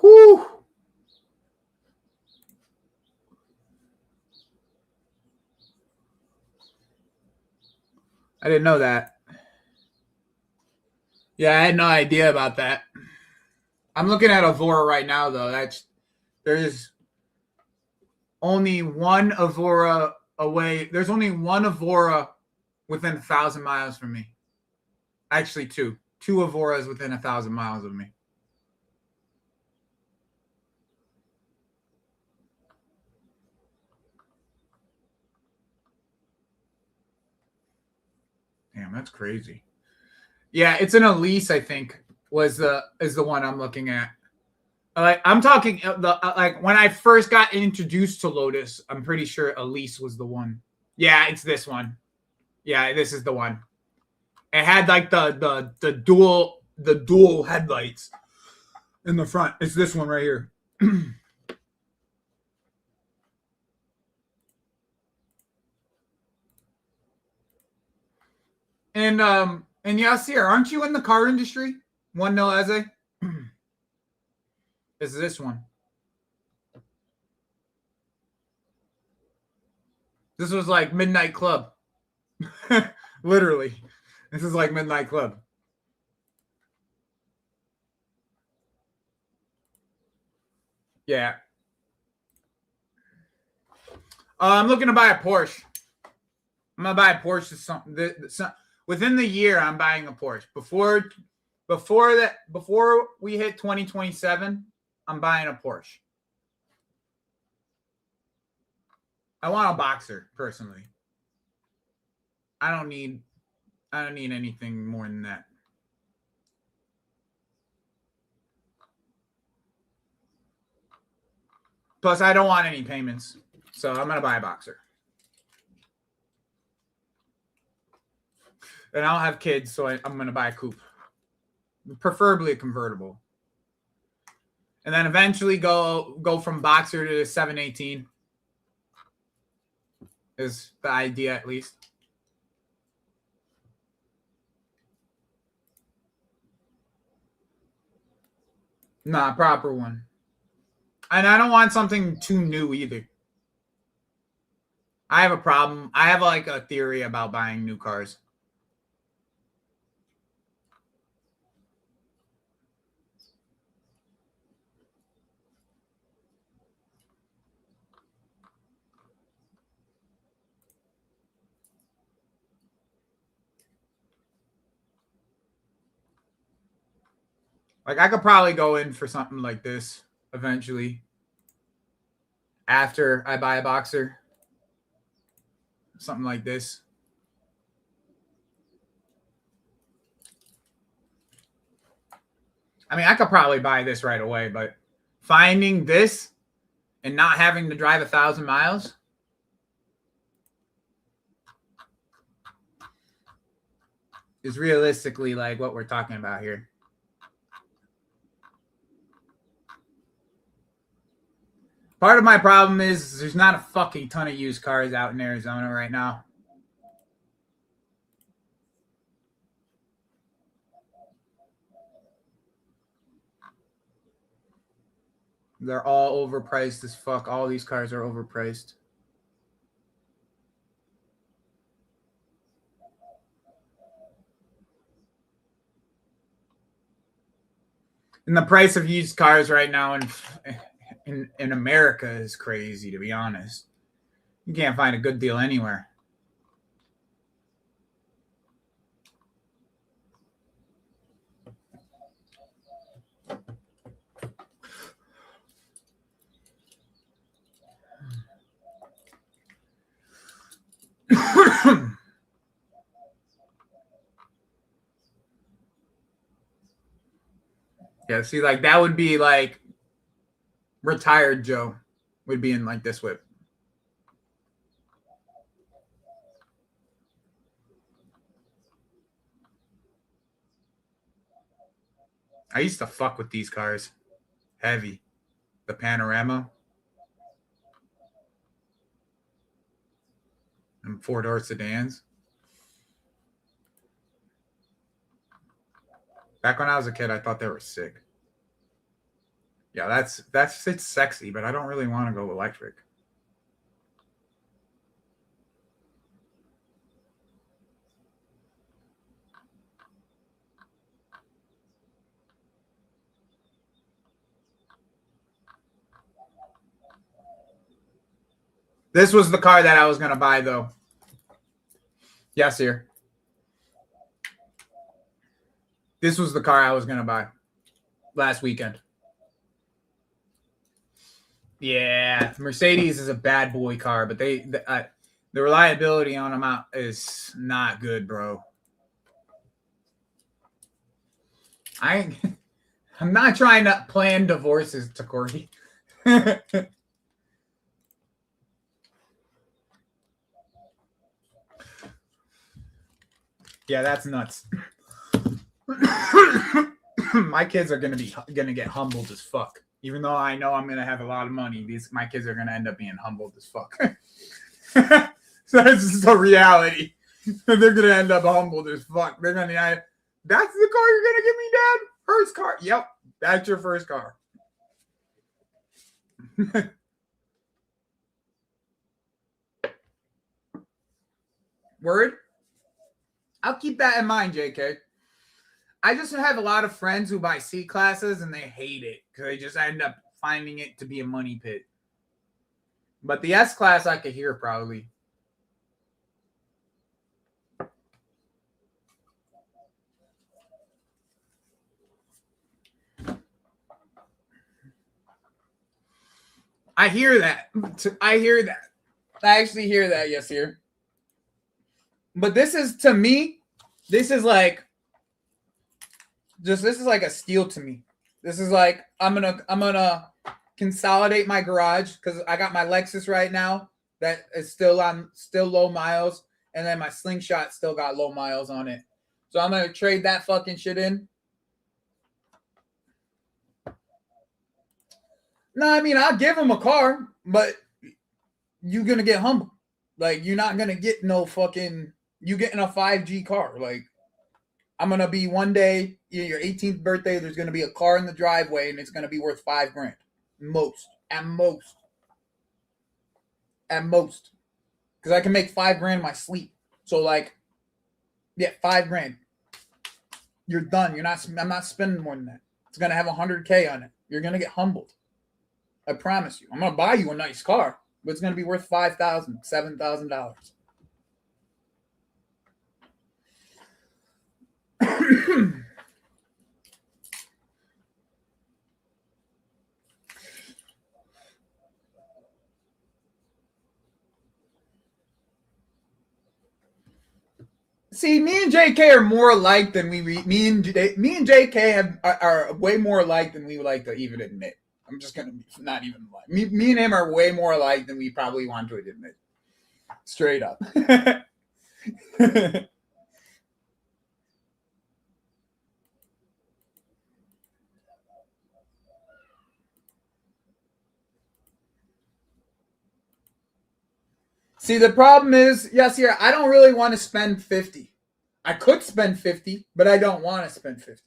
Whew. I didn't know that. Yeah, I had no idea about that. I'm looking at Avora right now, though. There's only one Avora away. There's only one Avora within 1,000 miles from me. Actually, two Avoras within 1,000 miles of me. Damn, that's crazy. Yeah, it's an Elise, I think, is the one I'm looking at. I'm talking like when I first got introduced to Lotus, I'm pretty sure Elise was the one. Yeah, it's this one. Yeah, this is the one. It had like the dual headlights in the front. It's this one right here. And Yasir, aren't you in the car industry? 1-0 Eze? Is this one. This was like Midnight Club. Literally. This is like Midnight Club. Yeah. I'm looking to buy a Porsche. I'm gonna buy a Porsche. Within the year, I'm buying a Porsche. Before we hit 2027, I'm buying a Porsche. I want a Boxer personally. I don't need anything more than that. Plus, I don't want any payments, so I'm gonna buy a Boxer. And I don't have kids, so I'm gonna buy a coupe, preferably a convertible, and then eventually go from Boxer to the 718. Is the idea, at least. Nah, proper one. And I don't want something too new either. I have a problem. I have like a theory about buying new cars. Like, I could probably go in for something like this eventually after I buy a boxer. Something like this. I mean, I could probably buy this right away, but finding this and not having to drive 1,000 miles is realistically like what we're talking about here. Part of my problem is there's not a fucking ton of used cars out in Arizona right now. They're all overpriced as fuck. All these cars are overpriced. And the price of used cars right now in America is crazy, to be honest. You can't find a good deal anywhere. Yeah, see, like that would be like retired Joe would be in like this whip. I used to fuck with these cars. Heavy. The Panorama. And 4-door sedans. Back when I was a kid, I thought they were sick. Yeah, it's sexy, but I don't really want to go electric. This was the car that I was going to buy, though. Yes, sir. This was the car I was going to buy last weekend. Yeah, Mercedes is a bad boy car, but the reliability on them is not good, bro. I'm not trying to plan divorces to Corey. Yeah, that's nuts. My kids are gonna get humbled as fuck. Even though I know I'm gonna have a lot of money, my kids are gonna end up being humbled as fuck. So that's just a reality. They're gonna end up humbled as fuck. They're gonna, that's the car you're gonna give me, Dad? First car? Yep, that's your first car. Word? I'll keep that in mind, JK. I just have a lot of friends who buy C classes and they hate it because they just end up finding it to be a money pit. But the S class I could hear probably. I hear that. I actually hear that, yes, here. But this is, to me, this is like a steal to me. This is like I'm gonna consolidate my garage because I got my Lexus right now that is still low miles, and then my Slingshot still got low miles on it. So I'm gonna trade that fucking shit in. No, I mean I'll give him a car, but you're gonna get humbled. Like you're not gonna get no fucking. You getting a 5G car. Like, I'm going to be one day, your 18th birthday, there's going to be a car in the driveway and it's going to be worth $5,000. At most. Because I can make $5,000 in my sleep. So, like, yeah, $5,000. You're done. I'm not spending more than that. It's going to have $100K on it. You're going to get humbled. I promise you. I'm going to buy you a nice car, but it's going to be worth $5,000, $7,000. See, me and JK are more alike than me and JK are way more alike than we would like to even admit. I'm just gonna not even lie. Me and him are way more alike than we probably want to admit. Straight up. See, the problem is, yes, here, I don't really want to spend 50. I could spend 50, but I don't want to spend 50.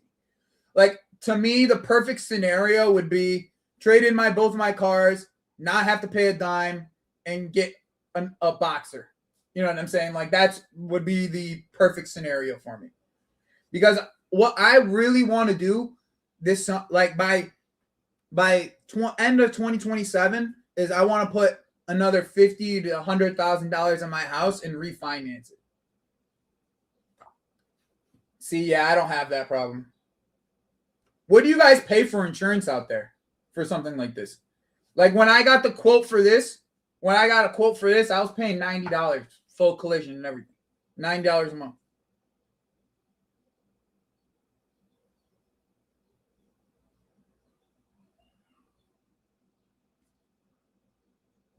Like, to me, the perfect scenario would be trade in both my cars, not have to pay a dime, and get a boxer. You know what I'm saying? Like, that would be the perfect scenario for me. Because what I really want to do this, like, by end of 2027 is I want to put another $50,000 to $100,000 in my house and refinance it. See, yeah, I don't have that problem. What do you guys pay for insurance out there for something like this? Like when I got the quote for this, I was paying $90 full collision and everything. $90 a month.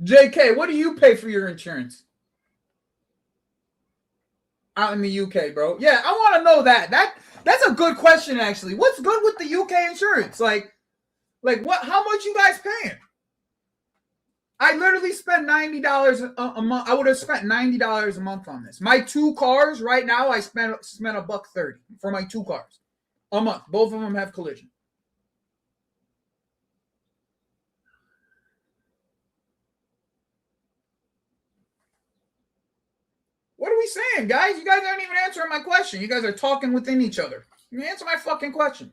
JK, what do you pay for your insurance? Out in the UK, bro. Yeah, I want to know that. That's a good question, actually. What's good with the UK insurance? Like what? How much you guys paying? I literally spent $90 a month. I would have spent $90 a month on this. My 2 cars right now, I spent $130 for my 2 cars a month. Both of them have collision. What are we saying, guys? You guys aren't even answering my question. You guys are talking within each other. You answer my fucking question.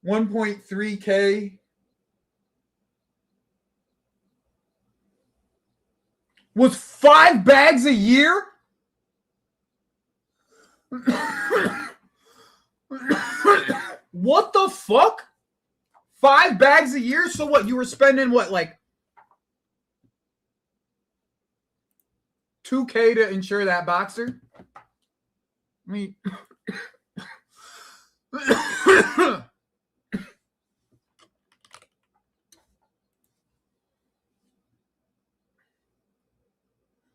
$1.3K was 5 bags a year? What the fuck? 5 bags a year? So what? You were spending what, like $2K to insure that boxer? I mean,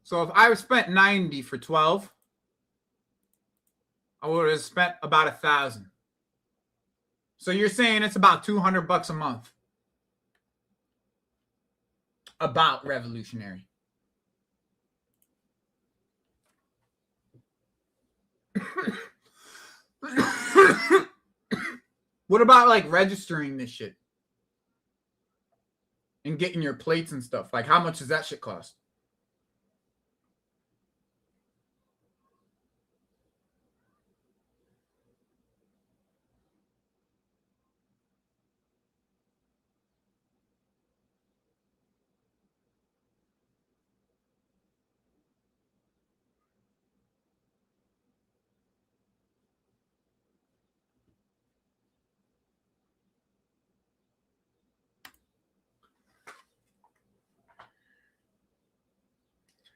so if I spent 90 for 12, I would have spent about 1,000. So you're saying it's about $200 a month. About revolutionary. What about like registering this shit? And getting your plates and stuff? Like how much does that shit cost?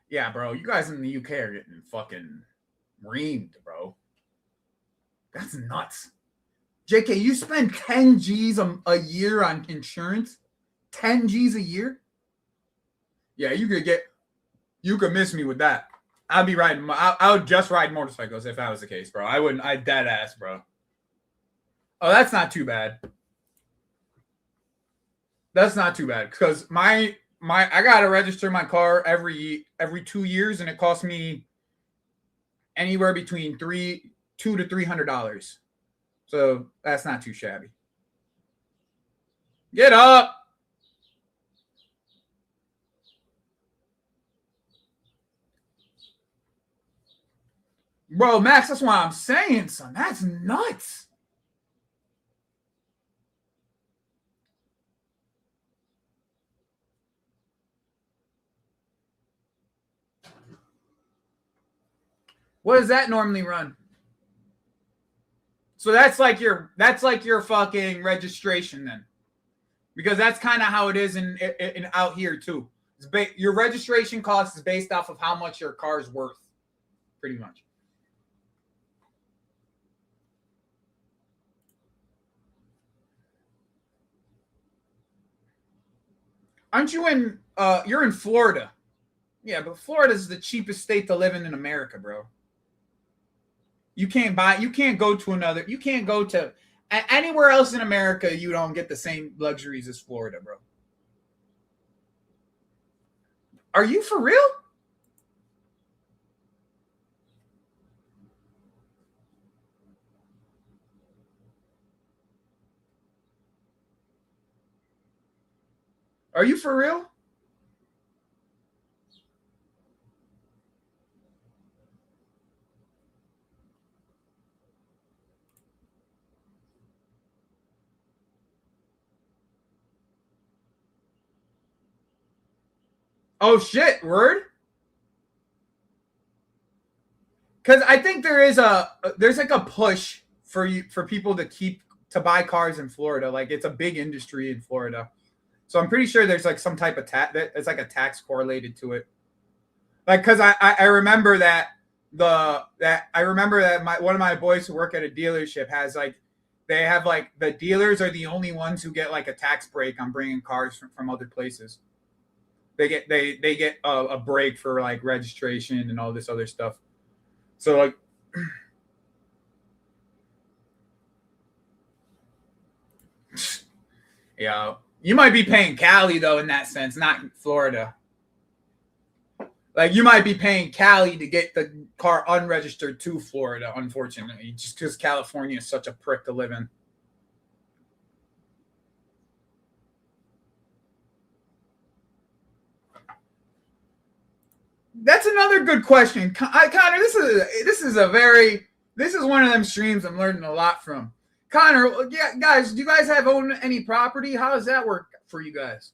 Yeah, bro. You guys in the UK are getting fucking reamed, bro. That's nuts. JK, you spend 10 G's a year on insurance? 10 G's a year? Yeah, you could miss me with that. I'd be riding, I would just ride motorcycles if that was the case, bro. I'd dead ass, bro. Oh, that's not too bad. That's not too bad because I gotta register my car every 2 years, and it costs me anywhere between $200 to $300. So that's not too shabby. Get up. Bro, Max, that's why I'm saying, son. That's nuts. What does that normally run? So that's like your fucking registration then. because that's kind of how it is in out here too. Your registration cost is based off of how much your car is worth, pretty much. Aren't you in? You're in Florida. Yeah, but Florida is the cheapest state to live in America, bro. You can't go to anywhere else in America. You don't get the same luxuries as Florida, bro. Are you for real? Are you for real? Oh shit, word? Because I think there's like a push for people to buy cars in Florida. Like it's a big industry in Florida. So I'm pretty sure there's like some type of tax. It's like a tax correlated to it. Like, cause I remember that one of my boys who work at a dealership has like, they have like the dealers are the only ones who get like a tax break on bringing cars from other places. They get a break for like registration and all this other stuff. So like, yeah. You might be paying Cali though in that sense, not Florida. Like you might be paying Cali to get the car unregistered to Florida, unfortunately, just because California is such a prick to live in. That's another good question, Connor. This is one of them streams I'm learning a lot from. Connor, yeah, guys, do you guys own any property? How does that work for you guys?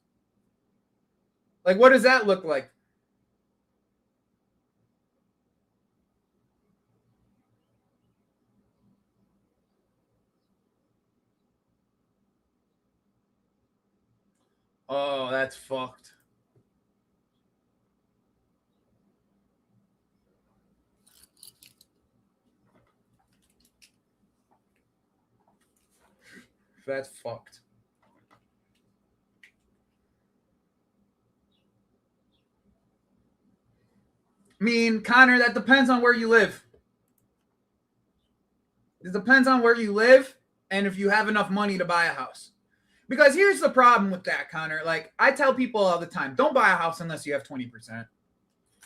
Like, what does that look like? Oh, that's fucked. That's fucked. I mean, Connor, that depends on where you live. It depends on where you live and if you have enough money to buy a house. Because here's the problem with that, Connor. Like, I tell people all the time, don't buy a house unless you have 20%.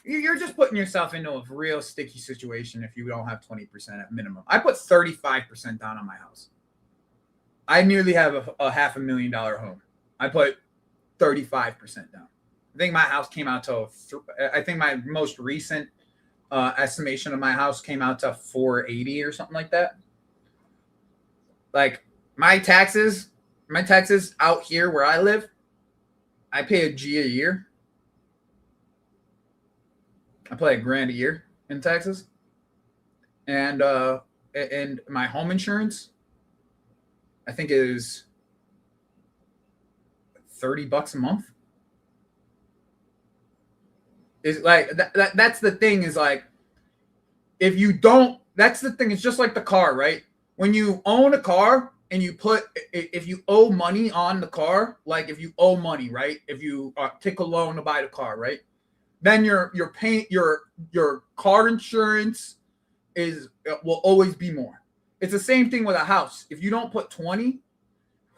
You're just putting yourself into a real sticky situation if you don't have 20% at minimum. I put 35% down on my house. I nearly have a $500,000 home. I put 35% down. I think my house came out to, I think my most recent estimation of my house came out to 480 or something like that. Like my taxes out here where I live, I pay $1,000 a year. I pay $1,000 a year in taxes. And my home insurance, I think is $30 a month. Is like that's the thing is like if you don't, that's the thing. It's just like the car, right? When you own a car and if you owe money on the car, like if you owe money, right? If you take a loan to buy the car, right? Then your car insurance will always be more. It's the same thing with a house. If you don't put 20,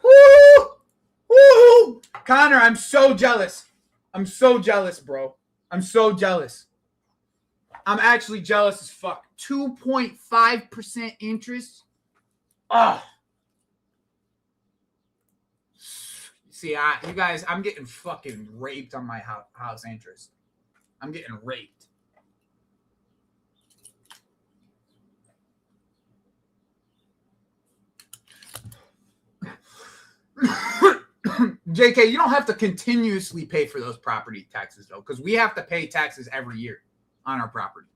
woo, Connor, I'm so jealous. I'm so jealous, bro. I'm so jealous. I'm actually jealous as fuck. 2.5% interest. Oh. See, you guys, I'm getting fucking raped on my house interest. I'm getting raped. JK, you don't have to continuously pay for those property taxes, though, because we have to pay taxes every year on our property.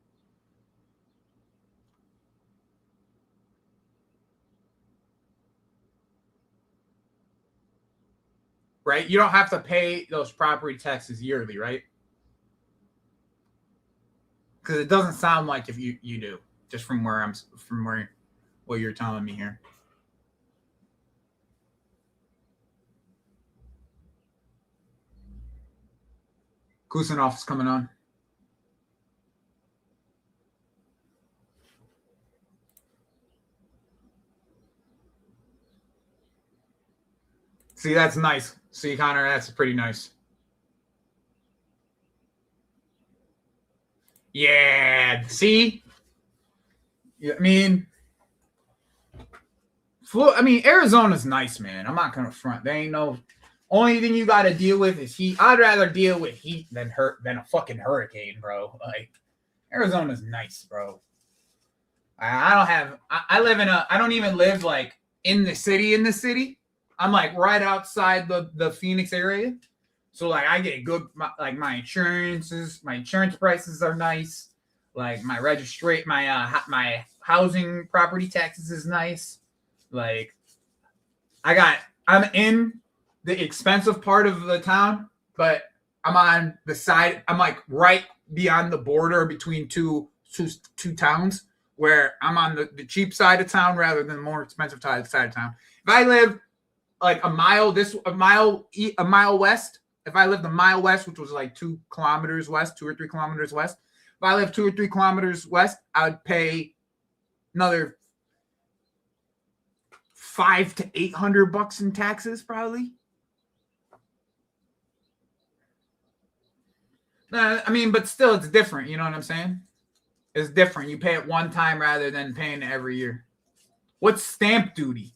right? You don't have to pay those property taxes yearly, right? Because it doesn't sound like if you do, just from what you're telling me here. Kusanov is coming on. See, that's nice. See, Connor, that's pretty nice. Yeah, see? Yeah, I mean, Arizona's nice, man. I'm not gonna front. There ain't no only thing you got to deal with is heat. I'd rather deal with heat than a fucking hurricane, bro. Like Arizona's nice, bro. I live in I don't even live like in the city. I'm like right outside the Phoenix area. So like I get good, my insurance prices are nice. Like my my housing property taxes is nice. Like I'm in the expensive part of the town, but I'm on the side. I'm like right beyond the border between two towns where I'm on the cheap side of town rather than the more expensive side of town. If I live like a mile west, if I lived a mile west, which was like 2 kilometers west, 2 or 3 kilometers west, if I lived 2 or 3 kilometers west, I would pay another $500 to $800 in taxes, probably. I mean, but still, it's different. You know what I'm saying? It's different. You pay it one time rather than paying it every year. What's stamp duty?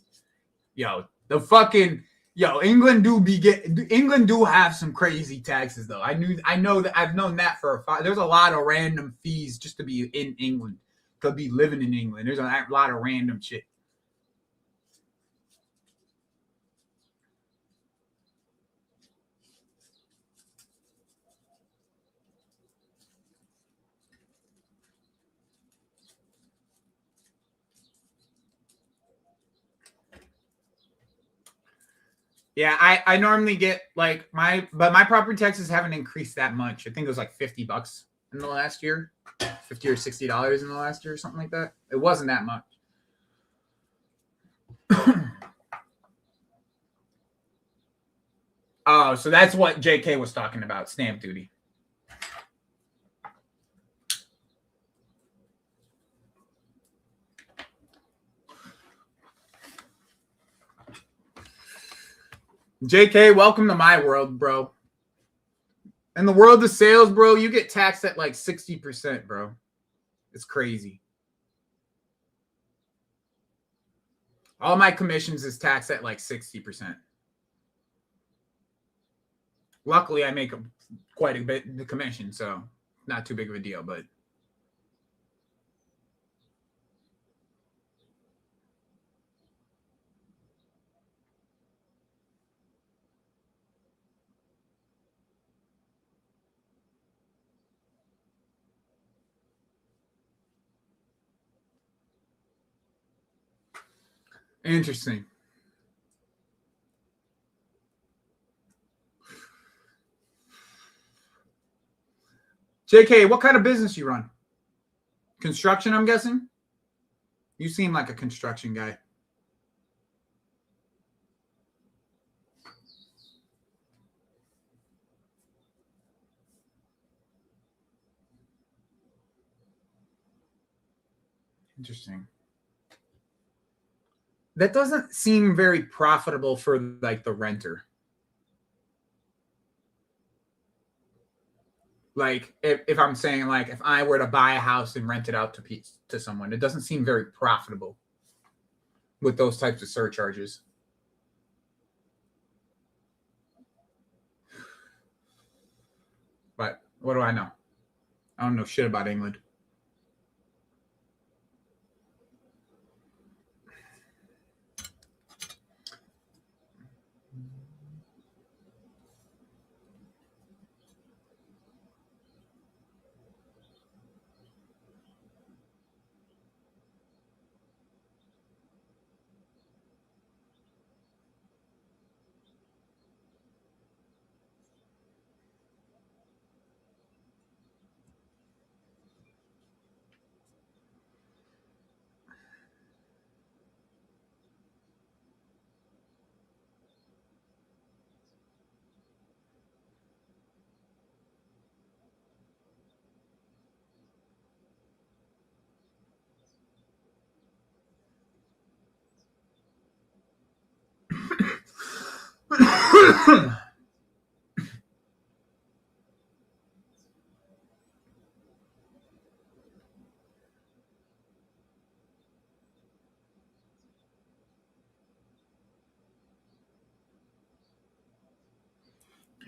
England do have some crazy taxes though. I've known that for a fact. There's a lot of random fees just to be in England. Could be living in England. There's a lot of random shit. Yeah, I normally get like my property taxes haven't increased that much. I think it was like $50 in the last year, $50 or $60 in the last year, or something like that. It wasn't that much. Oh, so that's what JK was talking about, stamp duty. JK, welcome to my world, bro. In the world of sales, bro, you get taxed at like 60%, bro. It's crazy. All my commissions is taxed at like 60%. Luckily, I make quite a bit in the commission, so not too big of a deal, but interesting. JK, what kind of business you run? Construction, I'm guessing? You seem like a construction guy. Interesting. That doesn't seem very profitable for like the renter. Like if I'm saying like if I were to buy a house and rent it out to someone, it doesn't seem very profitable with those types of surcharges. But what do I know? I don't know shit about England.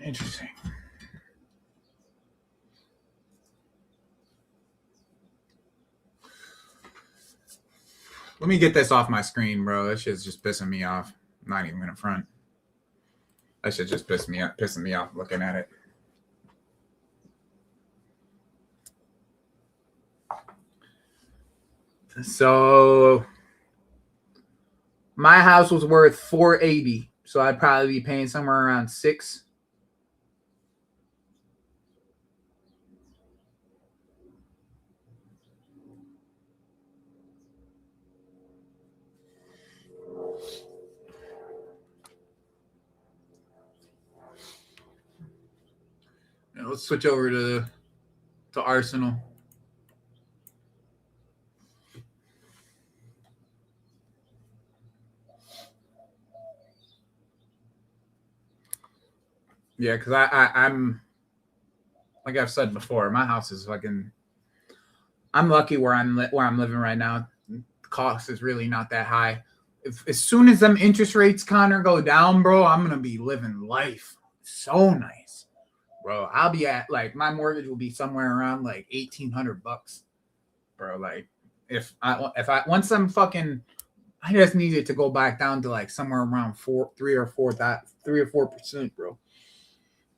Interesting. Let me get this off my screen, bro. That shit's just pissing me off. I'm not even gonna front. That shit just pissing me off looking at it. So my house was worth $480, so I'd probably be paying somewhere around $6. Let's switch over to Arsenal. Yeah, because I'm like I've said before, my house is fucking. I'm lucky where I'm living right now. The cost is really not that high. As soon as them interest rates, Connor, go down, bro, I'm gonna be living life so nice, bro. I'll be at like my mortgage will be somewhere around like $1,800, bro. Like if I once I'm fucking, I just need it to go back down to like somewhere around 3 or 4%, bro.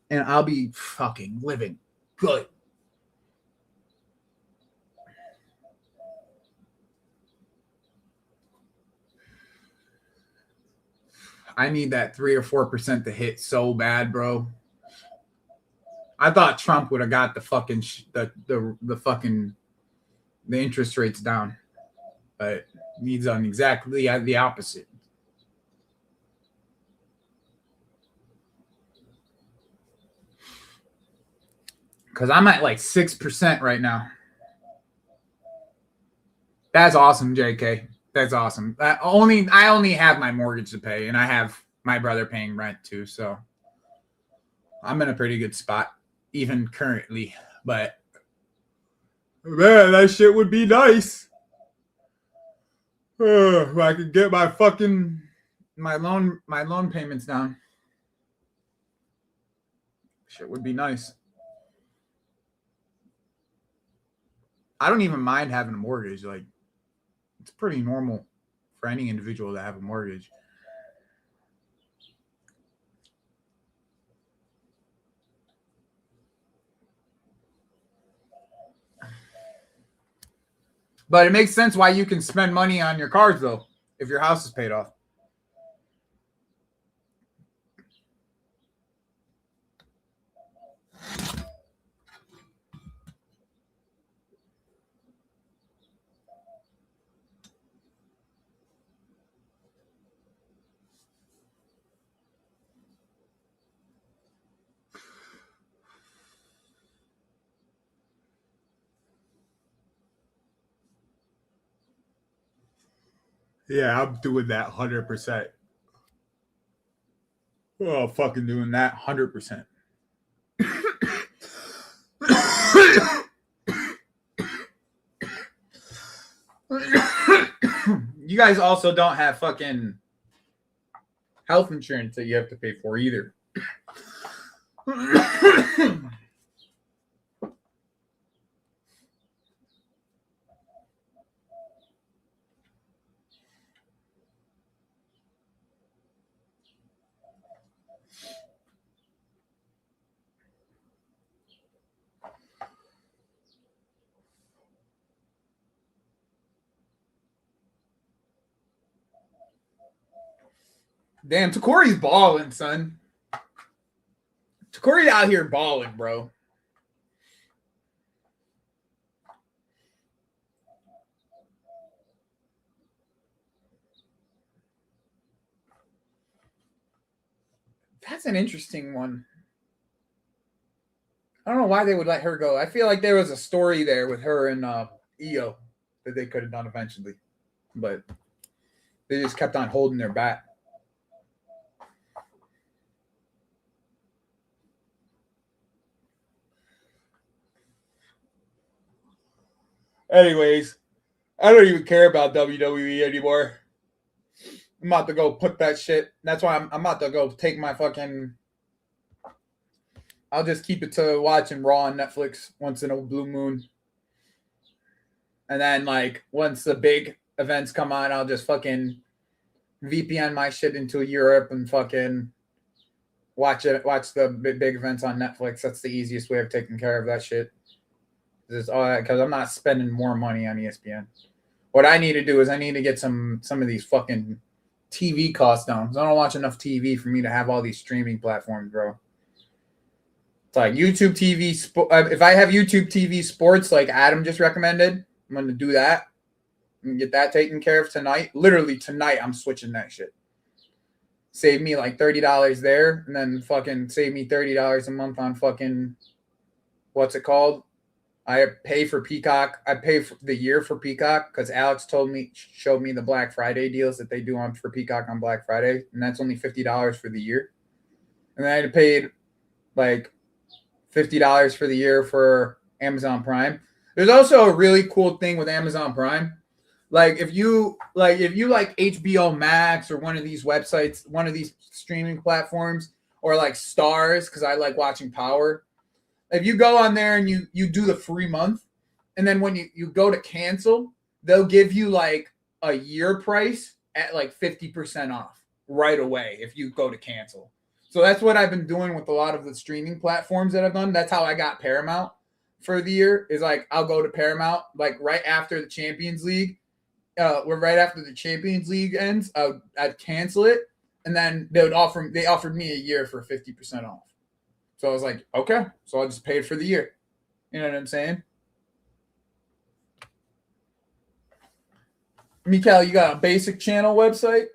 And I'll be fucking living good. I need that 3 or 4% to hit so bad, bro. I thought Trump would have got the fucking the interest rates down, but he's done exactly the opposite. Because I'm at like 6% right now. That's awesome, JK. That's awesome. I only have my mortgage to pay, and I have my brother paying rent too. So I'm in a pretty good spot, even currently. But man, that shit would be nice. If I could get my loan payments down. Shit would be nice. I don't even mind having a mortgage. Like, it's pretty normal for any individual to have a mortgage. But it makes sense why you can spend money on your cars, though, if your house is paid off. Yeah, I'm doing that 100%. Oh, fucking doing that 100%. You guys also don't have fucking health insurance that you have to pay for either. Damn, Takori's balling, son. Takori's out here balling, bro. That's an interesting one. I don't know why they would let her go. I feel like there was a story there with her and Io that they could have done eventually, but they just kept on holding their bat. Anyways, I don't even care about WWE anymore. I'm about to go put that shit. That's why I'm about to go take my fucking. I'll just keep it to watching Raw on Netflix once in a blue moon. And then, like, once the big events come on, I'll just fucking VPN my shit into Europe and fucking watch the big events on Netflix. That's the easiest way of taking care of that shit. Because I'm not spending more money on ESPN. What I need to do is I need to get some of these fucking TV costs down. Because I don't watch enough TV for me to have all these streaming platforms, bro. It's like YouTube TV. If I have YouTube TV Sports, like Adam just recommended, I'm going to do that. And get that taken care of tonight. Literally tonight, I'm switching that shit. Save me like $30 there, and then fucking save me $30 a month on fucking what's it called? I pay for Peacock. I pay for the year for Peacock because Alex showed me the Black Friday deals that they do for Peacock on Black Friday, and that's only $50 for the year. And then I paid like $50 for the year for Amazon Prime. There's also a really cool thing with Amazon Prime. Like if you like HBO Max or one of these websites, one of these streaming platforms, or like Stars, because I like watching Power. If you go on there and you do the free month, and then when you go to cancel, they'll give you like a year price at like 50% off right away if you go to cancel. So that's what I've been doing with a lot of the streaming platforms that I've done. That's how I got Paramount for the year, is like I'll go to Paramount like right after the Champions League. Right after the Champions League ends, I'd cancel it, and then they offered me a year for 50% off. So I was like, okay, so I'll just pay it for the year. You know what I'm saying? Mikael, you got a basic channel website?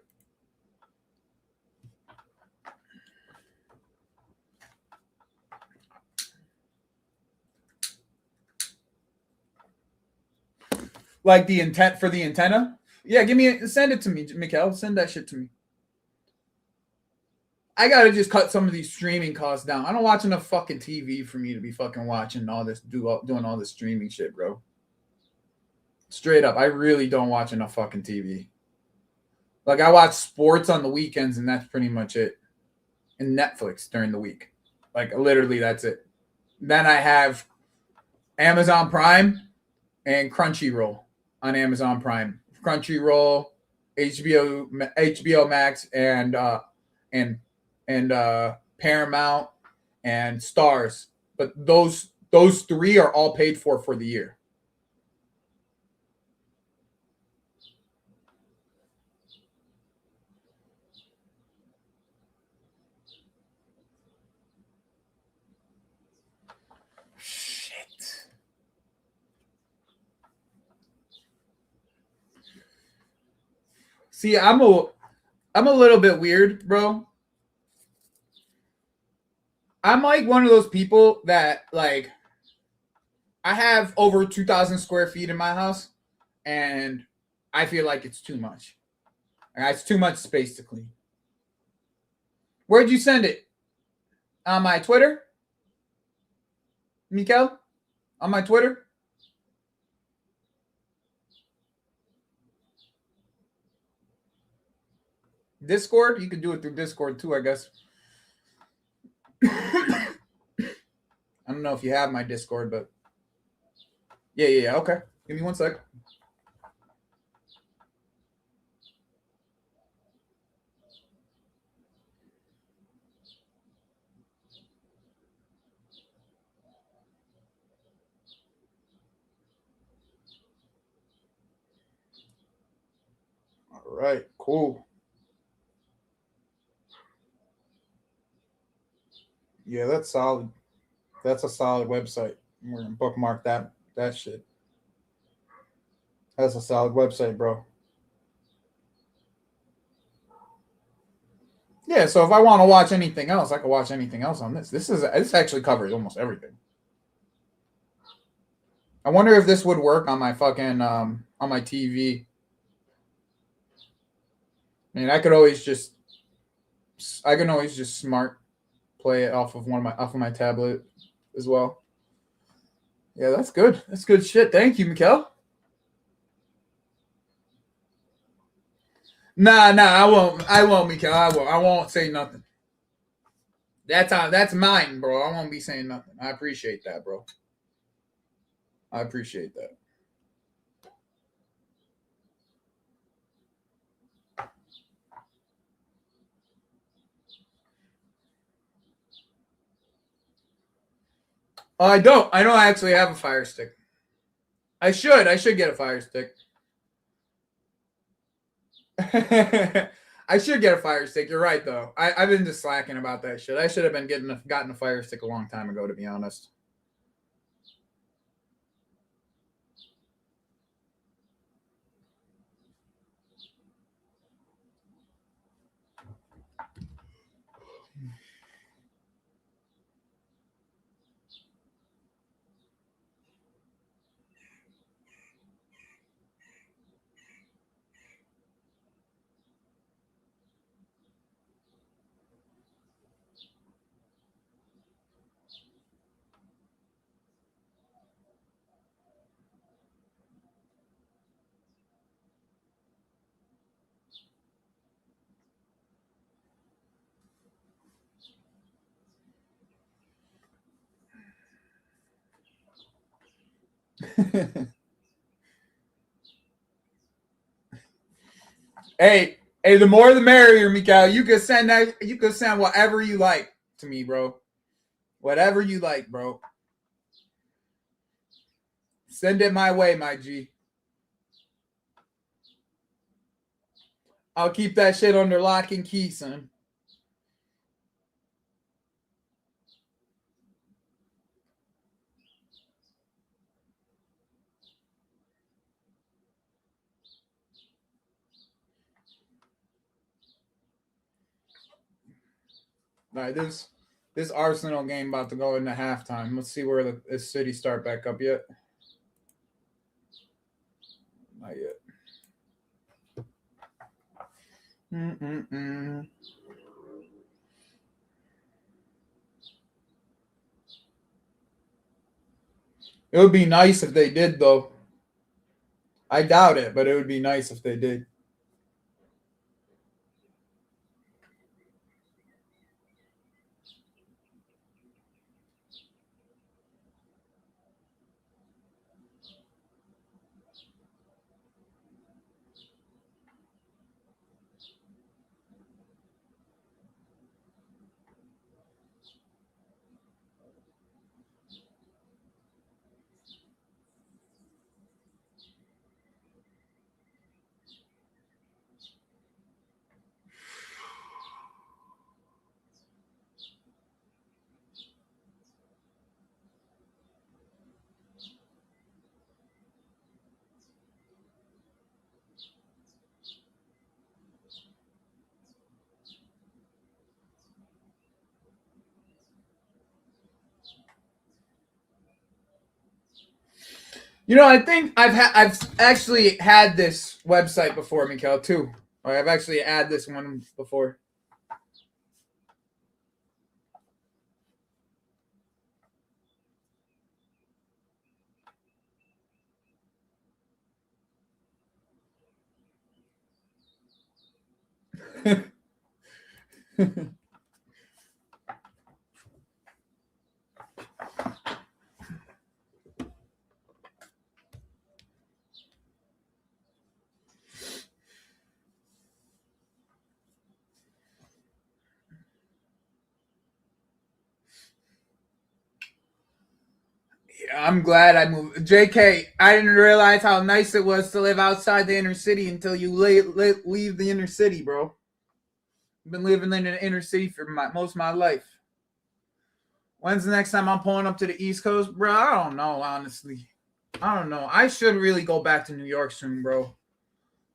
Like the intent for the antenna? Yeah, send it to me, Mikael. Send that shit to me. I gotta just cut some of these streaming costs down. I don't watch enough fucking TV for me to be fucking watching all this, doing all this streaming shit, bro. Straight up, I really don't watch enough fucking TV. Like I watch sports on the weekends, and that's pretty much it. And Netflix during the week, like literally that's it. Then I have Amazon Prime and Crunchyroll on Amazon Prime. Crunchyroll, HBO Max, and Paramount and Stars. But those three are all paid for the year. Shit. See, I'm a little bit weird, bro. I'm like one of those people that like I have over 2,000 square feet in my house, and I feel like it's too much. It's too much space to clean. Where'd you send it? On my Twitter? Mikael? On my Twitter? Discord? You can do it through Discord too, I guess. I don't know if you have my Discord, but yeah. Okay. Give me 1 sec. All right, cool. Yeah, that's solid. That's a solid website. We're gonna bookmark that shit. That's a solid website, bro. Yeah, so if I want to watch anything else, I can watch anything else on this. This actually covers almost everything. I wonder if this would work on my fucking on my TV. I mean, I can always just smart play it off of my tablet as well. Yeah, that's good. That's good shit. Thank you, Mikael. Nah, I won't, Mikael. I won't say nothing. That's mine, bro. I won't be saying nothing. I appreciate that, bro. I appreciate that. I don't. I don't actually have a fire stick. I should. I should get a fire stick. I should get a fire stick. You're right, though. I've been just slacking about that shit. I should have been gotten a fire stick a long time ago, to be honest. Hey, the more the merrier, Mikael. You can send that. You can send whatever you like to me, bro. Whatever you like, bro. Send it my way, my G. I'll keep that shit under lock and key, son. All right, this Arsenal game about to go into halftime. Let's see where the City start back up yet. Not yet. It would be nice if they did, though. I doubt it, but it would be nice if they did. You know, I think I've actually had this website before, Mikael, too. Or I've actually had this one before. I'm glad I moved. JK, I didn't realize how nice it was to live outside the inner city until you leave the inner city, bro. I've been living in the inner city for most of my life. When's the next time I'm pulling up to the East Coast, bro? I don't know, honestly. I don't know. I should really go back to New York soon, bro.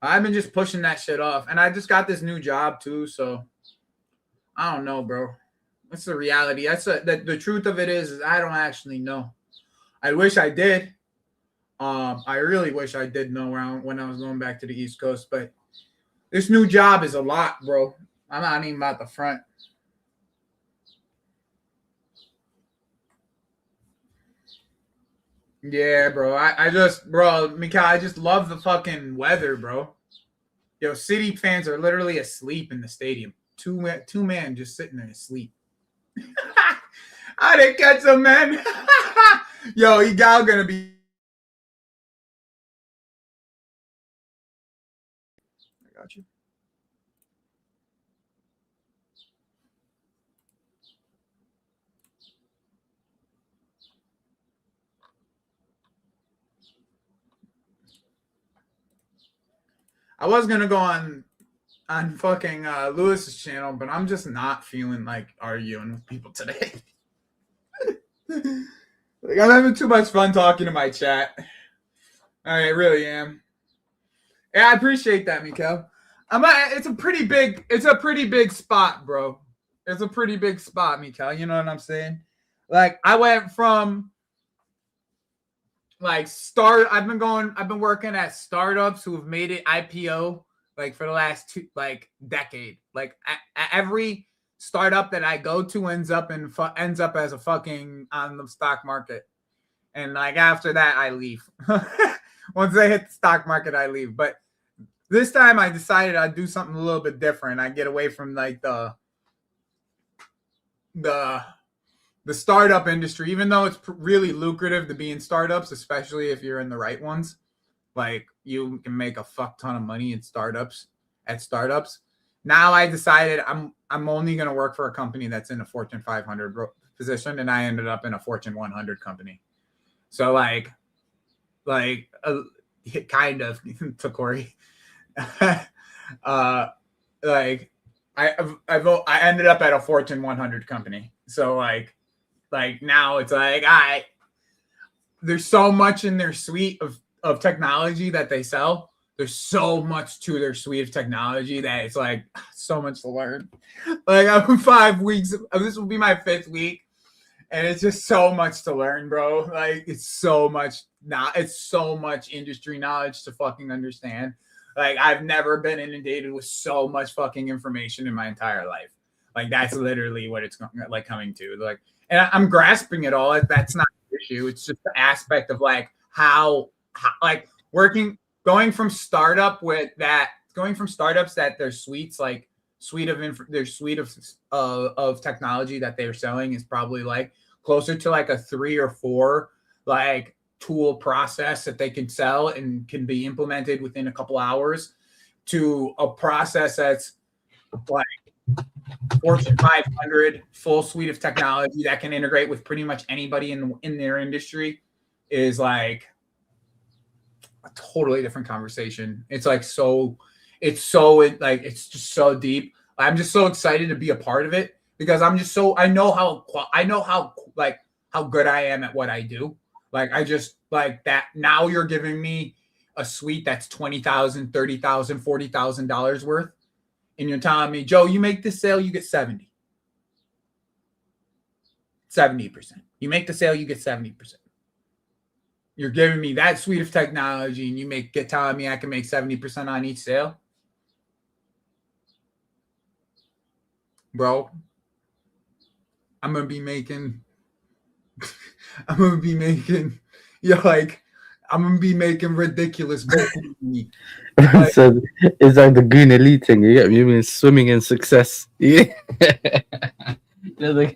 I've been just pushing that shit off. And I just got this new job, too, so I don't know, bro. That's the reality. The truth of it is I don't actually know. I wish I did. I really wish I did know when I was going back to the East Coast, but this new job is a lot, bro. I'm not even about the front. Yeah, bro. Mikael, I just love the fucking weather, bro. Yo, City fans are literally asleep in the stadium. Two men just sitting there asleep. I didn't catch him, man. Yo, Egal gonna be. I got you. I was gonna go on fucking Lewis's channel, but I'm just not feeling like arguing with people today. Like, I'm having too much fun talking to my chat. I really am. Yeah, I appreciate that, Mikael. It's a pretty big spot, bro. It's a pretty big spot, Mikael. You know what I'm saying? Like, I went from like I've been working at startups who have made it IPO like for the last decade. Like every startup that I go to ends up as a fucking on the stock market. And like after that I leave. Once I hit the stock market, I leave. But this time I decided I'd do something a little bit different. I get away from like the startup industry, even though it's really lucrative to be in startups, especially if you're in the right ones. Like you can make a fuck ton of money in startups. Now I decided I'm only going to work for a company that's in a Fortune 500 position, and I ended up in a Fortune 100 company. So kind of to Corey. I ended up at a Fortune 100 company. So like now it's like, there's so much in their suite of technology that they sell. There's so much to their suite of technology that it's like so much to learn. Like I'm 5 weeks. This will be my 5th week. And it's just so much to learn, bro. Like it's so much industry knowledge to fucking understand. Like I've never been inundated with so much fucking information in my entire life. Like that's literally what it's like coming to. Like, and I'm grasping it all. That's not the issue. It's just the aspect of like how like going from startups that their suite of technology that they're selling is probably like closer to like a 3 or 4 like tool process that they can sell and can be implemented within a couple hours, to a process that's like Fortune 500 full suite of technology that can integrate with pretty much anybody in their industry, is like a totally different conversation. It's just so deep. I'm just so excited to be a part of it because I know how good I am at what I do. Like I just like that. Now you're giving me a suite that's $20,000, $30,000, $40,000 worth, and you're telling me, Joe, you make this sale, you get 70%. You make the sale, you get 70%. You're giving me that suite of technology, and you telling me I can make 70% on each sale, bro. I'm gonna be making ridiculous money. Like,
So it's like the green elite thing. You get me? You mean swimming in success? Yeah. Hey,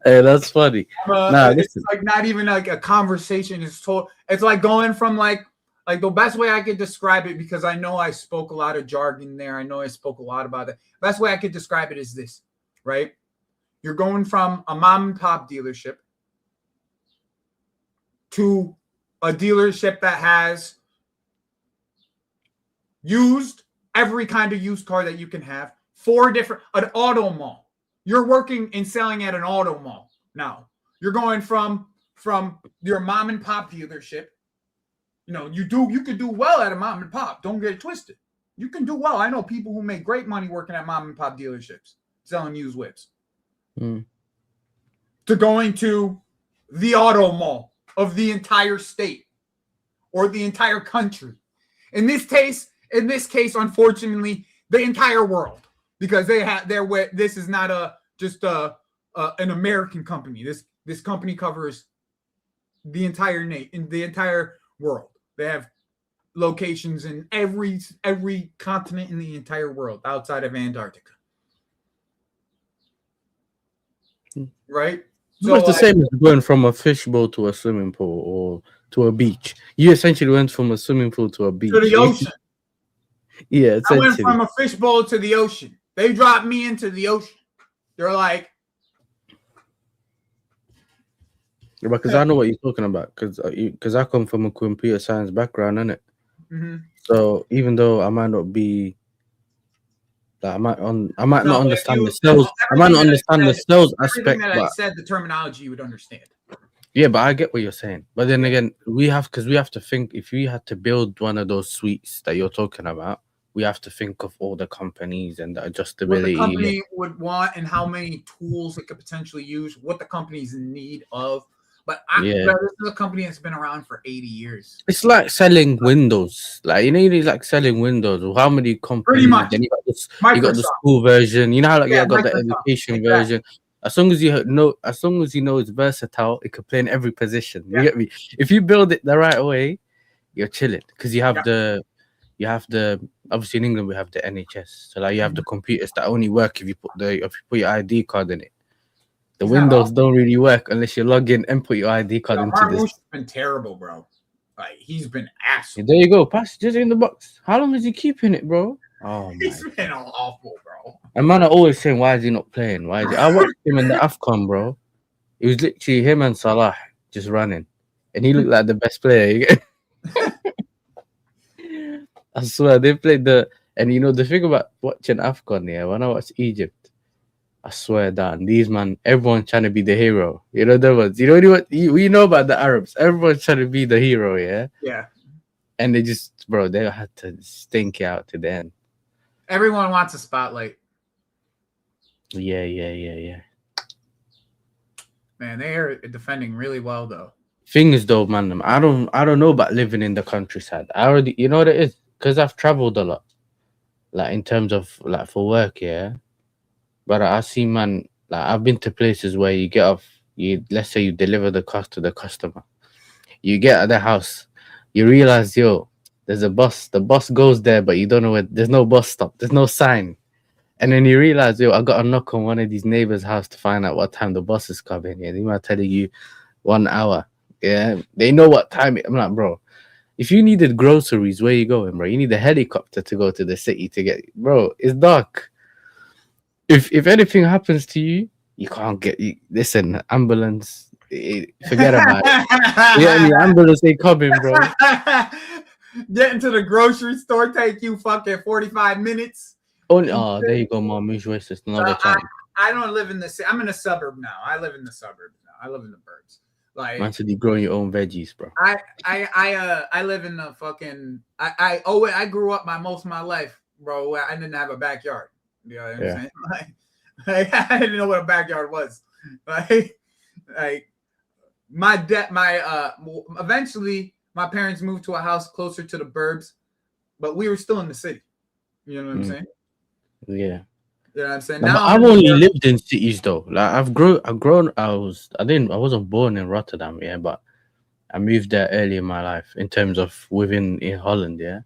that's funny.
It's like not even like a conversation. It's like going from like the best way I could describe it, because I know I spoke a lot of jargon there. I know I spoke a lot about it. Best way I could describe it is this, right? You're going from a mom and pop dealership to a dealership that has used every kind of used car that you can have. An auto mall. You're working and selling at an auto mall now. You're going from your mom and pop dealership. You know, you could do well at a mom and pop. Don't get it twisted. You can do well. I know people who make great money working at mom and pop dealerships, selling used whips. To going to the auto mall of the entire state or the entire country. In this case, unfortunately, the entire world, because this is not just an American company. This company covers the entire world. They have locations in every continent in the entire world outside of Antarctica. Right?
It was the same as going from a fishbowl to a swimming pool or to a beach. You essentially went from a swimming pool to a beach.
To the ocean.
Yeah,
I went
essentially.
from a fishbowl to the ocean. They dropped me into the ocean. They're like,
Yeah, because I know what you're talking about. Because I come from a computer science background, innit?
mm-hmm.
So even though I might not be, like, I might not understand the sales. I might
everything
not understand the sales
everything
aspect,
that I
but
said, the terminology you would understand.
yeah, but I get what you're saying. But then again, we have to think, if we had to build one of those suites that you're talking about, we have to think of all the companies and the
What
adjustability.
the company would want and how many tools it could potentially use, what the company's in need of. But this is a company that's been around for 80 years.
It's like selling Windows. Like, it's like selling Windows. How many companies?
Pretty much.
Then you got the
Microsoft.
school version. You know how, like, you got the
Microsoft.
education
Exactly.
version. As long as you know it's versatile, it could play in every position. You get me? If you build it the right way, you're chilling, because you have the obviously in England we have the NHS. So, like, you have the computers that only work if you put your ID card in it. The Windows don't really work unless you log in and put your ID card into this.
Marmouche has been terrible, bro. Like, he's been ass.
There you go. Pass just in the box. How long is he keeping it, bro? Oh,
he's been awful, bro.
And man are always saying, why is he not playing? Why is he? I watched him in the AFCON, bro. It was literally him and Salah just running, and he looked like the best player. I swear they played and the thing about watching AFCON, when I watch Egypt, I swear down, these man, everyone's trying to be the hero. You know the ones. You know what we know about the Arabs. Everyone's trying to be the hero, yeah.
Yeah.
And they just, bro, they had to stink out to the end.
Everyone wants a spotlight.
Yeah.
Man, they are defending really well, though.
Thing is, though, man, I don't know about living in the countryside. You know what it is, because I've traveled a lot, like, in terms of, like, for work, yeah. But I see, man, like, I've been to places where you get off, let's say you deliver the car to the customer. You get at the house, you realize, there's a bus. The bus goes there, but you don't know where. There's no bus stop. There's no sign. And then you realize, I got to knock on one of these neighbors' house to find out what time the bus is coming. Yeah, they might tell you 1 hour. Yeah, they know what time. I'm like, bro, if you needed groceries, where you going, bro? You need a helicopter to go to the city to get. Bro, it's dark. If anything happens to you, you can't get. Listen, ambulance. Forget about it. Yeah, the ambulance ain't coming, bro.
Getting to the grocery store take you fucking 45 minutes.
Oh, there you go, Marmouche racist. Another time.
I don't live in the city. I'm in a suburb now. I live in the suburbs now. I live in the burbs. Like,
man said you growing your own veggies, bro.
I live in the fucking. I grew up most of my life, bro. I didn't have a backyard. You know what I'm saying? Like, I didn't know what a backyard was. Like eventually my parents moved to a house closer to the burbs, but we were still in the city. You know what I'm saying?
Yeah.
You know what I'm saying?
Now, I've only lived in cities though. Like, I wasn't born in Rotterdam, yeah, but I moved there early in my life in terms of in Holland, yeah.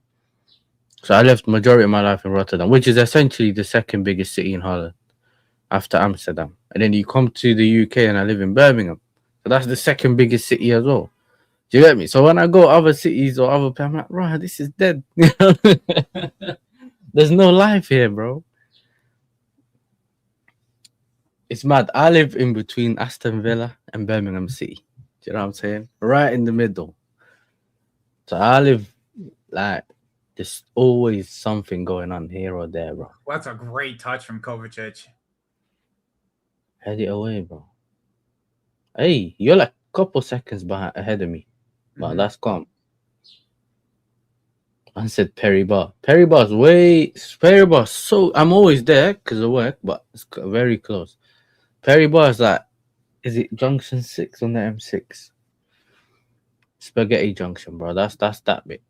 So I lived majority of my life in Rotterdam, which is essentially the second biggest city in Holland after Amsterdam. And then you come to the UK and I live in Birmingham. So that's the second biggest city as well. Do you get me? So when I go other cities or other places, I'm like, right, this is dead. There's no life here, bro. It's mad. I live in between Aston Villa and Birmingham City. Do you know what I'm saying? Right in the middle. So I live like, there's always something going on here or there, bro.
Well, that's a great touch from Kovacic.
Head it away, bro. Hey, you're like a couple seconds ahead of me. But that's calm. I said Perry Bar. Perry Bar's so I'm always there because of work, but it's very close. Perry Bar is like, is it Junction 6 on the M6? Spaghetti Junction, bro. That's that bit.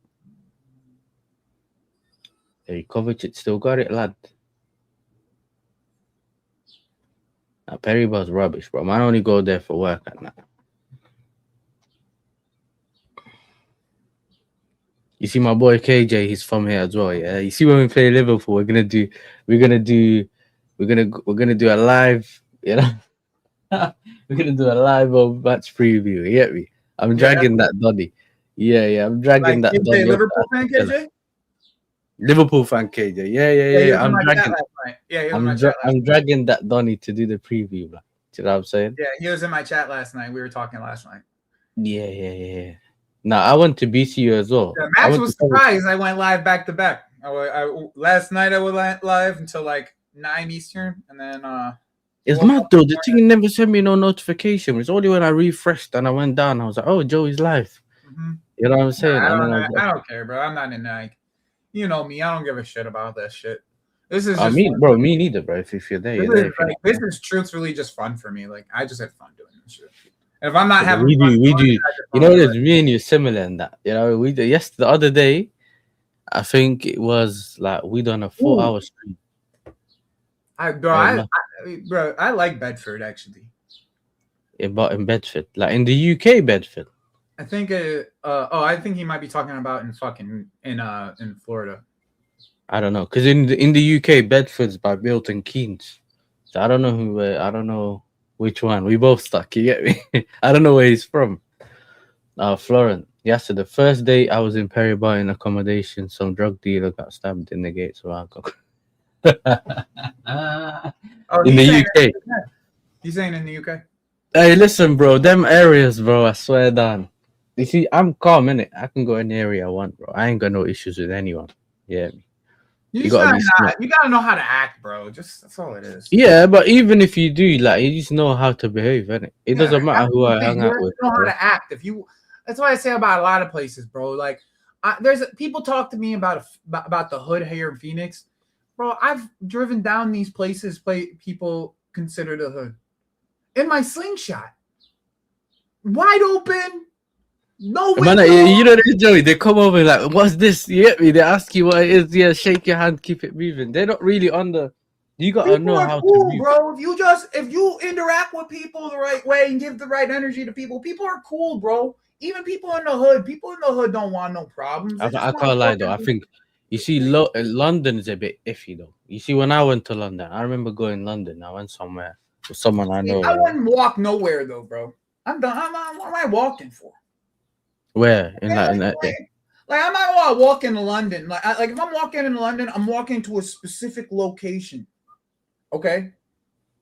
Hey, Kovacic still got it, lad. Now, Perry Bar's rubbish, bro. Man only go there for work at night. You see my boy KJ, he's from here as well. Yeah. You see when we play Liverpool, we're gonna do a live. You know, we're gonna do a live match preview. You get me? I'm
Yeah,
dragging that Donny. Yeah. I'm dragging
like
that
KJ,
Donny.
Liverpool fan, KJ.
Liverpool fan KJ.
Yeah, he was in
I'm
my chat
dragging.
last night. Yeah, he was in my chat last
I'm
night.
dragging that Donny to do the preview. Like, do you know what I'm saying?
Yeah, he was in my chat last night. We were talking last night.
Yeah. Now I went to BCU as well.
Yeah, Max was surprised I went live back to back. Last night I went live until like 9 Eastern, and then
it's mad though. The thing never sent me no notification. It's only when I refreshed and I went down. I was like, "Oh, Joey's live."
Mm-hmm.
You know what I'm saying?
I don't care, bro. I'm not in like, you know me. I don't give a shit about that shit. This is just
me neither, bro. If you're there,
this is truthfully just fun for me. Like I just had fun doing this shit. And if I'm not having
fun, we do. You know, there's
it.
me and you similar in that. You know, we did the other day. I think it was like we done a 4-hour stream.
I like Bedford actually.
But in Bedford, like in the UK, Bedford.
I think I think he might be talking about in Florida.
I don't know, because in the UK, Bedford's by Milton Keynes. So I don't know which one. We both stuck. You get me? I don't know where he's from. Florent. Yes, so the first day I was in Perry-Bar in accommodation, some drug dealer got stabbed in the gate. So I got in the UK.
He's saying in the UK.
Hey, listen, bro. Them areas, bro. I swear down. You see, I'm calm, innit? I can go any area I want, bro. I ain't got no issues with anyone. Yeah.
You gotta know how to act, bro. Just that's all it is.
Yeah, but even if you do, like, you just know how to behave, innit? It doesn't matter who I hang out with.
You know how to act. That's what I say about a lot of places, bro. Like, people talk to me about the hood here in Phoenix, bro. I've driven down these places. People consider the hood in my slingshot, wide open. No window.
Man, you know that, Joey, they come over like, what's this? You get me? They ask you what it is. Yeah, shake your hand, keep it moving. They're not really on the. You gotta
people
know
are
how
cool,
to move.
bro. If you interact with people the right way and give the right energy to people are cool, bro. Even people in the hood don't want no problems.
I can't lie though. I think you see, London is a bit iffy though. You see, when I went to London, I remember going to London. I went somewhere with someone I know.
I wouldn't walk nowhere though, bro. I'm done. What am I walking for?
Where
like I'm not gonna walk into London. Like if I'm walking into London, I'm walking to a specific location. Okay,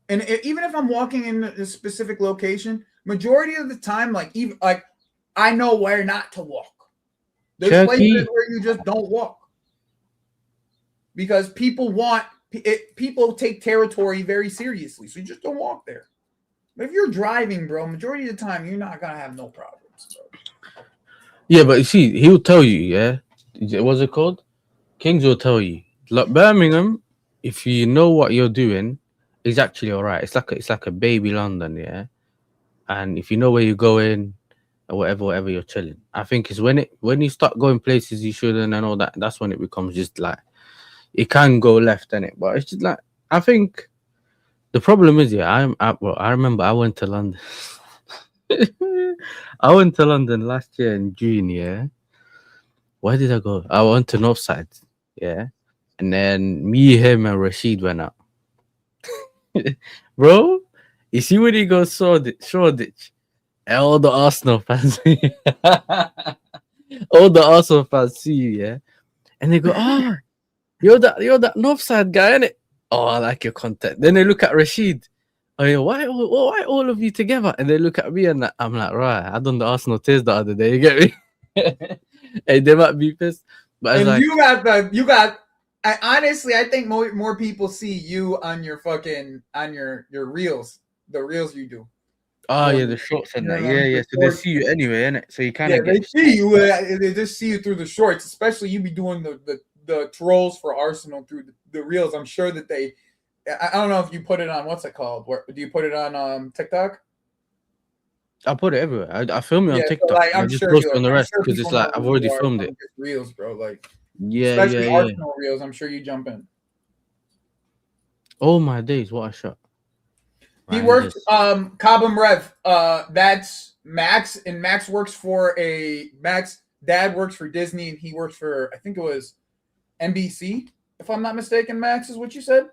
and even if I'm walking in a specific location, majority of the time, I know where not to walk. There's places where you just don't walk because people take territory very seriously, so you just don't walk there. But if you're driving, bro, majority of the time you're not gonna have no problems, bro.
Yeah, but you see, he'll tell you, yeah. What's it called? Kings will tell you. Like Birmingham, if you know what you're doing, is actually all right. It's like a baby London, yeah. And if you know where you're going, or whatever you're chilling. I think it's when you start going places you shouldn't and all that, that's when it becomes just like it can go left, innit? But it's just like I think the problem is, yeah, I remember I went to London. I went to London last year in June, yeah. Where did I go? I went to Northside, yeah. And then me, him, and Rashid went out. Bro, you see when he goes Shoreditch? All the Arsenal fans, all the Arsenal fans see you, yeah. And they go, you're that Northside guy, innit? Oh, I like your content. Then they look at Rashid. Oh, yeah, why all of you together? And they look at me and I'm like, right, I done the Arsenal tears the other day. You get me? Hey, they might be pissed. But
and I think more people see you on your reels, the reels you do.
Oh yeah, the shorts and that. Yeah. So they see you anyway, innit? So you kind of
they see you. They just see you through the shorts. Especially you be doing the trolls for Arsenal through the reels. I'm sure that they. I don't know if you put it on what's it called? Do you put it on TikTok?
I put it everywhere. I film it on TikTok.
So
I just post on the rest because it's like I've already filmed it.
Reels, bro. Like
especially
Arsenal reels. I'm sure you jump in.
Oh my days! What a shot!
He worked Cobham Rev. That's Max, and Max works for Max dad works for Disney and he works for, I think it was NBC, if I'm not mistaken. Max, is what you said.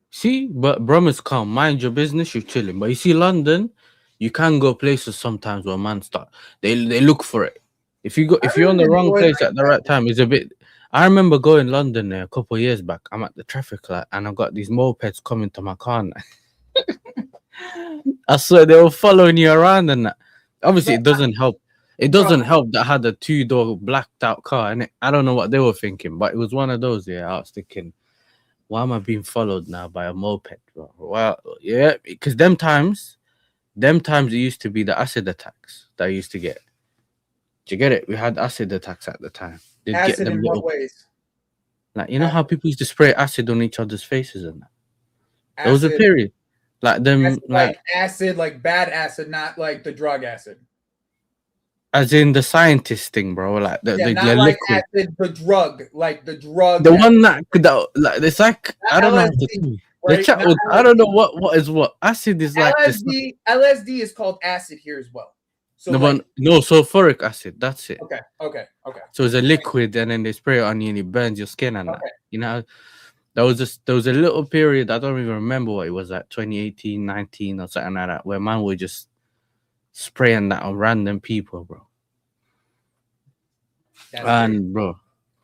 See, but Brummer's calm. Mind your business, you're chilling. But you see, London, you can go places sometimes where man start. They look for it. If you're on the wrong place at the right time, it's a bit. I remember going London a couple of years back. I'm at the traffic light and I've got these mopeds coming to my car. I swear they were following you around and that. Obviously, it doesn't help. It doesn't help that I had a 2-door blacked out car, and I don't know what they were thinking, but it was one of those. Yeah, I was thinking, why am I being followed now by a moped, bro? Well, yeah, because them times it used to be the acid attacks that I used to get. Do you get it? We had acid attacks at the time. They'd
Acid
get them
in what ways?
like, you know how people used to spray acid on each other's faces and that. There was a
Acid,
period like them,
acid,
like
acid, like bad acid, not like the drug acid.
as in the scientist thing, bro. Like the
Yeah,
the,
not
the
like
liquid,
acid, the drug, like the drug.
the
acid,
one that like it's like I don't know. How to
LSD,
do it.
right?
The chat
Not
was, I
LSD.
don't know what is what. Acid is like this.
LSD is called acid here as well. So
No,
like,
but no sulfuric acid. That's it.
okay.
So it's a liquid, and then they spray it on you, and it burns your skin and that.
Okay.
You know, there was a little period. I don't even remember what it was, like 2018, 19 or something like that, where man would just spraying that on random people, bro. And bro,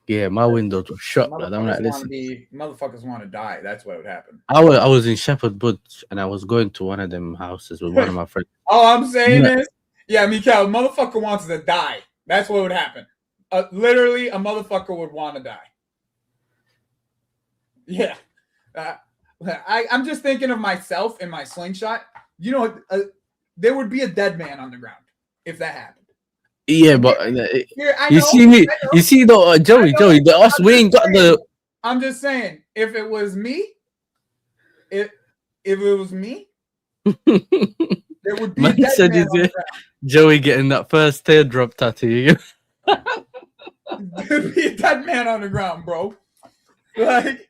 yeah, my windows were shut. Blood. I'm like, listen,
Motherfuckers want to die. That's what would happen.
I was in Shepherd Bush, and I was going to one of them houses with one of my friends.
All I'm saying
Yeah.
is, yeah, Mikael, motherfucker wants to die. That's what would happen. Literally, a motherfucker would want to die. Yeah. I'm just thinking of myself in my slingshot. You know, there would be a dead man on the ground if that happened.
Yeah, but
Here, I
you
know,
see me,
I know.
you see the Joey, the us. We ain't got the.
I'm just saying, if it was me, if it was me, there would be
Man
a dead
said
man
it's
on the
it.
ground.
Joey getting that first teardrop tattoo.
There'd be a dead man on the ground, bro. Like,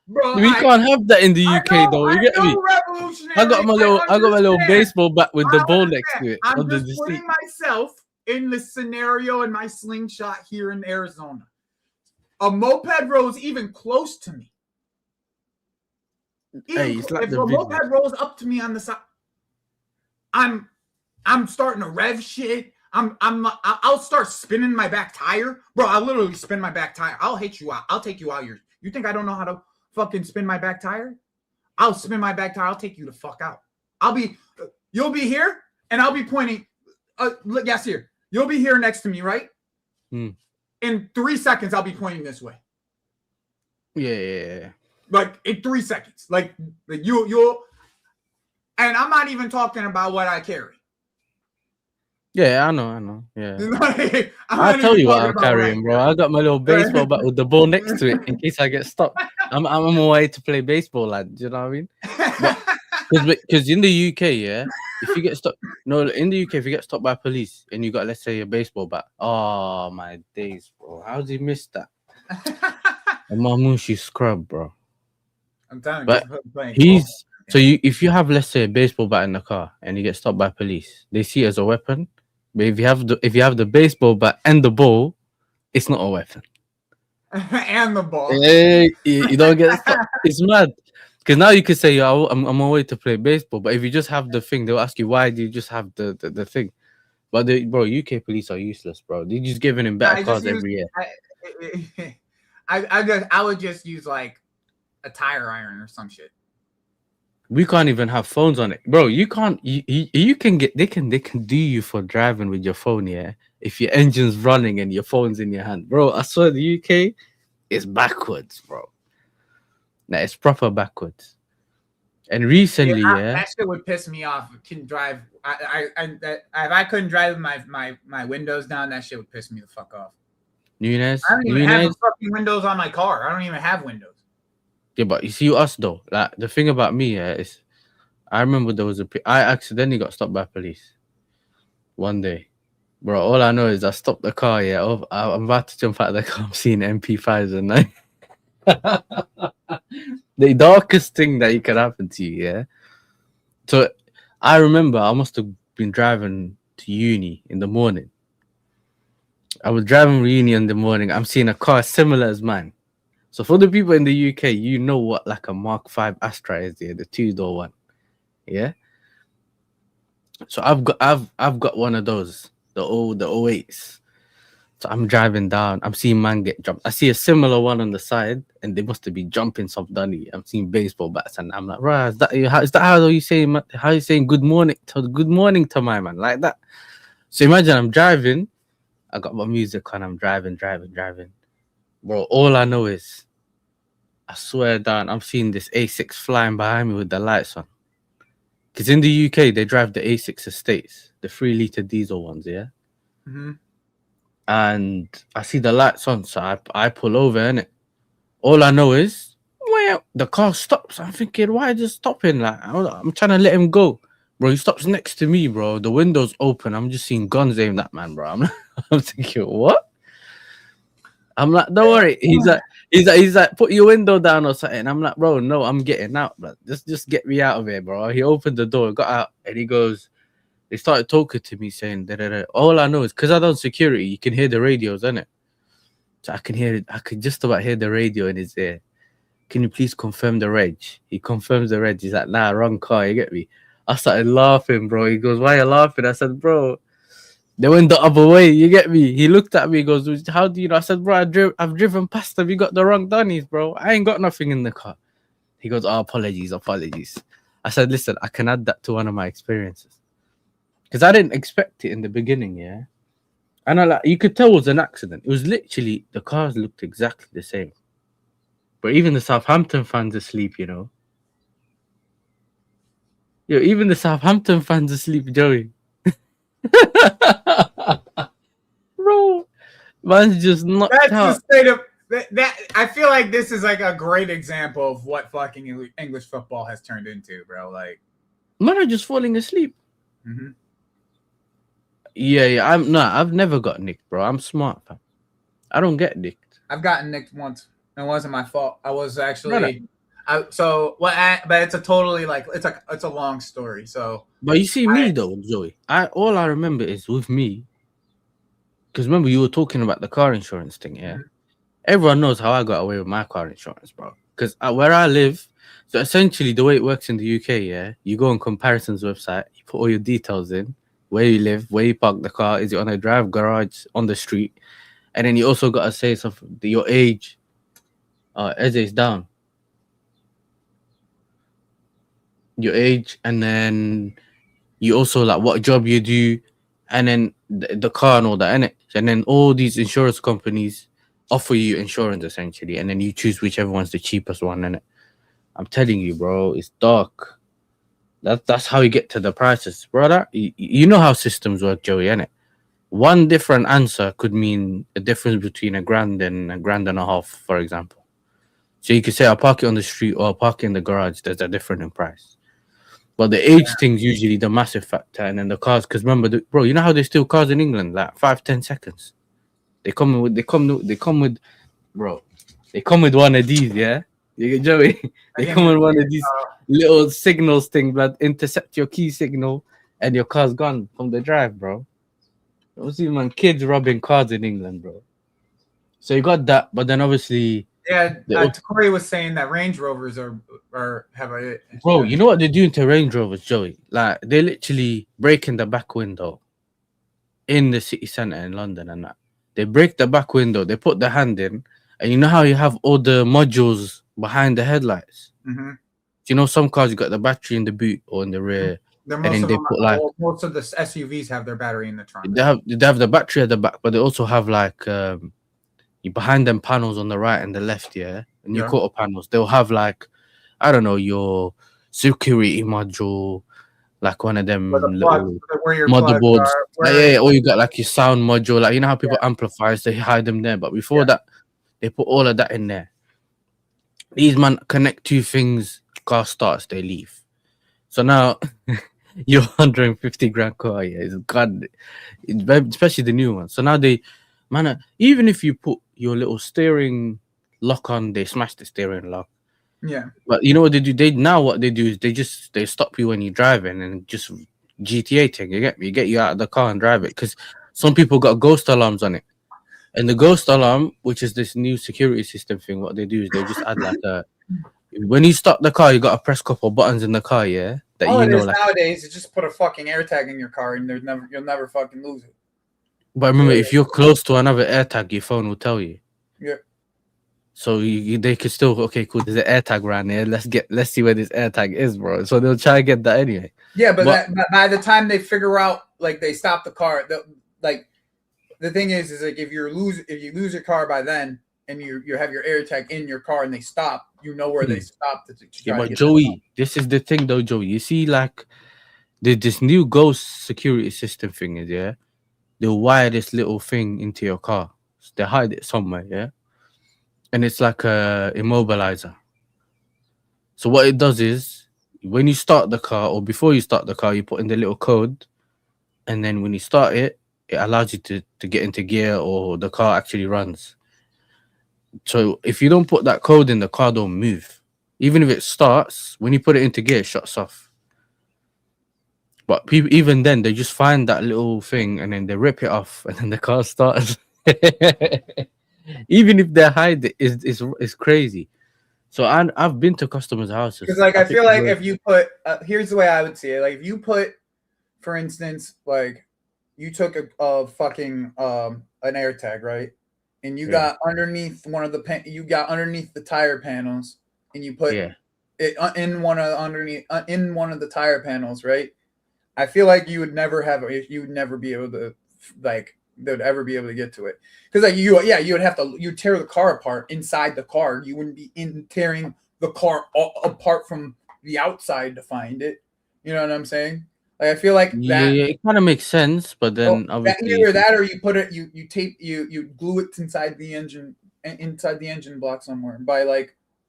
bro,
We can't have that in the UK though. You get me?
Revolutionary.
I got my little
understand.
baseball bat with the
I
ball next
understand.
to it.
I'm
under
just
the
putting
seat.
myself in the scenario in my slingshot here in Arizona. A moped rolls even close to me.
Hey, it's like
if
the
a
video.
moped rolls up to me on the side, I'm starting to rev shit. I'll start spinning my back tire, bro. I'll literally spin my back tire. I'll hit you out. I'll take you out. You think I don't know how to fucking spin my back tire? I'll spin my back tire. I'll take you the fuck out. You'll be here, and I'll be pointing. Look, yes, here. You'll be here next to me, right?
Hmm.
In 3 seconds, I'll be pointing this way.
Yeah.
Like in 3 seconds. Like you'll. And I'm not even talking about what I carry.
Yeah, I know. Yeah.
Like,
I'll tell you what I'm carrying, bro.
Right?
I got my little baseball bat with the ball next to it in case I get stopped. I'm on my way to play baseball, lad. Do you know what I mean? Because in the UK, yeah, if you get stopped, no, in the UK, if you get stopped by police and you got, let's say, a baseball bat, oh my days, bro, how did you miss that? And my mooshi scrub, bro.
I'm telling
But
you,
if you have, let's say, a baseball bat in the car and you get stopped by police, they see it as a weapon. But if you have the baseball bat and the ball, it's not a weapon.
and the ball.
Hey, you don't get stopped. It's mad. Because now you can say, "Yo, I'm on my way to play baseball," but if you just have the thing, they'll ask you, "Why do you just have the thing?" But bro, UK police are useless, bro. They're just giving him better cars every year.
I would just use like a tire iron or some shit.
We can't even have phones on it, bro. You can't. You can get. They can do you for driving with your phone, yeah. If your engine's running and your phone's in your hand, bro. I swear the UK is backwards, bro. Nah, it's proper backwards. And recently,
that shit would piss me off. Can drive. If I couldn't drive with my windows down, that shit would piss me the fuck off.
Nunes,
I don't even have fucking windows on my car. I don't even have windows.
Yeah, but you see us though. Like the thing about me, is I remember there was I accidentally got stopped by police one day, bro. All I know is I stopped the car. Yeah, I'm about to jump out of the car. I'm seeing MP5s and like the darkest thing that could happen to you. Yeah. So I remember I must have been driving to uni in the morning. I was driving to uni in the morning. I'm seeing a car similar as mine. So for the people in the UK, you know what like a Mark 5 Astra is there, the two-door one. Yeah. So I've got one of those, the 08s. So I'm driving down. I'm seeing man get jumped. I see a similar one on the side, and they must have been jumping some dunny. I'm seeing baseball bats, and I'm like, right, is that how you say how you saying good morning to my man like that? So imagine I'm driving. I got my music on. I'm driving. Bro, all I know is, I swear down, I'm seeing this A6 flying behind me with the lights on. Because in the UK, they drive the A6 estates, the 3-liter diesel ones, yeah?
Mm-hmm.
And I see the lights on, so I pull over, innit? All I know is, well, the car stops. I'm thinking, why is it stopping? Like, I'm trying to let him go. Bro, he stops next to me, bro. The window's open. I'm just seeing guns aimed at man, bro. I'm thinking, what? I'm like, don't worry. He's like, put your window down or something. I'm like, bro, no, I'm getting out, bro. Just get me out of here, bro. He opened the door, got out, and he goes, they started talking to me saying, da, da, da. All I know is, because I done security, you can hear the radios, innit? So I could just about hear the radio in his ear. Can you please confirm the reg? He confirms the reg. He's like, nah, wrong car, you get me? I started laughing, bro. He goes, why are you laughing? I said, bro, they went the other way, you get me? He looked at me, he goes, how do you know? I said, bro, I've driven past them. You got the wrong dunnies, bro. I ain't got nothing in the car. He goes, oh, apologies. I said, listen, I can add that to one of my experiences. Because I didn't expect it in the beginning, yeah? And you could tell it was an accident. It was literally, the cars looked exactly the same. But even the Southampton fans asleep, you know? Yo, even the Southampton fans asleep, Joey. Bro, man's just knocked
That's
out.
the state of that. I feel like this is like a great example of what fucking English football has turned into, bro. Like,
Man are just falling asleep.
mm-hmm.
Yeah, I've never got nicked, bro. I'm smart, fam. I don't get nicked.
I've gotten nicked once. It wasn't my fault. I was actually.
Brother.
But it's a totally like it's a long story. So,
But you see me though, Joey. All I remember is with me. Because remember you were talking about the car insurance thing, yeah? Mm-hmm. Everyone knows how I got away with my car insurance, bro. Because where I live, so essentially the way it works in the UK, yeah, you go on Comparisons website, you put all your details in, where you live, where you park the car, is it on a drive, garage, on the street, and then you also got to say something, your age. Eze is down. Your age, and then you also like what job you do, and then the car and all that, innit? And then all these insurance companies offer you insurance essentially, and then you choose whichever one's the cheapest one, innit? I'm telling you, bro, it's dark. That's how you get to the prices, brother. You know how systems work, Joey, innit? One different answer could mean a difference between £1,000 and £1.5grand, for example. So you could say I'll park it on the street or I'll park it in the garage. There's a difference in price. But the age thing's usually the massive factor, and then the cars. Because remember, bro, you know how they steal cars in England, like 5-10 seconds. They come with, bro. They come with one of these, yeah. You get Joey. They come with one of these little signals thing, blood, intercept your key signal, and your car's gone from the drive, bro. You see, man, kids robbing cars in England, bro. So you got that, but then obviously.
Yeah, Corey was saying that Range Rovers have a.
Bro, you know what they're doing to Range Rovers, Joey? Like, they're literally breaking the back window in the city centre in London and that. They break the back window, they put the hand in, and you know how you have all the modules behind the headlights?
Mm-hmm.
You know, some cars you got the battery in the boot or in the rear. And then they put like
most of the SUVs have their battery in the trunk.
They have the battery at the back, but they also have like you behind them panels on the right and the left, yeah, and your quarter panels. They'll have like, I don't know, your security module, like one of them little motherboards. Or you got like your sound module, like you know how people amplifiers, they hide them there, but before that, they put all of that in there. These man connect two things, car starts, they leave. So now your 150 grand car, is God, especially the new one. So now even if you put your little steering lock on, they smash the steering lock.
Yeah.
But you know what they do? What they do is they stop you when you're driving and just GTA thing. You get me? Get you out of the car and drive it because some people got ghost alarms on it. And the ghost alarm, which is this new security system thing, what they do is they just add like a when you stop the car, you got to press a couple buttons in the car, yeah. That
All
you
it
know,
is
like.
nowadays is just put a fucking AirTag in your car, and you'll never fucking lose it.
But remember, if you're close to another AirTag, your phone will tell you.
Yeah.
So they could still okay, cool. There's an AirTag around here. Let's see where this AirTag is, bro. So they'll try to get that anyway.
Yeah, but by the time they figure out, like, they stop the car, like, the thing is like if you lose your car by then, and you have your AirTag in your car and they stop, you know where they stopped.
Yeah, but Joey, this is the thing though, Joey. You see, like, this new ghost security system thing is, yeah, they'll wire this little thing into your car. So they hide it somewhere, yeah, and it's like a immobilizer. So what it does is, when you start the car or before you start the car, you put in the little code, and then when you start it, it allows you to get into gear or the car actually runs. So if you don't put that code in, the car don't move. Even if it starts, when you put it into gear, it shuts off. But people, even then, they just find that little thing and then they rip it off and then the car starts. Even if they hide it, it's crazy. So I've been to customers' houses.
Because, like, I feel like if you put, here's the way I would see it. Like, if you put, for instance, like, you took a fucking an AirTag, right? And you got underneath you got underneath the tire panels, and you put it in one of the tire panels, right? I feel like you would never be able to, like, they would ever be able to get to it, because, like, you would have to, you tear the car apart inside the car. You wouldn't be tearing the car apart from the outside to find it. You know what I'm saying? Like, I feel like that.
Yeah, it kind of makes sense, but then obviously
either that or you put it, you tape, you glue it inside the engine block somewhere by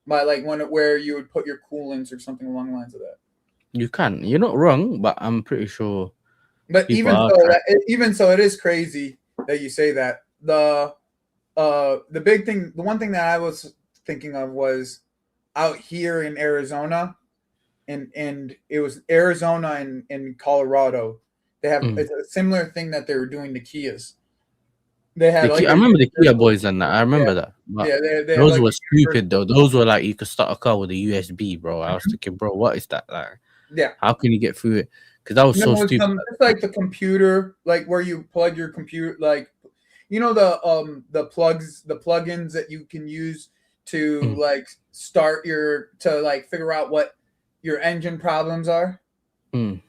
one where you would put your coolants or something along the lines of that.
You can. You're not wrong, but I'm pretty sure.
But even so, it is crazy that you say that. The big thing, the one thing that I was thinking of was out here in Arizona. And it was Arizona and Colorado. They have it's a similar thing that they were doing to Kias. They had,
I remember the Kia boys and that. I remember that. But those were stupid though. Those were like you could start a car with a USB, bro. I was thinking, bro, what is that like?
Yeah.
How can you get through it? Because that was so stupid.
It's like the computer, like where you plug your computer, like, you know, the plugins that you can use to like start like figure out what your engine problems are.
The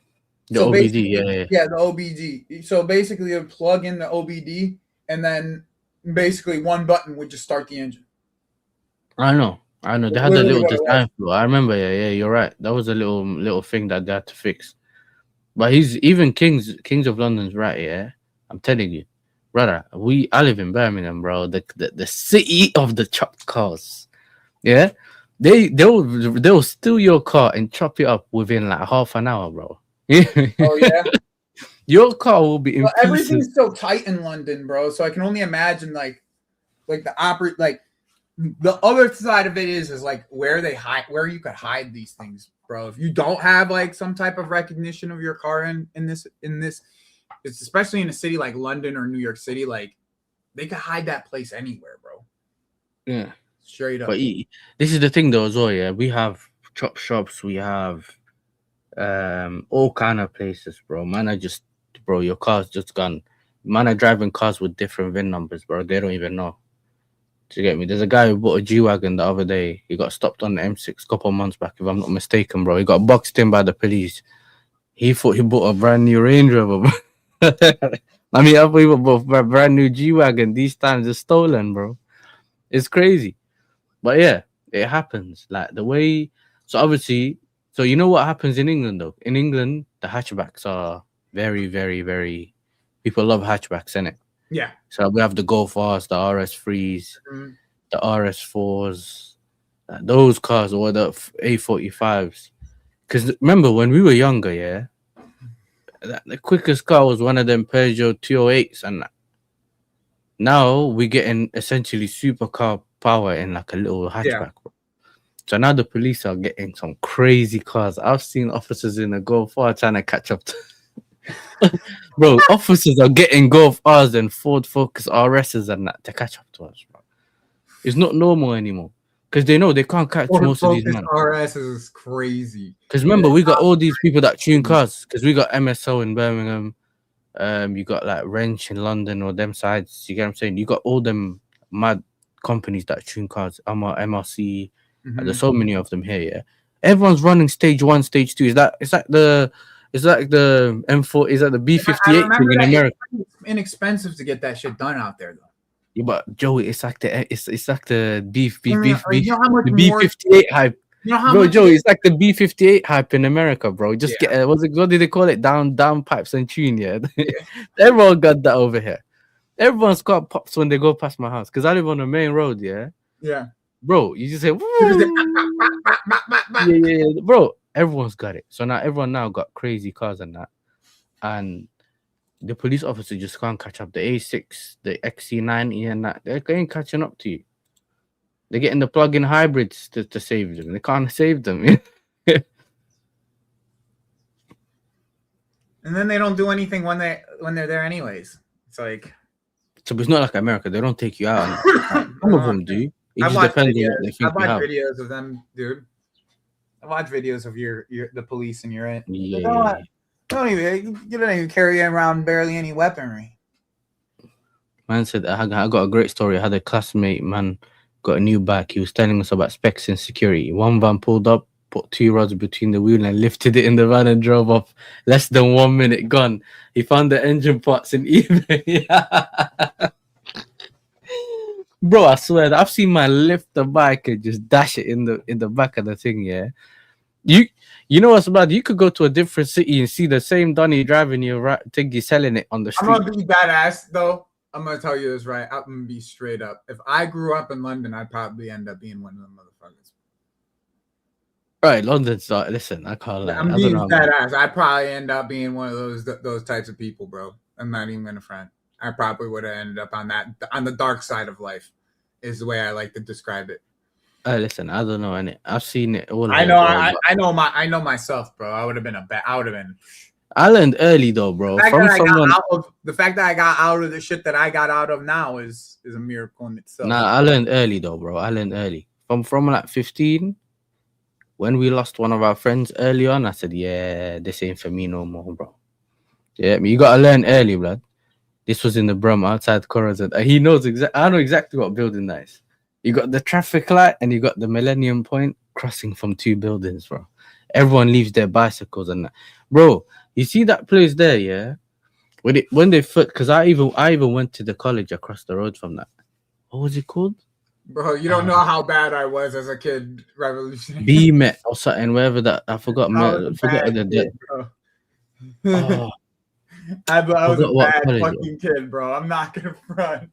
OBD,
yeah, the OBD. So basically, you plug in the OBD, and then basically one button would just start the engine.
I know. They had a little design flaw. I remember. Yeah, you're right. That was a little thing that they had to fix. But even Kings of London's right. Yeah, I'm telling you, brother. I live in Birmingham, bro. The city of the chopped cars. Yeah. They'll steal your car and chop it up within like half an hour, bro.
Oh yeah,
your car will be in pieces.
Everything's so tight in London, bro. So I can only imagine like the other side of it is like where you could hide these things, bro. If you don't have like some type of recognition of your car in this, it's especially in a city like London or New York City, like they could hide that place anywhere, bro.
Yeah.
Straight up.
But this is the thing though as well, yeah. We have chop shops, we have all kind of places, bro. Your car's just gone. Man are driving cars with different VIN numbers, bro. They don't even know. Do you get me? There's a guy who bought a G-Wagon the other day. He got stopped on the M6 a couple of months back, if I'm not mistaken, bro. He got boxed in by the police. He thought he bought a brand new Range Rover, bro. I mean, I thought he bought a brand new G-Wagon. These times are stolen, bro. It's crazy. But yeah, it happens. Like the way, so obviously, so you know what happens in England though? In England, the hatchbacks are very, very, very, people love hatchbacks, innit?
Yeah. So
we have the Golf Rs, the RS3s, the RS4s, those cars, or the A45s. Because remember, when we were younger, yeah, the quickest car was one of them Peugeot 208s, and now we're getting essentially supercar power in like a little hatchback. So now the police are getting some crazy cars. I've seen officers in a Golf R trying to catch up to bro. Officers are getting Golf R's and Ford Focus RSs and that to catch up to us, bro. It's not normal anymore because they know they can't catch
Ford
most of these
Focus
men.
RS is crazy.
Because remember, we got all these people that tune cars. Because we got MSO in Birmingham. You got like Wrench in London or them sides. You get what I'm saying? You got all them mad companies that tune cars. MRC. There's so many of them here. Yeah, everyone's running stage 1, stage 2. Is that the M4? Is that the B58 thing in America?
It's inexpensive to get that shit done out there, though.
Yeah, but Joey, it's like the beef
You know how much
the
more-
B58 hype.
You know how
Bro,
much
Joey, it's like the B58 hype in America, bro. Just
Yeah.
get what did they call it? Down pipes and tune, yeah. Everyone got that over here. Everyone's got pops when they go past my house because I live on the main road, yeah.
Yeah.
Bro, you just say,
You just say,
yeah, bro. Everyone's got it. So now everyone now got crazy cars and that, and the police officer just can't catch up. The A6, the XC90, and that they ain't catching up to you. They're getting the plug-in hybrids to save them. They can't save them.
And then they don't do anything when they're there anyways. It's like
So it's not like America. They don't take you out. Some of them do. It just depends on what they think you
I
have.
watch videos of them, dude. I watch videos of the police and you're in.
Yeah.
You don't even carry around barely any weaponry.
Man said I got a great story. I had a classmate, man, got a new bike. He was telling us about specs and security. One van pulled up, put 2 rods between the wheel and lifted it in the van and drove off. Less than 1 minute gone. He found the engine parts in eBay. Bro, I swear that I've seen man lift the bike and just dash it in the back of the thing, yeah. You know what's bad? You could go to a different city and see the same Donny driving your thing, he's selling it on the street.
I'm gonna be badass though. I'm gonna tell you this right. I'm gonna be straight up. If I grew up in London, I'd probably end up being one of them motherfuckers.
Right, London's listen, I can't lie.
I'm being badass. I'd probably end up being one of those types of people, bro. I'm not even gonna front. I probably would have ended up on the dark side of life, is the way I like to describe it.
Listen, I don't know, and I've seen it all.
I know myself, bro. I would have been
I learned early though, bro.
The fact that I got out of the shit that I got out of now is a miracle in itself.
Nah, I learned early though, bro. I learned early. From like 15, when we lost one of our friends early on, I said, yeah, this ain't for me no more, bro. Yeah, you gotta learn early, blood. This was in the Brum outside Corazon. He knows I know exactly what building that is. You got the traffic light and you got the Millennium Point crossing from 2 buildings, bro. Everyone leaves their bicycles and that. Bro, you see that place there, yeah? When they because I even went to the college across the road from that. What was it called?
Bro, you don't know how bad I was as a kid. Revolutionary.
B-Met or something, wherever that I forgot.
I was a bad fucking kid, bro. I'm not gonna front.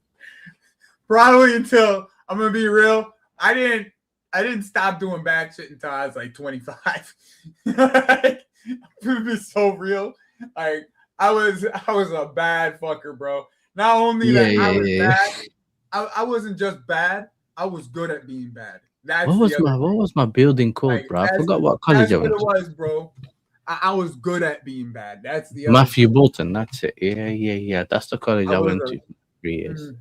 Probably until I'm gonna be real. I didn't stop doing bad shit until I was like 25. Like, to be so real. Like I was a bad fucker, bro. Not only that I was bad, I wasn't just bad. I was good at being bad. What
was my building called, like, bro? I forgot what college I went to.
It was, bro. I was good at being bad. That's the
Matthew Bolton. That's it. Yeah. That's the college I went to 3 years.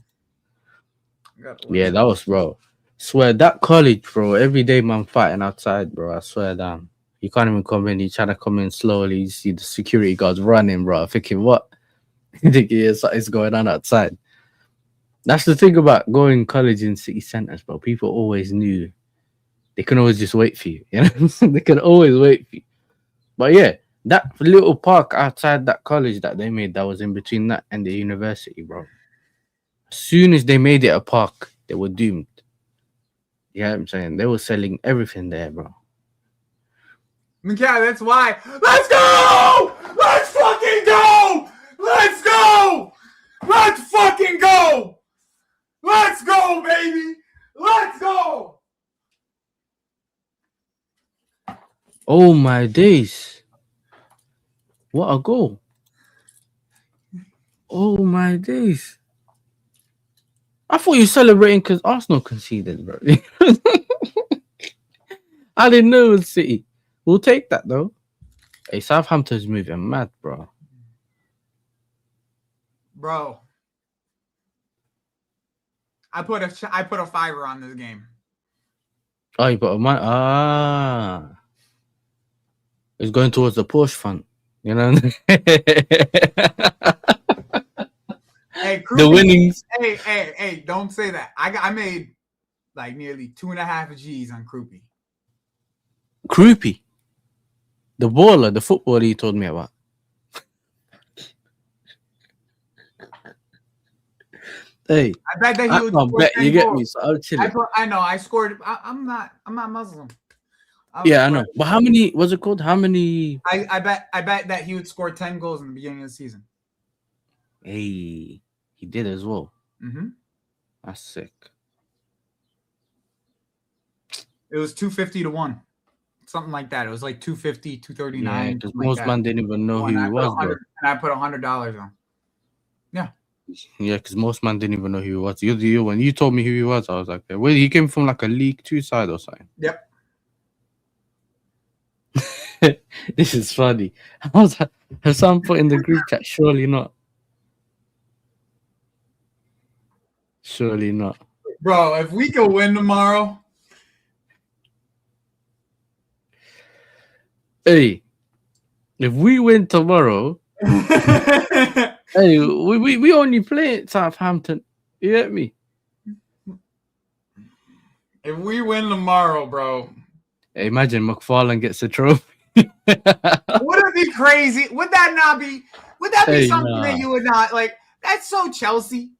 Yeah, that was, bro. Swear that college, bro. Every day, man, fighting outside, bro. I swear down. You can't even come in. You try to come in slowly. You see the security guards running, bro. Thinking, what? Thinking, something's going on outside. That's the thing about going college in city centers, bro. People always knew. They can always just wait for you. You know, they can always wait for you. But yeah, that little park outside that college that they made, that was in between that and the university, bro. As soon as they made it a park, they were doomed. You know what I'm saying? They were selling everything there, bro.
Yeah, that's why. Let's go! Let's fucking go! Let's go! Let's fucking go! Let's go, baby! Let's go!
Oh my days. What a goal. Oh my days. I thought you were celebrating because Arsenal conceded, bro. I didn't know it was City. We'll take that though. Hey, Southampton's moving mad, bro.
Bro, I put a fiver on this game.
Oh, you put a man. It's going towards the Porsche fund. You know.
Hey,
The winnings.
Hey, don't say that. I made like nearly 2.5 G's on Kroopy.
Croupy. The baller, the footballer you told me about. Hey,
I bet that
I
he would
can't
score
bet
10
you get
goals.
me, so I'll chill it.
I know. I scored. I'm not Muslim.
Yeah, I know. But how many? What's it called? How many?
I bet that he would score 10 goals in the beginning of the season.
Hey, he did as well.
Mm-hmm.
That's sick.
It was 250 to 1. Something like that. It was like 250, 239.
Yeah, because most man didn't even know who he was.
And I put $100 on. Yeah.
Yeah, because most man didn't even know who he was. You when you told me who he was, I was like, well, he came from like a League 2 side or something.
Yep.
This is funny. I was like, have someone put in the group chat? Surely not. Surely not.
Bro, if we could win tomorrow.
Hey, if we win tomorrow, hey, we only play at Southampton. You get me?
If we win tomorrow, bro.
Hey, imagine McFarlane gets a trophy.
Would it be crazy? Would that not be? Would that be something that you would not like? That's so Chelsea.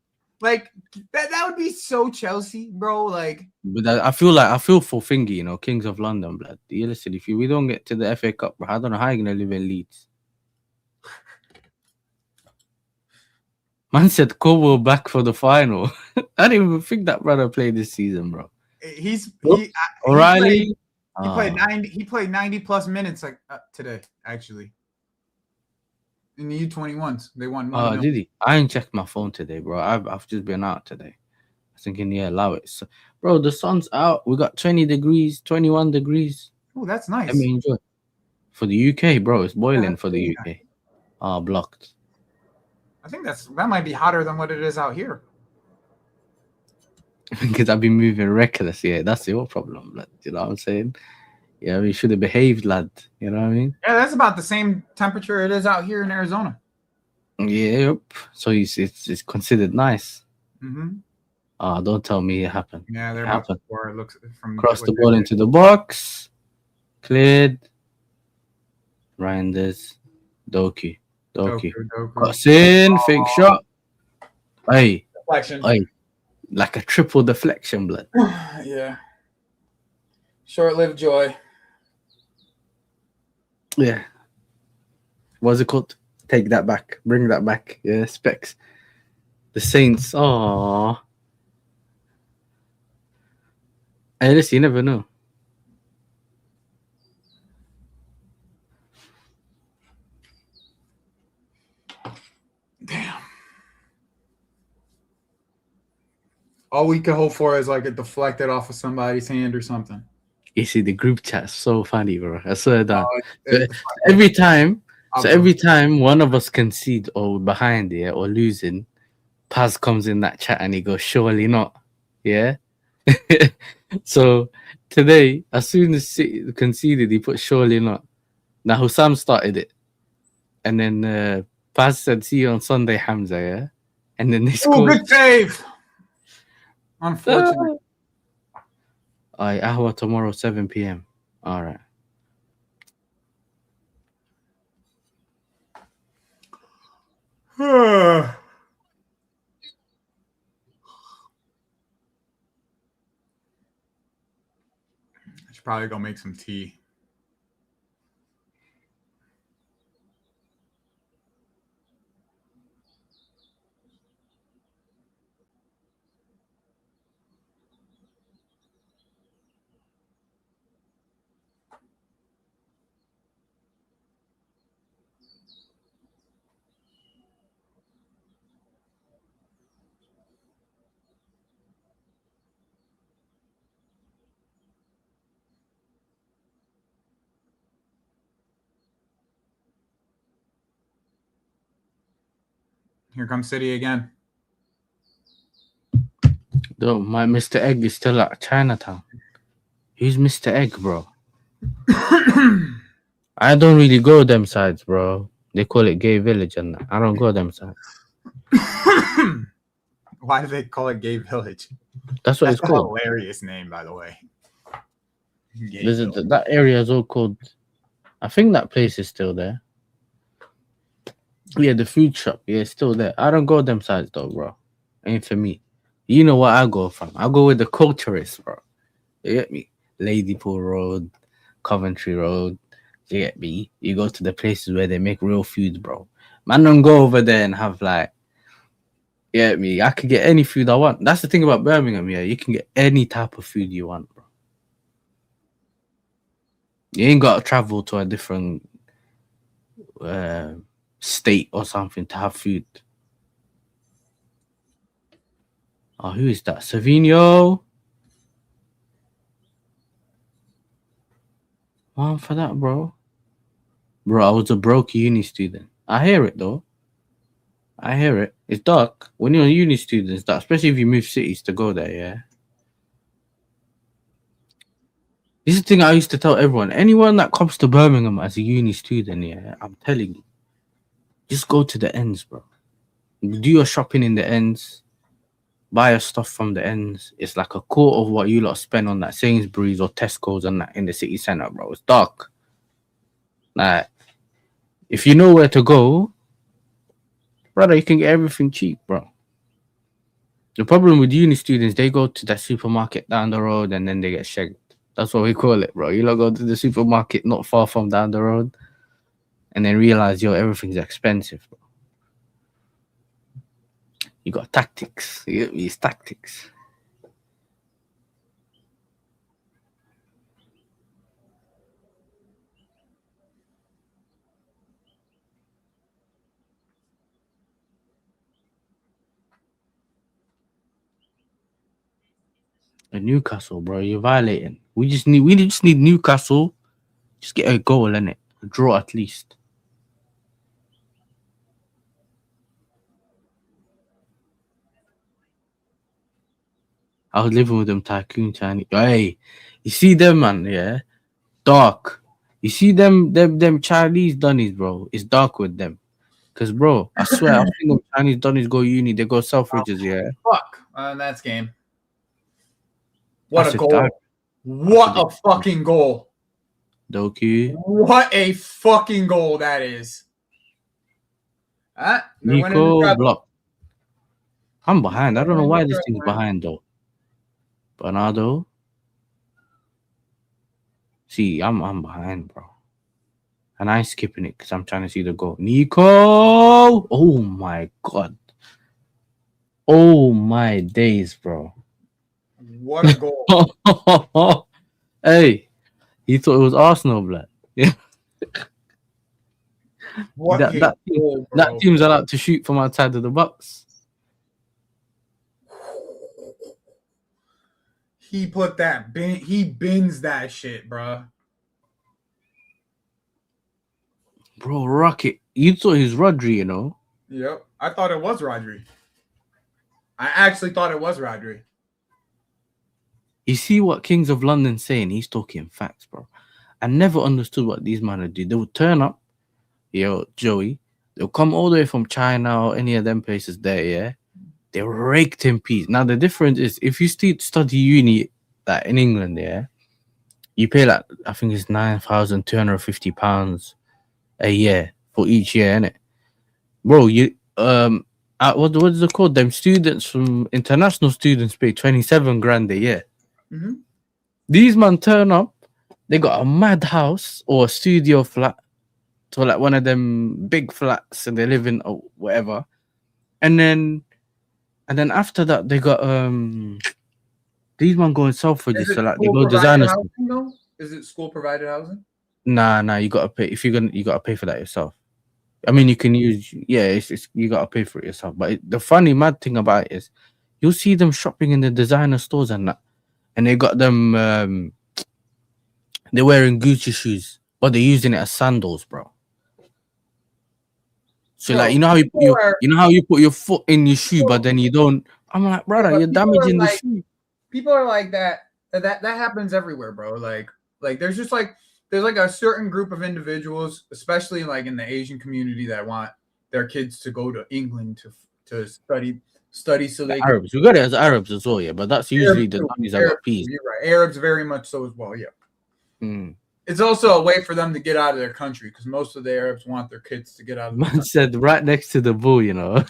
Like that would be so Chelsea, bro. Like,
but I feel for Fingy, you know, Kings of London, blood. You listen, if we don't get to the FA Cup, bro, I don't know how you're gonna live in Leeds. Man said Kobo back for the final. I didn't even think that brother played this season, bro. O'Reilly.
He played 90. He played 90 plus minutes like today, actually. In the U21s, they won 1-0.
Did he? I ain't checked my phone today, bro. I've just been out today. I was thinking, yeah, allow it. So, bro, the sun's out. We got 20 degrees, 21 degrees.
Oh, that's nice.
Let me enjoy. For the UK, bro, it's boiling for the UK. Blocked.
I think that might be hotter than what it is out here.
Because I've been moving reckless. Yeah, that's your problem, lad. You know what I'm saying? Yeah, we should have behaved, lad. You know what I mean?
Yeah, that's about the same temperature it is out here in Arizona.
Yep. So it's considered nice.
Mm-hmm.
Don't tell me it happened.
Yeah, they're about to score. It looks from
cross the ball into the box. Cleared. Reinders. Doku. Cuts in. Fake shot. Hey.
Deflection.
Hey. Like a triple deflection, blood.
Yeah. Short-lived joy.
Yeah. What's it called? Take that back. Bring that back. Yeah, Specs. The Saints. Oh. Hey, listen, you never know.
Damn. All we can hope for is like it deflected off of somebody's hand or something.
You see, the group chat's so funny, bro. I swear that. Every time one of us concede or behind here or losing, Paz comes in that chat and he goes, surely not. Yeah. So today, as soon as City conceded, he put surely not. Now Hussam started it. And then Paz said, see you on Sunday, Hamza, yeah? And then they scored.
Good save. Unfortunately.
Ahwa tomorrow, 7 p.m. All right.
I should probably go make some tea. Here comes City again.
Though my Mr. Egg is still at Chinatown. Who's Mr. Egg, bro? I don't really go them sides, bro. They call it gay village and that. I don't go them sides.
Why do they call it Gay Village?
That's what
That's
it's
a
called.
hilarious name, by the way. Gay
There's
Village.
that area is all called. I think that place is still there. Yeah, the food shop. Yeah, it's still there. I don't go them sides though, bro. Ain't for me. You know what I go from? I go with the culturists, bro. You get me? Ladypool Road, Coventry Road. You get me? You go to the places where they make real food, bro. Man, don't go over there and have like, you get me? I can get any food I want. That's the thing about Birmingham, yeah. You can get any type of food you want, bro. You ain't got to travel to a different state or something to have food. Oh, who is that? Savino? One for that, bro. Bro, I was a broke uni student. I hear it, though. I hear it. It's dark. When you're a uni student, it's dark. Especially if you move cities to go there, yeah? This is the thing I used to tell everyone. Anyone that comes to Birmingham as a uni student, yeah, I'm telling you, just go to the ends, bro. Do your shopping in the ends. Buy your stuff from the ends. It's like a quarter of what you lot spend on that Sainsbury's or Tesco's and that in the city centre, bro. It's dark. Like, if you know where to go, brother, you can get everything cheap, bro. The problem with uni students, they go to that supermarket down the road and then they get shagged. That's what we call it, bro. You lot go to the supermarket not far from down the road and then realize, yo, everything's expensive, bro. You got tactics. You get me? It's tactics. And Newcastle, bro, you're violating. We just need Newcastle. Just get a goal in it. A draw at least. I was living with them tycoon Chinese. Hey, you see them, man, yeah? Dark. You see them Chinese dunnies, bro. It's dark with them. Cause bro, I swear, I've seen them Chinese dunnies go uni, they go Selfridges, yeah.
Fuck. That's game. What
That's
a
a
goal.
dark-
What a fucking goal.
Doku.
What a fucking goal that is. They're winning the
Nico
treble.
block. I'm behind. I don't know why this
Winning the
thing's
treble,
behind though. Bernardo. See, I'm behind, bro. And I'm skipping it because I'm trying to see the goal. Nico! Oh my god. Oh my days, bro.
What a goal.
Hey, he thought it was Arsenal, blood. Yeah.
What a
That
goal, bro.
That team's allowed to shoot from outside of the box.
He put that he bins that shit, bro.
Bro, Rocket. You thought he was Rodri, you know?
Yep. I thought it was Rodri. I actually thought it was Rodri.
You see what Kings of London saying? He's talking facts, bro. I never understood what these men would do. They would turn up, yo, Joey. They'll come all the way from China or any of them places there, yeah? They raked in peace. Now, the difference is if you study uni like in England, yeah, you pay like, I think it's £9,250 a year for each year, innit? Bro, you what is it called? Them students from international students pay 27 grand a year.
Mm-hmm.
These man turn up, they got a mad house or a studio flat, so like one of them big flats, and they live in or whatever. And then after that, they got these man go in Selfridges, so like they go designer.
Is it school provided housing?
Nah, you gotta pay if you gotta pay for that yourself. I mean, you can use it's you gotta pay for it yourself. But the funny mad thing about it is, you'll see them shopping in the designer stores and that, and they got them. They're wearing Gucci shoes, but they're using it as sandals, bro. So
Bro,
like you know how you put your foot in your shoe, but then you don't. I'm like, brother,
but
you're damaging the shoe.
people are like that. That happens everywhere, bro. Like there's just like there's like a certain group of individuals, especially like in the Asian community, that want their kids to go to England to study so they can.
Arabs, we got it as Arabs as well, yeah. But that's usually
Arabs
the
too.
dummies that
Arabs
got peace.
too, you're right. Arabs very much so as well. Yeah.
Mm.
It's also a way for them to get out of their country because most of the Arabs want their kids to get out of their
Man
country.
said right next to the bull, you know.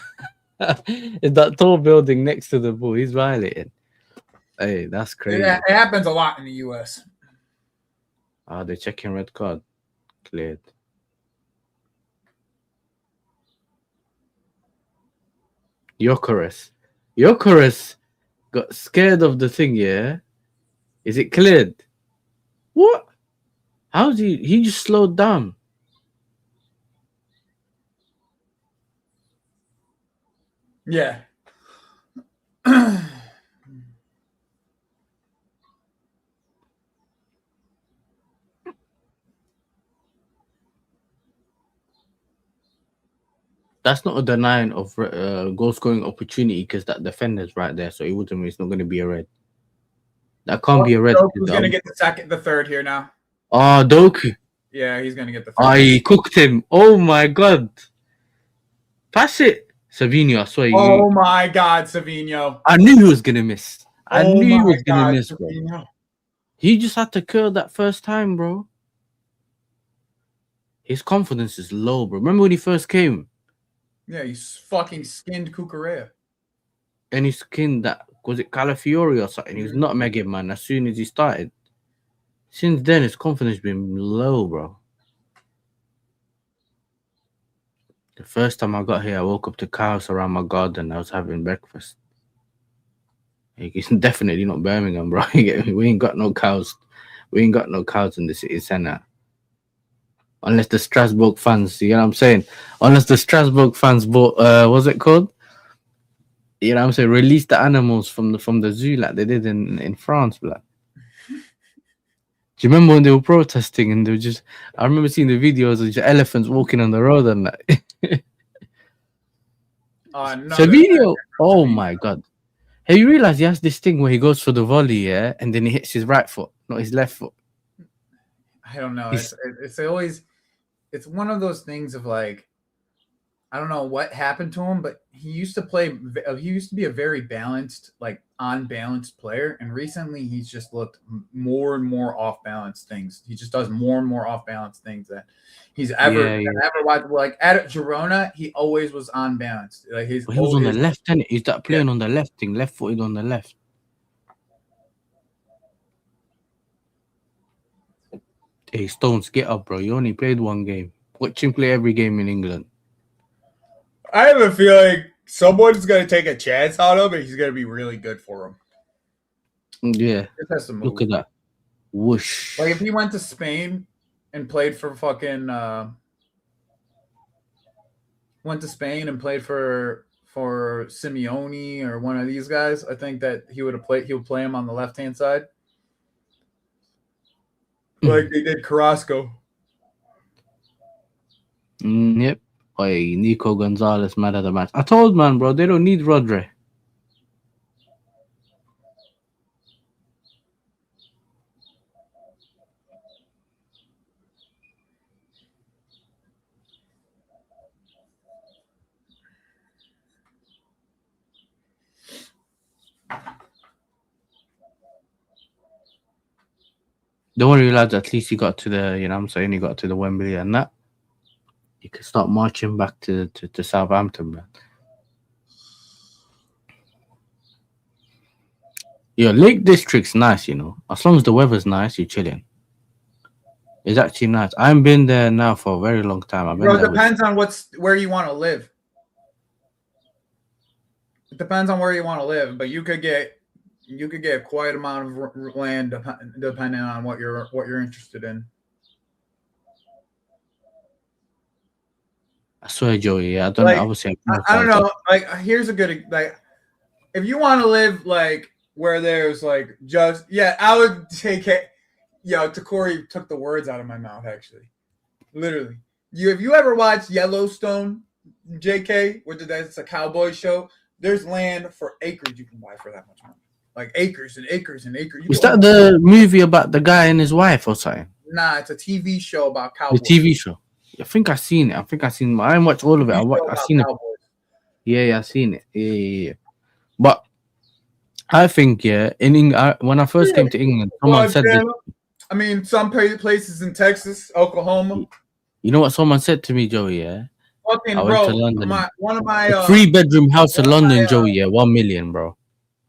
In that tall building next to the bull, he's violating. Hey, that's crazy.
It happens a lot in the US.
They're checking red card. Cleared. Yokeres got scared of the thing, yeah? Is it cleared? What? How's he just slowed down?
Yeah.
That's not a denying of goal scoring opportunity because that defender's right there, so it's not going to be a red. That can't be a red.
Who's going to get the third here now?
Oh, Doku.
Yeah, he's going to get the third.
Oh, he cooked him. Oh my god. Pass it. Savinho, I swear.
Oh my god, Savinho.
I knew he was going to miss. I knew he was going to miss, bro.
Savinho.
He just had to curl that first time, bro. His confidence is low, bro. Remember when he first came?
Yeah, he's fucking skinned Cucurella.
And he skinned that, was it Calafiori or something? He was not Mega Man as soon as he started. Since then, his confidence been low, bro. The first time I got here, I woke up to cows around my garden. I was having breakfast. It's definitely not Birmingham, bro. We ain't got no cows. We ain't got no cows in the city centre. Unless the Strasbourg fans, you know what I'm saying? Unless the Strasbourg fans bought, what's it called? You know what I'm saying? Release the animals from the zoo like they did in France, blood. Do you remember when they were protesting and they were just? I remember seeing the videos of just elephants walking on the road and that. Savinho, oh my god! Have you realized he has this thing where he goes for the volley, yeah, and then he hits his right foot, not his left foot?
I don't know. It's always it's one of those things of like I don't know what happened to him, but he used to be a very balanced, like on-balanced player, and recently he's just looked more and more off-balance things. He just does more and more off-balance things that he's ever watched. Like at Girona, he always was on-balance. Like he
was on the left, and he's that playing on the left thing, left-footed on the left. Hey, Stones, get up, bro. You only played one game. Watch him play every game in England.
I have a feeling someone's going to take a chance on him, and he's going to be really good for him.
Yeah. Look at that. Whoosh.
Like if he went to Spain and played for fucking went to Spain and played for Simeone or one of these guys, I think that he would play him on the left-hand side. Like they did Carrasco.
Yep. Oi, Nico Gonzalez, man of the match. I told man, bro, they don't need Rodri. Don't worry, lads. At least he got to the, you know what I'm saying, he got to the Wembley and that. You can start marching back to Southampton, man. Your Lake District's nice, you know. As long as the weather's nice, you're chilling. It's actually nice. I haven't been there now for a very long time.
Bro, it depends on where you want to live. It depends on where you want to live, but you could get quite amount of land depending on what you're interested in.
I swear, Joey. Yeah, I don't know. Obviously,
I don't know. Like, here's a good if you want to live like where there's like just I would take it. Yo, Takori took the words out of my mouth. Actually, literally. If you ever watched Yellowstone JK, which that's a cowboy show. There's land for acres you can buy for that much money. Like acres and acres and acres. You
Is
can
that the movie about the guy and his wife or something?
Nah, it's a TV show about
The
cowboys.
TV show. I think I seen it. I didn't watch all of it. I seen it.
Cowboys.
Yeah, I seen it. Yeah. But I think when I first came to England, someone said that.
I mean, some places in Texas, Oklahoma.
You know what someone said to me, Joey? Yeah.
Fucking
I went
bro,
to London.
one of my
A 3-bedroom house in London, Joey. Yeah, 1 million, bro.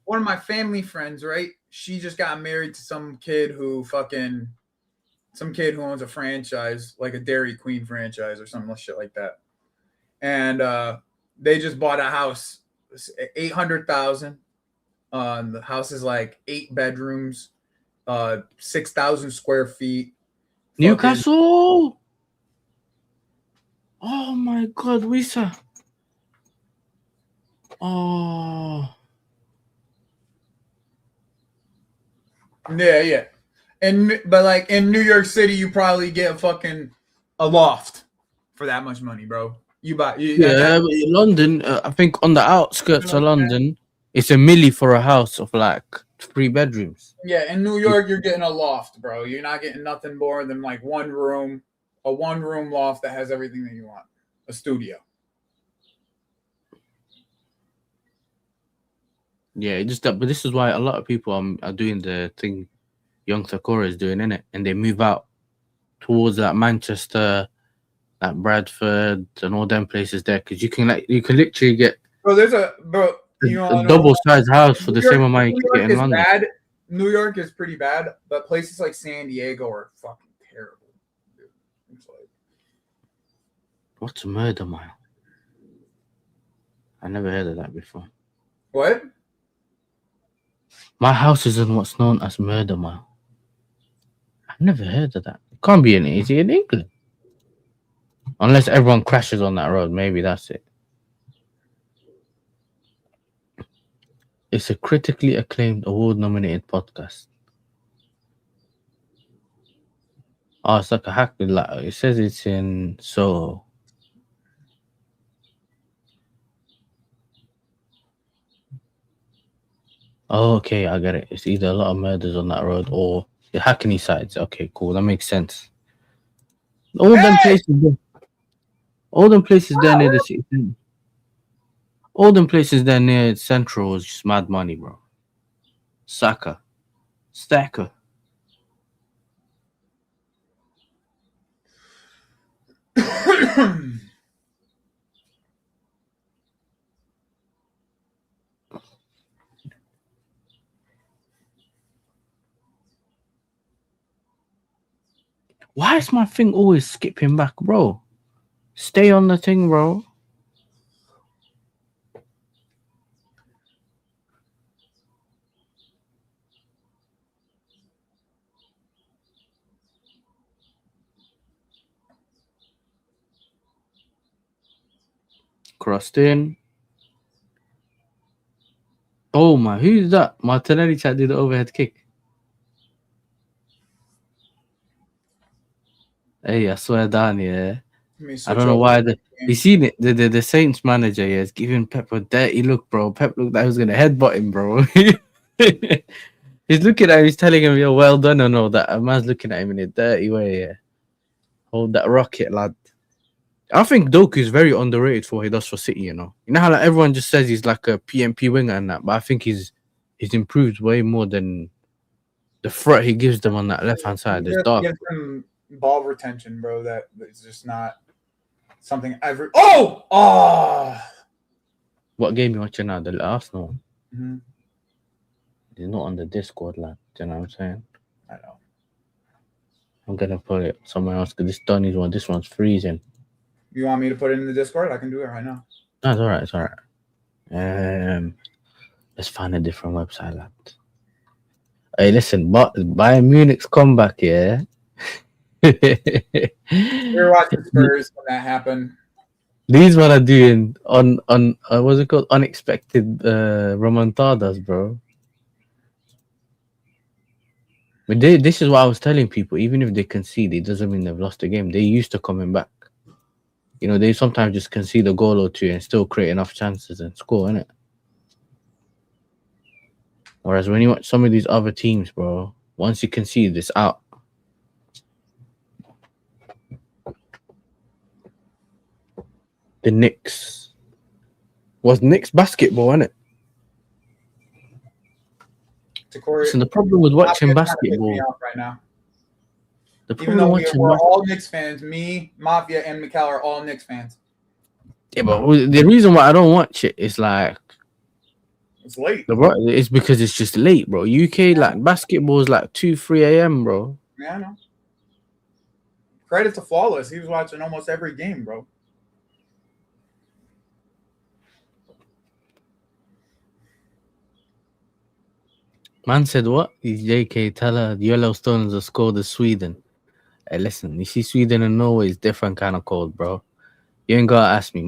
One of my family friends, right? She just got married to some kid who owns a franchise, like a Dairy Queen franchise or something shit like that. And they just bought a house, $800,000. The house is like 8 bedrooms, 6,000 square feet.
Newcastle. Oh my God, Wisa. Oh.
Yeah. But like in New York City, you probably get a loft for that much money, bro. But in
London, I think on the outskirts of London, it's $1 million for a house of like 3 bedrooms.
Yeah, in New York, you're getting a loft, bro. You're not getting nothing more than like a one-room loft that has everything that you want, a studio.
Yeah, but this is why a lot of people are doing the thing Young Sakura is doing, innit? And they move out towards like Manchester, like Bradford, and all them places there, because you can literally get a double-sized house for the same amount you can get in London.
New York is pretty bad, but places like San Diego are fucking terrible. Dude. It's like,
what's a murder mile? I never heard of that before.
What?
My house is in what's known as Murder Mile. I've never heard of that. It can't be in England. Unless everyone crashes on that road. Maybe that's it. It's a critically acclaimed, award-nominated podcast. Oh, it's like a hack. It says it's in Soho. Oh, okay, I get it. It's either a lot of murders on that road or the Hackney sides. Okay, cool. That makes sense. All them places there near the city. All them places there near Central is just mad money, bro. Stacker. Why is my thing always skipping back, bro? Stay on the thing, bro. Crossed in. Oh my, who's that? Martinelli chat did the overhead kick. Hey, I swear down, yeah. I don't know why you seen it. The Saints manager, yeah, is giving Pep a dirty look, bro. Pep looked like he was gonna headbutt him, bro. He's looking at him, he's telling him, "You're well done," and all that. A man's looking at him in a dirty way, yeah. Hold that rocket, lad. I think Doku is very underrated for what he does for City, you know. You know how like, everyone just says he's like a PMP winger and that, but I think he's improved way more than the threat he gives them on that left-hand side. It's dark.
Ball retention, bro. That is just not something ever. Oh!
What game you watching now? The Arsenal.
Mm-hmm.
He's not on the Discord, lad. Do you know what I'm saying?
I know.
I'm gonna put it somewhere else because this one's freezing.
You want me to put it in the Discord? I can do it right now.
No, it's all right. Let's find a different website, lad. Hey, listen, Bayern Munich's comeback, yeah.
We were watching Spurs when that happened.
These men are doing on what's it called? Unexpected remontadas, bro. But this is what I was telling people. Even if they concede, it doesn't mean they've lost the game. They're used to coming back. You know, they sometimes just concede a goal or two and still create enough chances and score, innit? Whereas when you watch some of these other teams, bro, once you concede, it's out. The Knicks. Was Knicks basketball, innit? So the problem with watching basketball
right now.
The
Even
problem
though
watching
we're all Knicks fans, me, Mafia, and Mikal are all Knicks fans.
Yeah, but the reason why I don't watch it is like
it's late.
It's because it's just late, bro. UK like basketball is like 2-3 a.m., bro.
Yeah, I know. Credit to Flawless. He was watching almost every game, bro.
Man said what? He's JK. Tell her the Yellowstones are cold as Sweden. Hey, listen, you see Sweden and Norway is different kind of cold, bro. You ain't gotta ask me.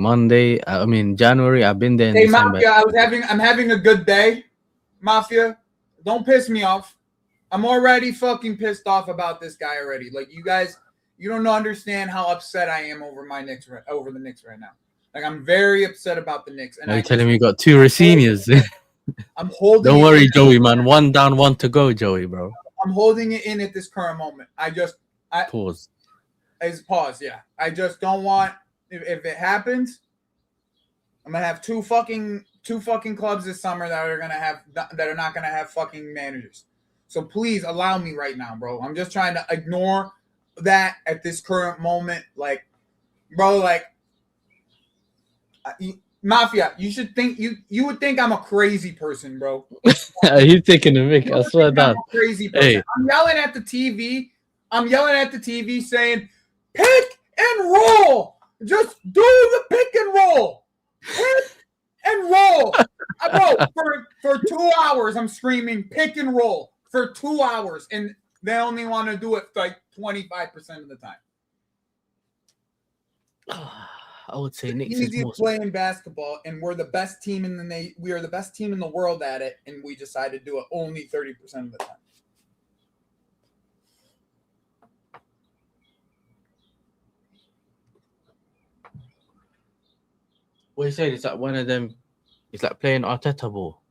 January. I've been there in December.
Mafia, I'm having a good day. Mafia, don't piss me off. I'm already fucking pissed off about this guy already. Like you guys, you don't understand how upset I am over the Knicks right now. Like I'm very upset about the Knicks. And
Are you telling me you got two Racinias?
I'm holding.
Don't worry, Joey, man. 1 down, 1 to go, Joey, bro.
I'm holding it in at this current moment. I
pause.
It's pause. Yeah, I just don't want. If it happens, I'm gonna have two fucking clubs this summer that are not gonna have fucking managers. So please allow me right now, bro. I'm just trying to ignore that at this current moment. Like, bro, like, Mafia, you should think you would think I'm a crazy person, bro.
He's taking a mic. I swear that.
Crazy person. Hey. I'm yelling at the TV saying, pick and roll. Just do the pick and roll. Pick and roll. Bro, for 2 hours, I'm screaming pick and roll for 2 hours, and they only want to do it like 25% of the time.
I would say Knicks
is more playing basketball, and we're the best team we are the best team in the world at it, and we decided to do it only 30% of the time.
What you said is like one of them. It's like playing Arteta ball.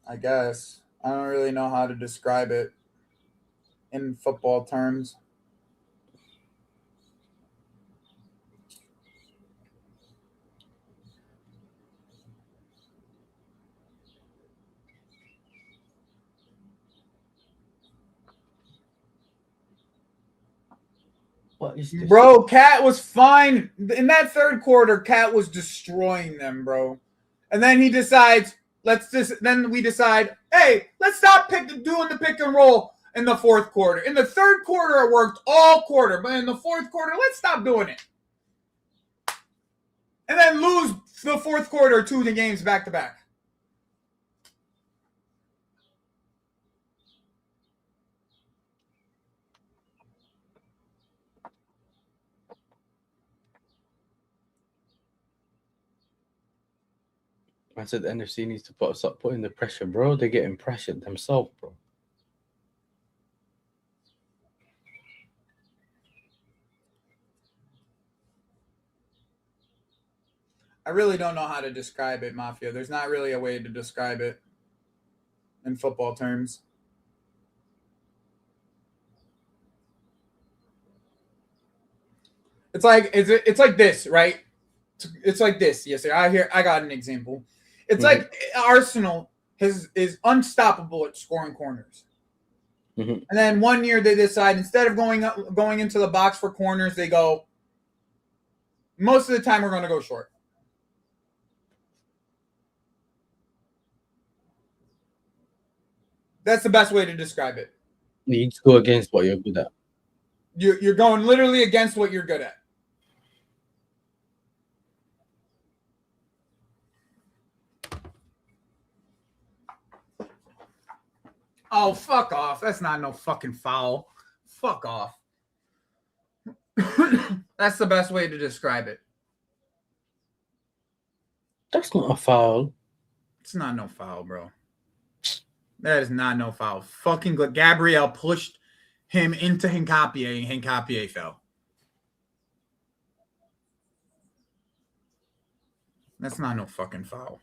I guess I don't really know how to describe it in football terms.
What is this?
Bro, Cat was fine. In that third quarter, Cat was destroying them, bro. And then he decides, then we decide, hey, let's stop doing the pick and roll in the fourth quarter. In the third quarter, it worked all quarter. But in the fourth quarter, let's stop doing it. And then lose the fourth quarter 2 games back to back.
I said the NFC needs to stop putting the pressure, bro. They're getting pressured themselves, bro.
I really don't know how to describe it, Mafia. There's not really a way to describe it in football terms. It's like this, right? It's like this. Yes, sir. I got an example. It's like Arsenal is unstoppable at scoring corners. And then one year they decide instead of going into the box for corners, they go, most of the time we're going to go short. That's the best way to describe it.
You need to go against what you're good at.
You're going literally against what you're good at. Oh, fuck off. That's not no fucking foul. Fuck off. That's the best way to describe it.
That's not a foul.
It's not no foul, bro. That is not no foul. Fucking Gabriel pushed him into Hincapié, and Hincapié fell. That's not no fucking foul.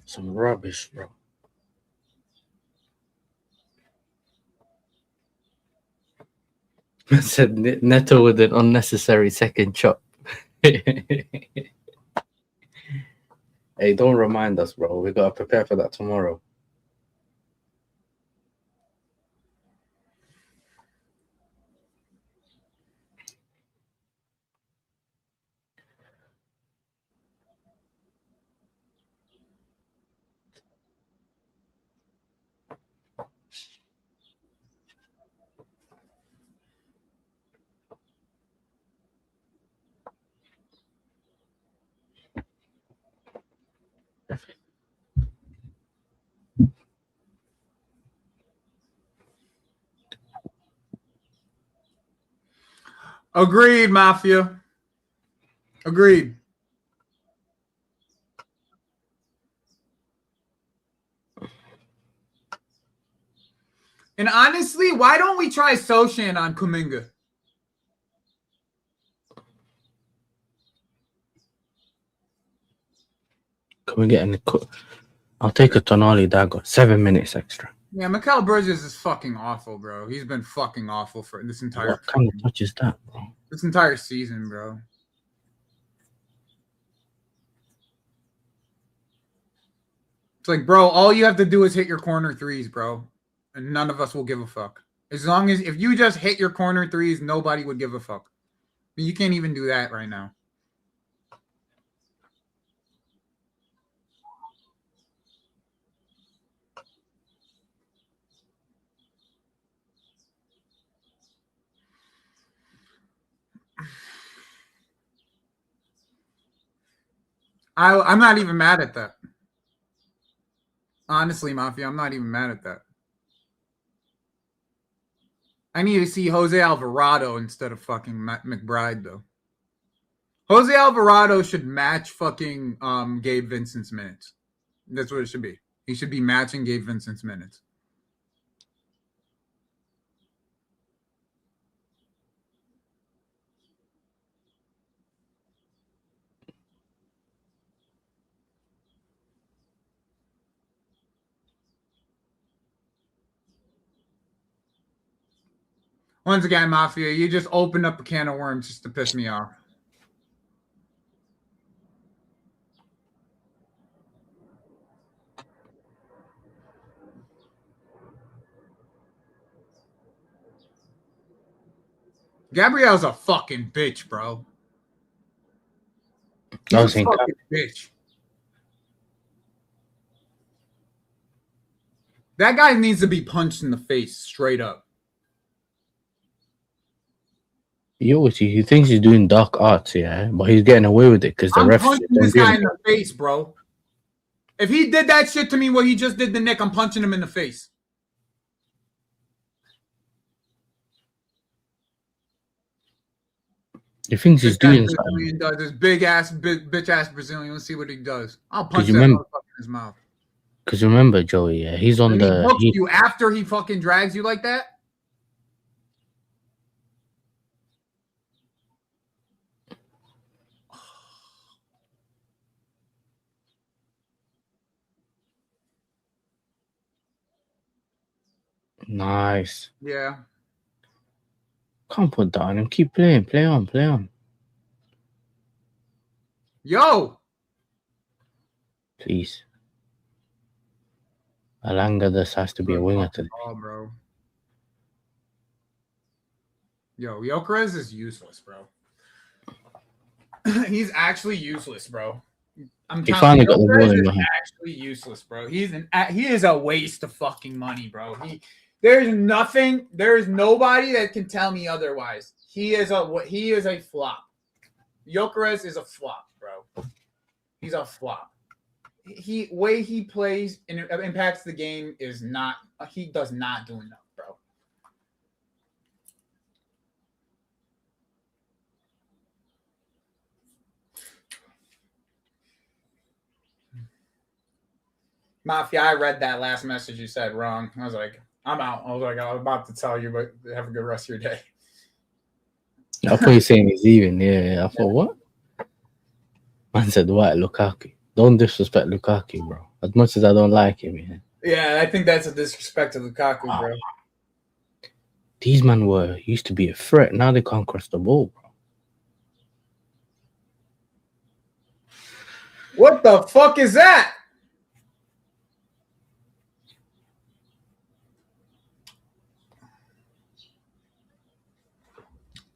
Some rubbish, bro. I said Neto with an unnecessary second chop. Hey, don't remind us, bro. We gotta prepare for that tomorrow.
Agreed, Mafia. Agreed. And honestly, why don't we try Soshan on Kuminga?
Can we get any? I'll take a Tonali Dago. 7 minutes extra.
Yeah, Mikal Bridges is fucking awful, bro. He's been fucking awful for this entire.
What kind of touch is that, bro?
This entire season, bro. It's like, bro, all you have to do is hit your corner threes, bro. And none of us will give a fuck. As long as if you just hit your corner threes, nobody would give a fuck. But you can't even do that right now. I'm not even mad at that. Honestly, Mafia, I'm not even mad at that. I need to see Jose Alvarado instead of fucking McBride, though. Jose Alvarado should match fucking Gabe Vincent's minutes. That's what it should be. He should be matching Gabe Vincent's minutes. Once again, Mafia, you just opened up a can of worms just to piss me off. Gabrielle's a fucking bitch, bro. He's a fucking bitch. That guy needs to be punched in the face straight up.
He thinks he's doing dark arts, yeah, but he's getting away with it because the refs
punching
don't
this
give
guy
him.
in the face, bro. If he did that shit to me, what he just did to Nick, I'm punching him in the face.
He thinks he's doing
something. Does this big ass, bitch ass Brazilian. Let's see what he does. I'll punch
you
that
remember,
motherfucker in his mouth.
Because remember, Joey, yeah, he's on
He
the.
hooks you after he fucking drags you like that.
Nice.
Yeah.
Can't put that on him. Keep playing. Play on. Play on.
Yo.
Please. Alanga, this has to be a winger today.
Oh, bro. Yo, Gyökeres is useless, bro. He's actually useless, bro.
He finally got the ball in
behind. Actually useless, bro. He is a waste of fucking money, bro. There's nobody that can tell me otherwise. He is a flop. Gyökeres is a flop, bro. He's a flop. Way he plays and impacts the game is not. He does not do enough, bro. Mafia, I read that last message you said wrong. I was like, I'm out. I was about to tell you, but have a good rest of your day.
I thought you were saying he's leaving. Yeah. I thought, what? Man said, "What, Lukaku? Don't disrespect Lukaku, bro. As much as I don't like him, yeah.
Yeah, I think that's a disrespect to Lukaku, bro.
These men used to be a threat. Now they can't cross the ball, bro.
What the fuck is that?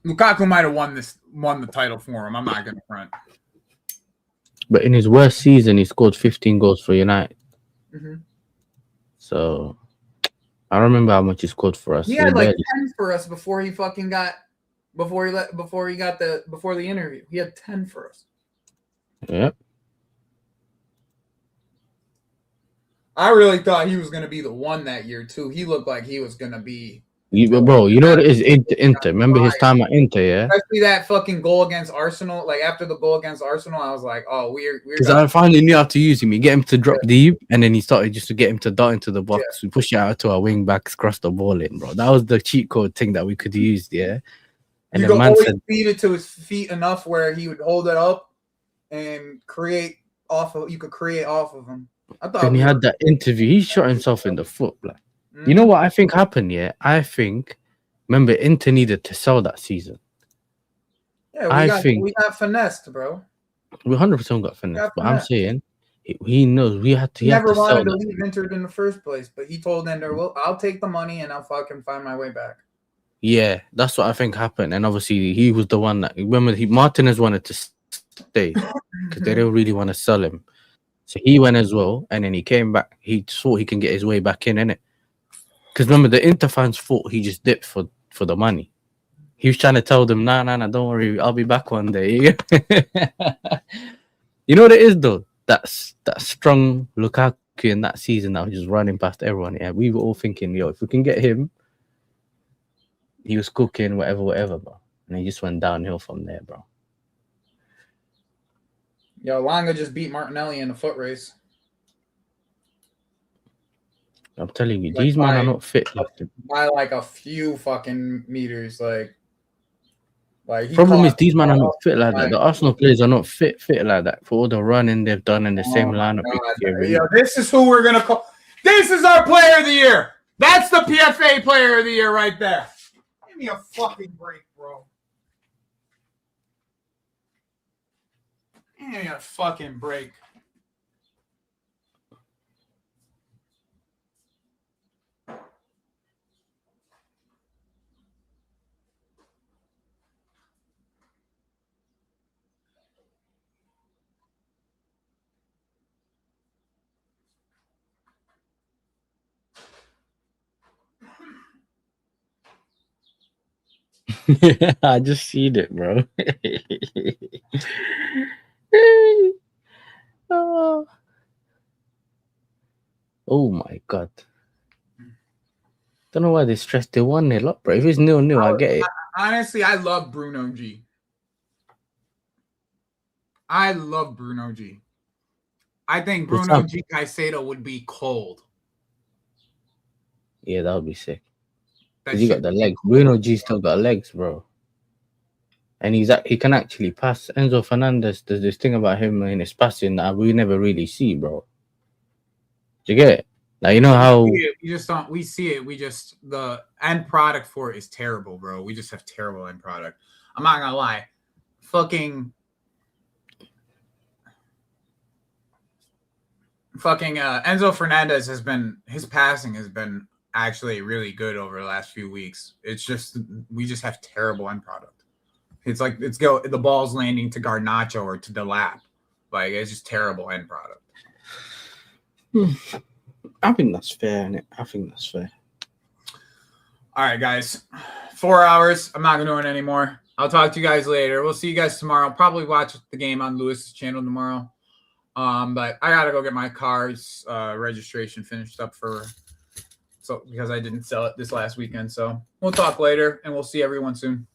Lukaku might have won the title for him. I'm not gonna front.
But in his worst season, he scored 15 goals for United.
Mm-hmm.
So I remember how much he scored for us.
He had like 10 for us before he got the interview. He had 10 for us.
Yep.
I really thought he was gonna be the one that year too. He looked like he was gonna be.
Bro, you know what it is? Inter. Remember his time at Inter, yeah?
Especially that fucking goal against Arsenal. Like after the goal against Arsenal, I was like, oh, we're
because I finally knew how to use him. You get him to drop deep, and then he started just to get him to dart into the box. We push it out to our wing backs, cross the ball in, bro. That was the cheat code thing that we could use, yeah. And
you
the
could
man
always
said,
feed it to his feet enough where he would hold it up and create off of. You could create off of him. I thought.
Then he had that interview. He shot himself in the foot, like. You know what I think happened? Yeah, I think. Remember, Inter needed to sell that season.
Yeah, we got finessed, bro.
We 100% got finessed. But I'm saying, he knows we had to.
He never wanted to leave Inter in the first place, but he told Inter, "Well, I'll take the money and I'll fucking find my way back."
Yeah, that's what I think happened. And obviously, he was the one that. Remember, Martinez wanted to stay because they didn't really want to sell him. So he went as well, and then he came back. He thought he can get his way back in, innit? Because remember, the Inter fans thought he just dipped for the money. He was trying to tell them, nah, don't worry, I'll be back one day. You know what it is, though? That strong Lukaku in that season that was just running past everyone. Yeah, we were all thinking, yo, if we can get him, he was cooking, whatever, bro. And he just went downhill from there, bro.
Yo, Longa just beat Martinelli in a foot race.
I'm telling you, these men are not fit.
By like a few fucking meters, like
problem is these men are not fit like that. The Arsenal players are not fit like that for all the running they've done in the same lineup.
Yo, this is who we're gonna call. This is our player of the year. That's the PFA player of the year right there. Give me a fucking break, bro. Give me a fucking break.
I just seen it, bro. Oh my god. Don't know why they stressed the 1-0 up, bro. If it's 0-0, I get it.
Honestly, I love Bruno G. I love Bruno G. I think Bruno G Caicedo would be cold.
Yeah, that would be sick. Because he got the legs. Bruno G still got legs, bro. And he can actually pass. Enzo Fernandez, there's this thing about him in his passing that we never really see, bro. Do you get it? Like, you know how
we see it. We just the end product for it is terrible, bro. We just have terrible end product. I'm not gonna lie. Fucking Enzo Fernandez his passing has been actually really good over the last few weeks. It's just we just have terrible end product. It's like the ball's landing to Garnacho or to Delap. Like it's just terrible end product.
I think that's fair, innit? I think that's fair.
All right, guys. 4 hours. I'm not gonna do it anymore. I'll talk to you guys later. We'll see you guys tomorrow. I'll probably watch the game on Lewis's channel tomorrow. But I gotta go get my car's registration finished up because I didn't sell it this last weekend. So we'll talk later and we'll see everyone soon.